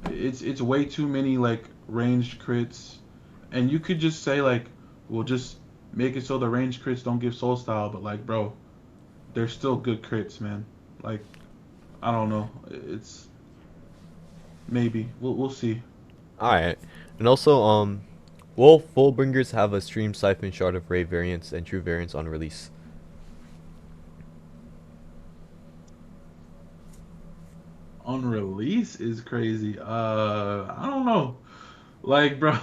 it's way too many like ranged crits, and you could just say like, we'll just make it so the ranged crits don't give soul style, but like, bro, they're still good crits, man. Like, I don't know. It's maybe we'll see. All right. And also, will Fullbringers have a stream siphon shard of Ray variants and true variants on release? On release is crazy. I don't know. Like, bro,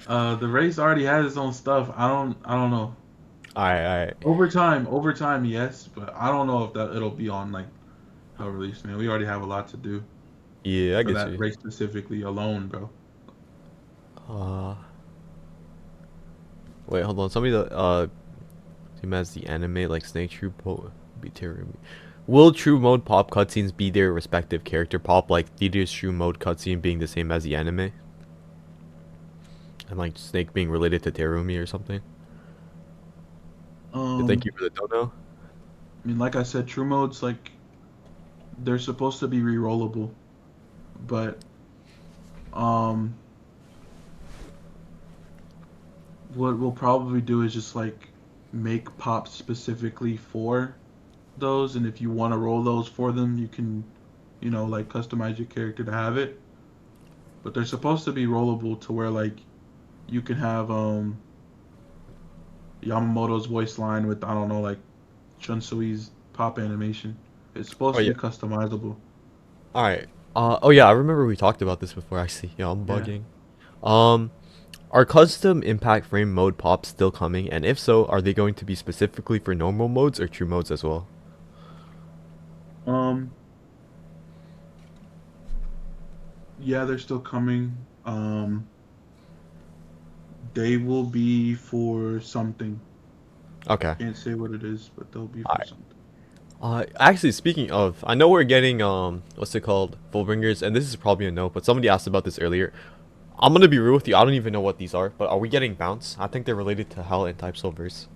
the race already has its own stuff. I don't know. All right, all right. Over time, yes, but I don't know if that it'll be on like how release, man. We already have a lot to do Yeah, I for get that you. race specifically alone, bro. Uh, wait, hold on. Somebody that team has the anime like Snake True be terrible. Will True Mode pop cutscenes be their respective character pop, like Theater's True Mode cutscene being the same as the anime, and like Snake being related to Terumi or something? Yeah, thank you Um, for the dono. I mean, like I said, true modes like they're supposed to be rerollable, but um, what we'll probably do is just like make pops specifically for those, and if you want to roll those for them, you can, like customize your character to have it. But they're supposed to be rollable to where like you can have Yamamoto's voice line with I don't know like Chun-Sui's pop animation. It's Oh supposed to yeah. be customizable. All right. Oh yeah, I remember we talked about this before. Actually, yeah, I'm Yeah. bugging. Um, are custom impact frame mode pops still coming? And if so, are they going to be specifically for normal modes or true modes as well? Um. Yeah, they're still coming. They will be for something. Okay. Can't say what it is, but they'll be All for right. something. Actually, speaking of, I know we're getting what's it called, Fullbringers, and this is probably a no, but somebody asked about this earlier. I'm gonna be real with you. I don't even know what these are, but are we getting bounce? I think they're related to Hell and Type Silvers.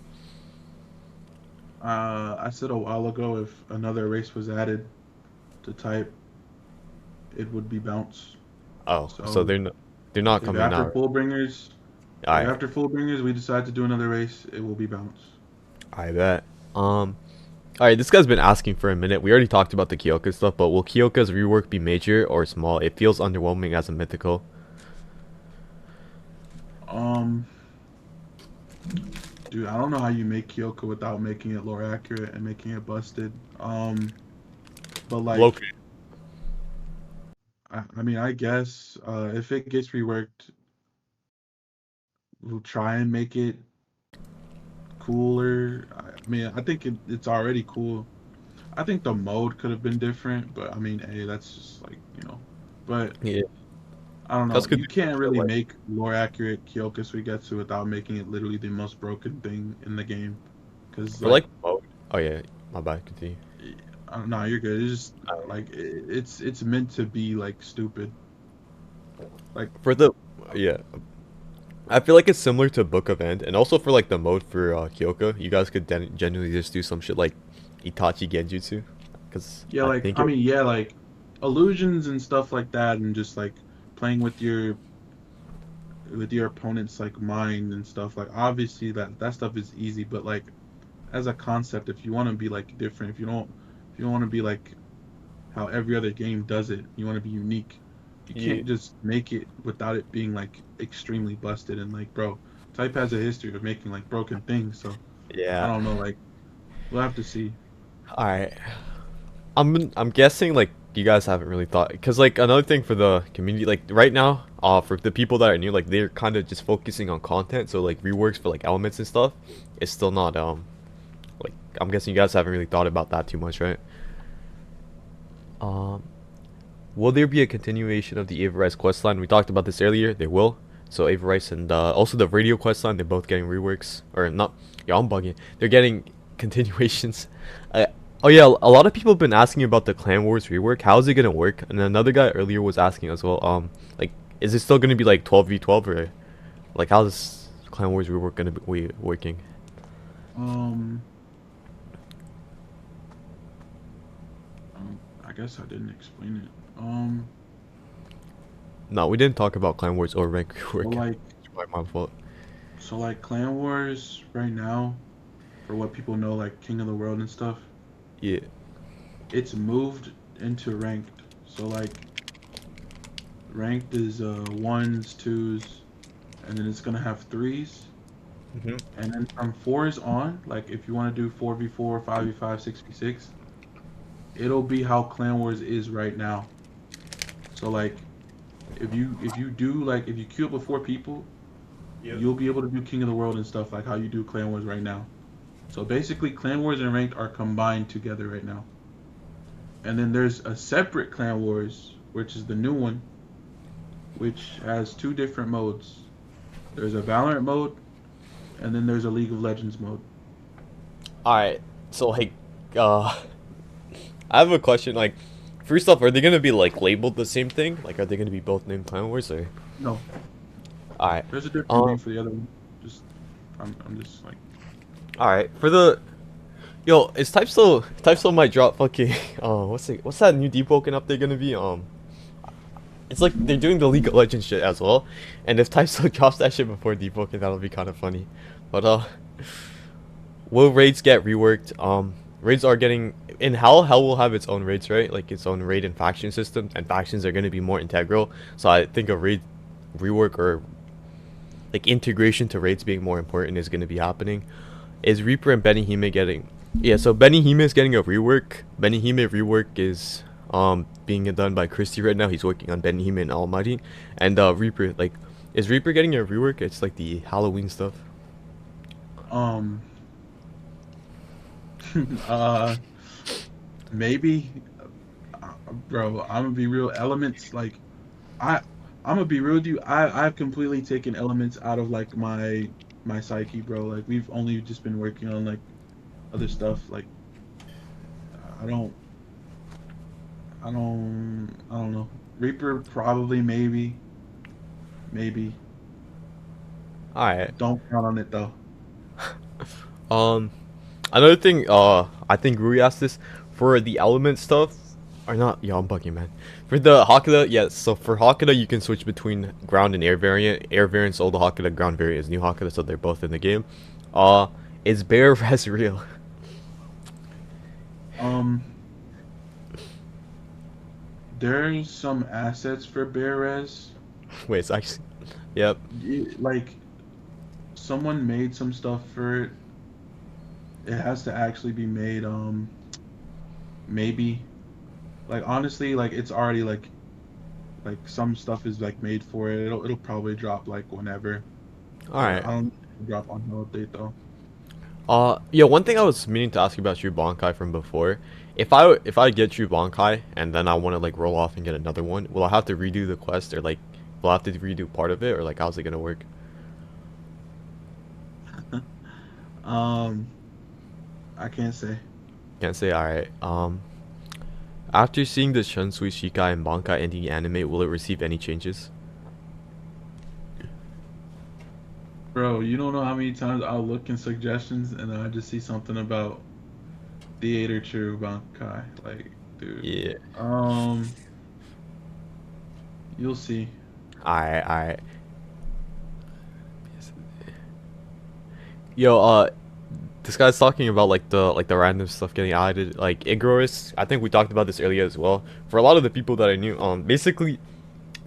I said a while ago if another race was added to type, it would be bounce. Oh, so So they're not if coming after now. Fullbringers, All if right. after Fullbringers we decide to do another race, it will be bounce. I bet. All right. This guy's been asking for a minute. We already talked about the Kyoka stuff, but will Kyoka's rework be major or small? It feels underwhelming as a mythical. Um, Dude, I don't know how you make Kyoko without making it lore accurate and making it busted. But like, Loki. I mean, I guess if it gets reworked, we'll try and make it cooler. I mean, I think it's already cool. I think the mode could have been different, but I mean, hey, that's just like, But Yeah. I don't That's know. because You can't they really like. make lore accurate Kyoka Suigetsu without making it literally the most broken thing in the game. Because, For like mode. Oh yeah, my bad. Continue. I don't know, you're good. It's just like it's meant to be like stupid. Like, For the yeah, I feel like it's similar to Book of End, and also for like the mode for Kyoka, you guys could genuinely just do some shit like Itachi Genjutsu, because yeah, I like think I it. mean, yeah, like illusions and stuff like that, and just like playing with your opponent's like mind and stuff. Like, obviously that stuff is easy, but like as a concept, if you want to be like different, if you don't want to be like how every other game does it, you want to be unique. You Yeah, can't just make it without it being like extremely busted and like, bro, Type has a history of making like broken things, so I yeah. don't know, like we'll have to see. All right. I'm guessing like you guys haven't really thought because like another thing for the community like right now for the people that are new like they're kind of just focusing on content so like reworks for like elements and stuff it's still not like I'm guessing you guys haven't really thought about that too much, right? um will there be a continuation of the Avarice questline? We talked about this earlier. There will. So Avarice and also the radio questline, they're both getting reworks or not. Yeah, I'm bugging. They're getting continuations. Uh, oh yeah, a lot of people have been asking about the Clan Wars rework. How is it gonna work? And another guy earlier was asking as well. Like, is it still gonna be like 12v12 or like how's Clan Wars rework gonna be working? Um, I guess I didn't explain it. No, we didn't talk about Clan Wars or rank So rework. like It's my fault. so like Clan Wars right now, for what people know, like King of the World and stuff, Yeah. it's moved into ranked. So like ranked is ones, twos, and then it's gonna have threes. Mhm. And then from fours on, like if you want to do 4v4, 5v5, 6v6, it'll be how Clan Wars is right now. So like if you do like if you queue up with four people, Yep. you'll be able to do King of the World and stuff like how you do Clan Wars right now. So basically Clan Wars and Ranked are combined together right now. And then there's a separate Clan Wars, which is the new one, which has two different modes. There's a Valorant mode and then there's a League of Legends mode. All right. So like, uh, I have a question. Like, first off, are they gonna be like labeled the same thing? Like, are they gonna be both named Clan Wars or? No, All right. there's a different Um. name for the other one. Just I'm just like All right. For the yo, is Type still might drop fucking. What's that new debug update gonna be? It's like they're doing the League of Legends shit as well, and if Type still drops that shit before debug, that'll be kind of funny. But will raids get reworked? Raids are getting in Hell. Hell will have its own raids, right? Like its own raid and faction system, and factions are going to be more integral. So I think a raid rework or like integration to raids being more important is going to be happening. Is Reaper and Benny Hime getting? Yeah, so Benny Hime is getting a rework. Benny Hime rework is being done by Christy right now. He's working on Benny Hime and Almighty, and Reaper like is Reaper getting a rework? It's like the Halloween stuff. um uh maybe bro, I'm gonna be real elements like I I'm gonna be real with you. I've completely taken elements out of like my psyche, bro. Like we've only just been working on like other stuff. Like I don't I don't know. Reaper probably maybe. All right. Don't count on it though. Um, Another thing, I think Rui asked this for the element stuff, or not? Yeah, I'm bugging, man. For the Hakuda, yes. So for Hakuda, you can switch between ground and air variant. Air variant's old Hakuda, ground variant is new Hakuda, so they're both in the game. Uh, is Bear Res real? Um there's some assets for Bearez. Wait, it's actually, yep. Like someone made some stuff for it. It has to actually be made maybe like honestly like it's already like some stuff is like made for it. It'll probably drop like whenever. All right. I don't think it'll drop on no update though. Yeah, one thing I was meaning to ask you about True Bankai from before. If I get True Bankai and then I want to like roll off and get another one, will I have to redo the quest or like will I have to redo part of it or like how's it gonna work? um, I can't say. Can't say. All right. After seeing the Shunsui Shikai and Bankai ending anime, will it receive any changes? Bro, you don't know how many times I'll look in suggestions and I just see something about Theater True Bankai. Like, dude. Yeah. Um, you'll see. Alright, alright. Yo, This guy's talking about like the random stuff getting added, like Igorous. I think we talked about this earlier as well. For a lot of the people that I knew, basically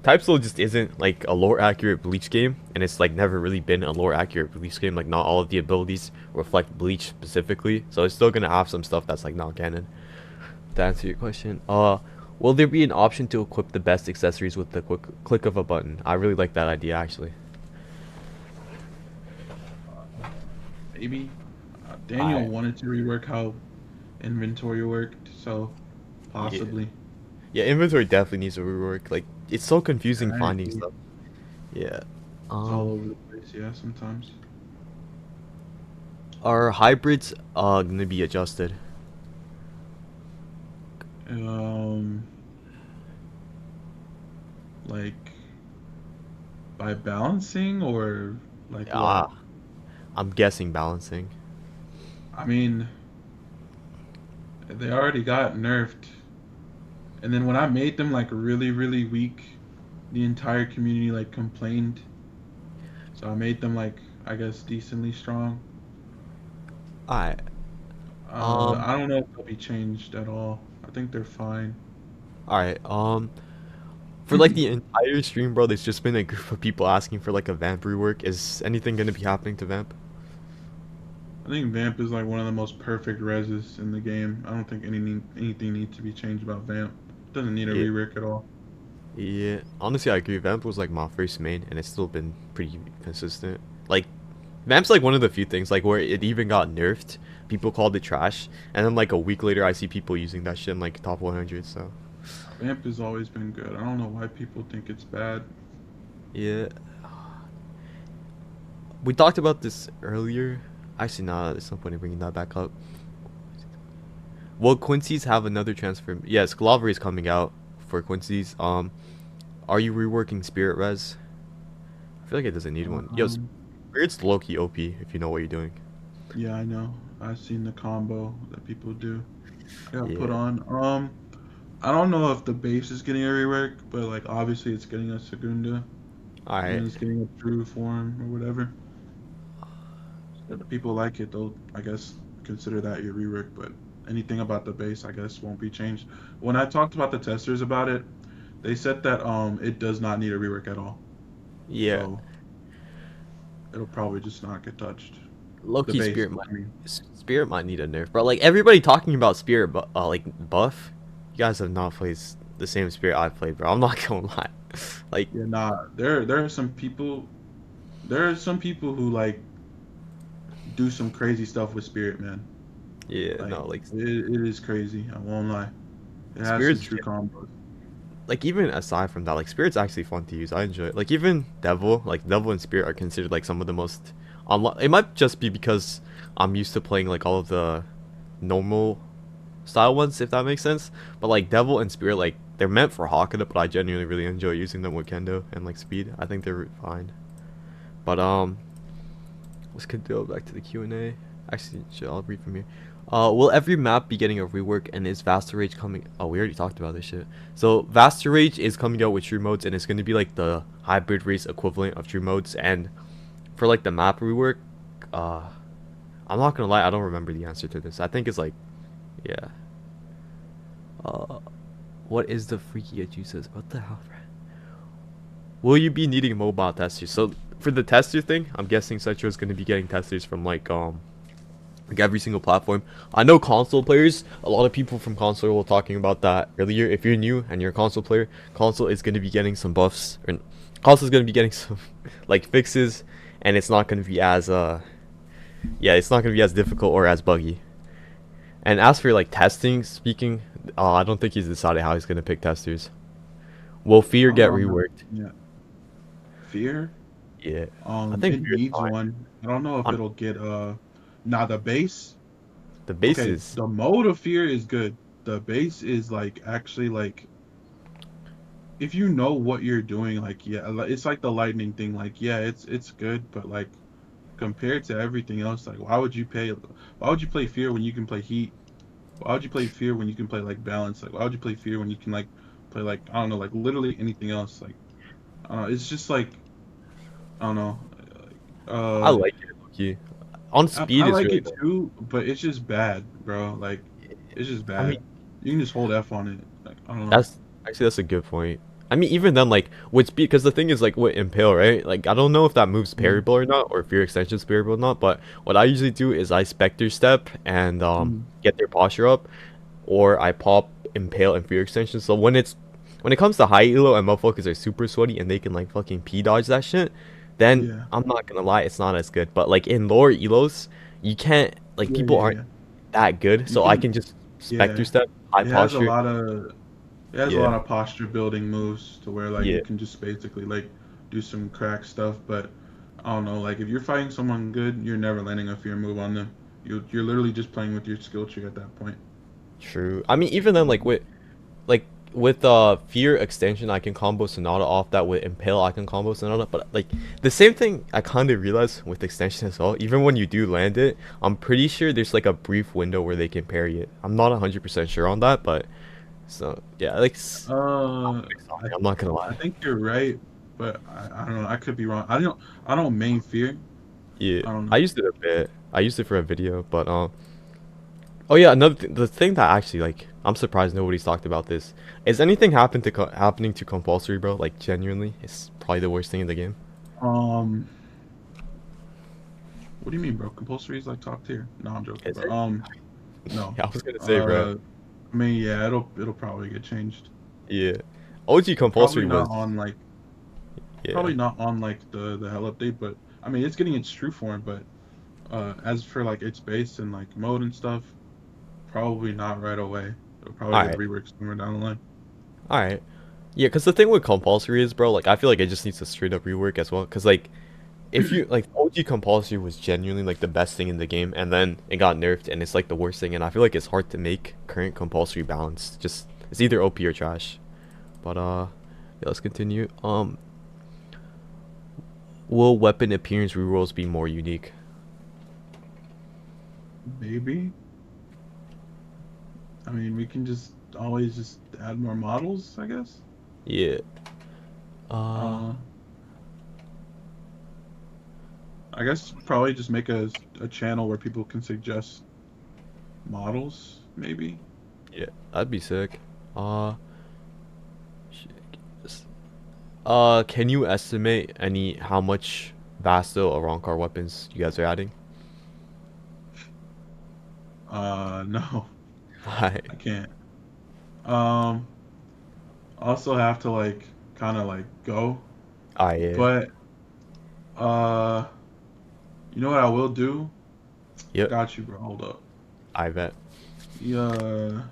TypeSlow just isn't like a lore accurate Bleach game, and it's like never really been a lore accurate Bleach game. Like not all of the abilities reflect Bleach specifically, so it's still gonna have some stuff that's like non-canon. To answer your question, will there be an option to equip the best accessories with the quick click of a button? I really like that idea actually. Maybe I Daniel wanted to rework how inventory worked, so Yeah, possibly. yeah, inventory definitely needs a rework. Like it's so confusing I finding agree. stuff. Yeah. It's all Um, over the place, yeah, sometimes. are hybrids gonna be adjusted? Um, like by balancing or like what? Ah, I'm guessing balancing. I mean, they already got nerfed. And then when I made them like really, really weak, the entire community like complained. So I made them like I guess decently strong. Alright. Um. I don't know if they'll be changed at all. I think they're fine. Alright. For like the entire stream, bro, there's just been a group of people asking for like a vamp rework. Is anything gonna be happening to vamp? I think Vamp is like one of the most perfect reses in the game. I don't think anything needs to be changed about Vamp. Doesn't need a Yeah. rework at all. Yeah. Honestly, I agree. Vamp was like my first main, and it's still been pretty consistent. Like Vamp's like one of the few things like where it even got nerfed. People called it trash, and then like a week later, I see people using that shit in like top 100. So Vamp has always been good. I don't know why people think it's bad. yeah, we talked about this earlier. Actually, nah, there's no point in bringing that back up. Will Quincy's have another transfer? Yes, Glover is coming out for Quincy's. Are you reworking Spirit Res? I feel like it doesn't need one. Yo, Um, Spirit's low key OP if you know what you're doing. yeah, I know. I've seen the combo that people do. Got put Yeah. on. I don't know if the base is getting a rework, but like obviously it's getting a Segunda All and right. it's getting a true form or whatever. If the people like it, they'll I guess consider that your rework. But anything about the base, I guess, won't be changed. When I talked about the testers about it, they said that it does not need a rework at all. Yeah. So it'll probably just not get touched. The Low-key base, Spirit might I mean. Spirit might need a nerf, bro. Like everybody talking about Spirit, but like buff. You guys have not played the same Spirit I played, bro. I'm not gonna lie. Like Yeah, nah. There are some people. There are some people who like do some crazy stuff with Spirit, man. yeah, Like no, like it is crazy. I won't lie. It has some Spirit's true combos. like even aside from that, like Spirit's actually fun to use. I enjoy it. Like even Devil and Spirit are considered like some of the most. It might just be because I'm used to playing like all of the normal style ones, if that makes sense. But like Devil and Spirit, like they're meant for Hako, but I genuinely really enjoy using them with Kendo and like speed. I think they're fine. But let's go back to the QnA. Actually, shit, I'll read from here. Will every map be getting a rework, and is Vaster Rage coming? Oh, we already talked about this shit. So Vaster Rage is coming out with true modes, and it's going to be like the hybrid race equivalent of true modes. And for like the map rework, uh, I'm not gonna lie, I don't remember the answer to this. I think it's like, yeah. Uh, what is the freaky at you says? What the hell, bro? Will you be needing mobile testers? So for the tester thing, I'm guessing Setro is going to be getting testers from like every single platform. I know console players, a lot of people from console were talking about that earlier. If you're new and you're a console player, console is going to be getting some buffs, or console is going to be getting some like fixes, and it's not going to be as yeah, it's not going to be as difficult or as buggy. And as for like testing, speaking, I don't think he's decided how he's going to pick testers. Will Fear I don't get know how. reworked? Yeah, Fear. Yeah, I think It Fear's needs fine. one. I don't know if On it'll get now the base. the Okay, bases, the mode of Fear is good. The base is like actually like if you know what you're doing, like yeah, it's like the lightning thing. Like yeah, it's good, but like compared to everything else, like why would you pay? Why would you play Fear when you can play Heat? Why would you play Fear when you can play like Balance? Like why would you play Fear when you can like play like I don't know, like literally anything else? Like it's just like I don't know. I Uh, like it, Loki. On I speed is like really it good. too, but it's just bad, bro. Like, it's just I mean, bad. You can just hold F on it. Like, I don't know. that's that's a good point. I mean, even then, like with speed, because the thing is, like with impale, right? Like I don't know if that move's Mm, parryable or not, or if your extension's parryable or not. But what I usually do is I specter step and mm, get their posture up, or I pop impale and fear extension. So when it comes to high elo and motherfuckers are super sweaty and they can like fucking p dodge that shit, then yeah. I'm not gonna lie, it's not as good. But like in lower elos, you can't like Yeah, people yeah, aren't yeah. that good, You so I can, can just specter yeah. step, high It has a posture. lot of it has a Yeah, lot of posture building moves to where like you yeah, can just basically like do some crack stuff, but I don't know, like if you're fighting someone good, you're never landing a fear move on them. You're literally just playing with your skill tree at that point. true. I mean, even then, Um, like with fear extension, I can combo Sonata off that. With impale, I can combo Sonata. But like the same thing, I kind of realized with extension as well. Even when you do land it, I'm pretty sure there's like a brief window where they can parry it. I'm not 100% sure on that, but so yeah, like uh I I'm not gonna I lie. think you're right, but I don't know, I could be wrong. I don't main fear. Yeah, I don't I know. used it a bit. I used it for a video, but oh yeah, the thing that actually like I'm surprised nobody's talked about this. Is anything happening to compulsory, bro? Like genuinely, it's probably the worst thing in the game. Um what do you mean, bro? Compulsory is like top tier. No, I'm joking, Is but it? no. Yeah, I was gonna say, bro. I mean, yeah, it'll probably get changed. Yeah. OG Probably compulsory not was on like yeah. probably not on like the hell update, but I mean it's getting its true form, but as for like its base and like mode and stuff, probably not right away. It'll probably get Alright. reworked somewhere down the line. Alright. Yeah, cause the thing with compulsory is, bro, like I feel like it just needs a straight up rework as well. Cause like if you like OG compulsory was genuinely like the best thing in the game, and then it got nerfed and it's like the worst thing, and I feel like it's hard to make current compulsory balanced. Just it's either OP or trash. But yeah, let's continue. Will weapon appearance rerolls be more unique? Maybe. I mean, we can just always just add more models, I guess. Yeah. Uh Uh, I guess probably just make a channel where people can suggest models, maybe. yeah, that'd be sick. Uh shit. Can you estimate any how much Vasto or Ronkar weapons you guys are adding? No, Hi. I can't. Um, also have to like kind of like go, Ah, yeah. but uh, you know what I will do? I Yep. got you, bro. Hold up. I bet. Yeah.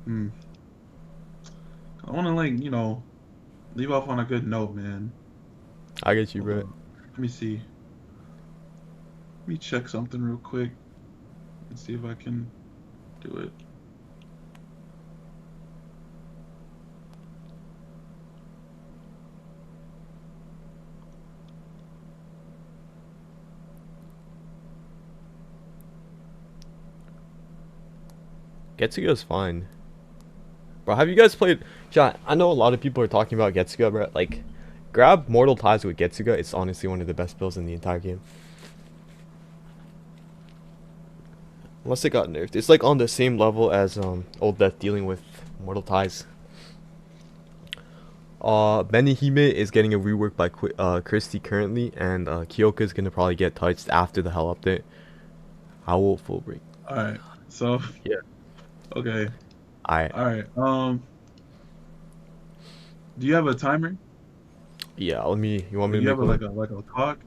Hmm. I want to like leave off on a good note, man. I get you, Hold bro. up. Let me see. Let me check something real quick and see if I can do it. Getsuga's fine. Bro, have you guys played chat? I know a lot of people are talking about Getsuga, bro. Like, grab Mortal Ties with Getsuga. It's honestly one of the best builds in the entire game. Unless it got nerfed. It's like on the same level as Old Death dealing with Mortal Ties. Benihime is getting a rework by Christie currently, and Kyoka is gonna probably get touched after the Hell update. How will Fullbringer? All right. So, Yeah. okay. I All right. Do you have a timer? yeah. Let me. You want Or me to you have make a one? like a clock?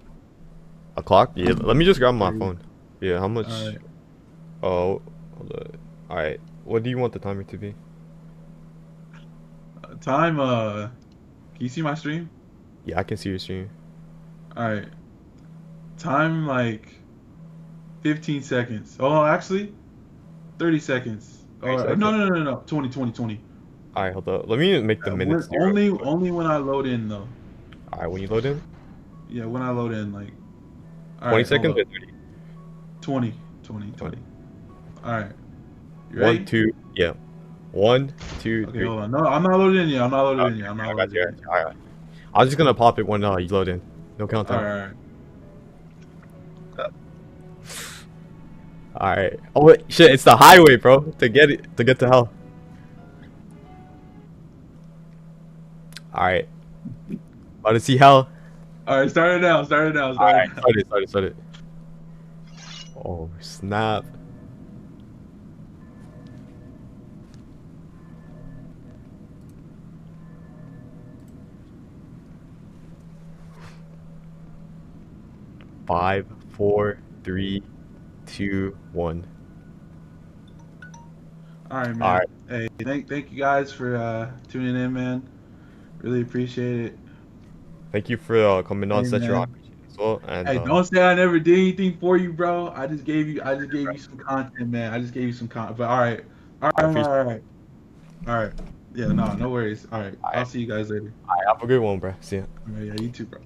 A clock? Yeah. Let me just grab my Or phone. Yeah. How all much? right. Oh. Hold on. All right. What do you want the timer to be? Time. Can you see my stream? Yeah, I can see your stream. All right. Time like 15 seconds. Oh, actually, 30 seconds. 30 seconds. No. 20, 20, 20. All right. Hold up. Let me make the When minutes zero. only when I load in though. All right. When you load in, Yeah, when I load in, like, all 20 right, hold seconds or up. 30. 20, 20, 20. 20. All right, you One, ready? two. Yeah. One, two, Okay, three. hold on. No, I'm not loaded in yet. I'm not loaded in Okay. yet. I'm Okay. not I got loaded you. I in got yet. you. All right. I was just gonna pop it when you load in. No All countdown. right. All right. Oh wait, shit! It's the highway, bro. To get to hell. All right. About to see hell. All right. Start it now. Start it now. All Start it right. now. Start it. Oh snap! 5, 4, 3, 2, 1. All right, All man. right. Hey, thank you guys for tuning in, man. Really appreciate it. Thank you for coming on, Hey, Setro. I man. appreciate it as well. And Hey, don't say I never did anything for you, bro. I just gave you some content, man. I just gave you some content. But all right, all I right, appreciate. all right, all right. Yeah, no, no worries. All right, All I'll right. see you guys later. All right. Have a good one, bro. See ya. All right, yeah, you too, bro.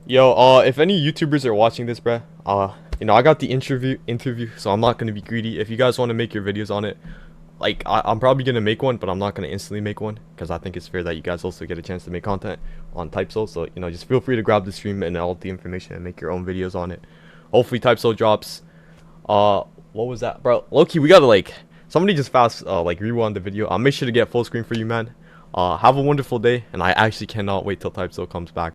Yo, if any YouTubers are watching this, bruh, I got the interview, so I'm not gonna be greedy. If you guys want to make your videos on it, like, I'm probably gonna make one, but I'm not gonna instantly make one because I think it's fair that you guys also get a chance to make content on Typeso. So just feel free to grab the stream and all the information and make your own videos on it. Hopefully, Typeso drops. Uh, what was that, bro? Loki, we gotta like somebody just fast like rewind the video. I'll make sure to get full screen for you, man. Have a wonderful day, and I actually cannot wait till Typeso comes back.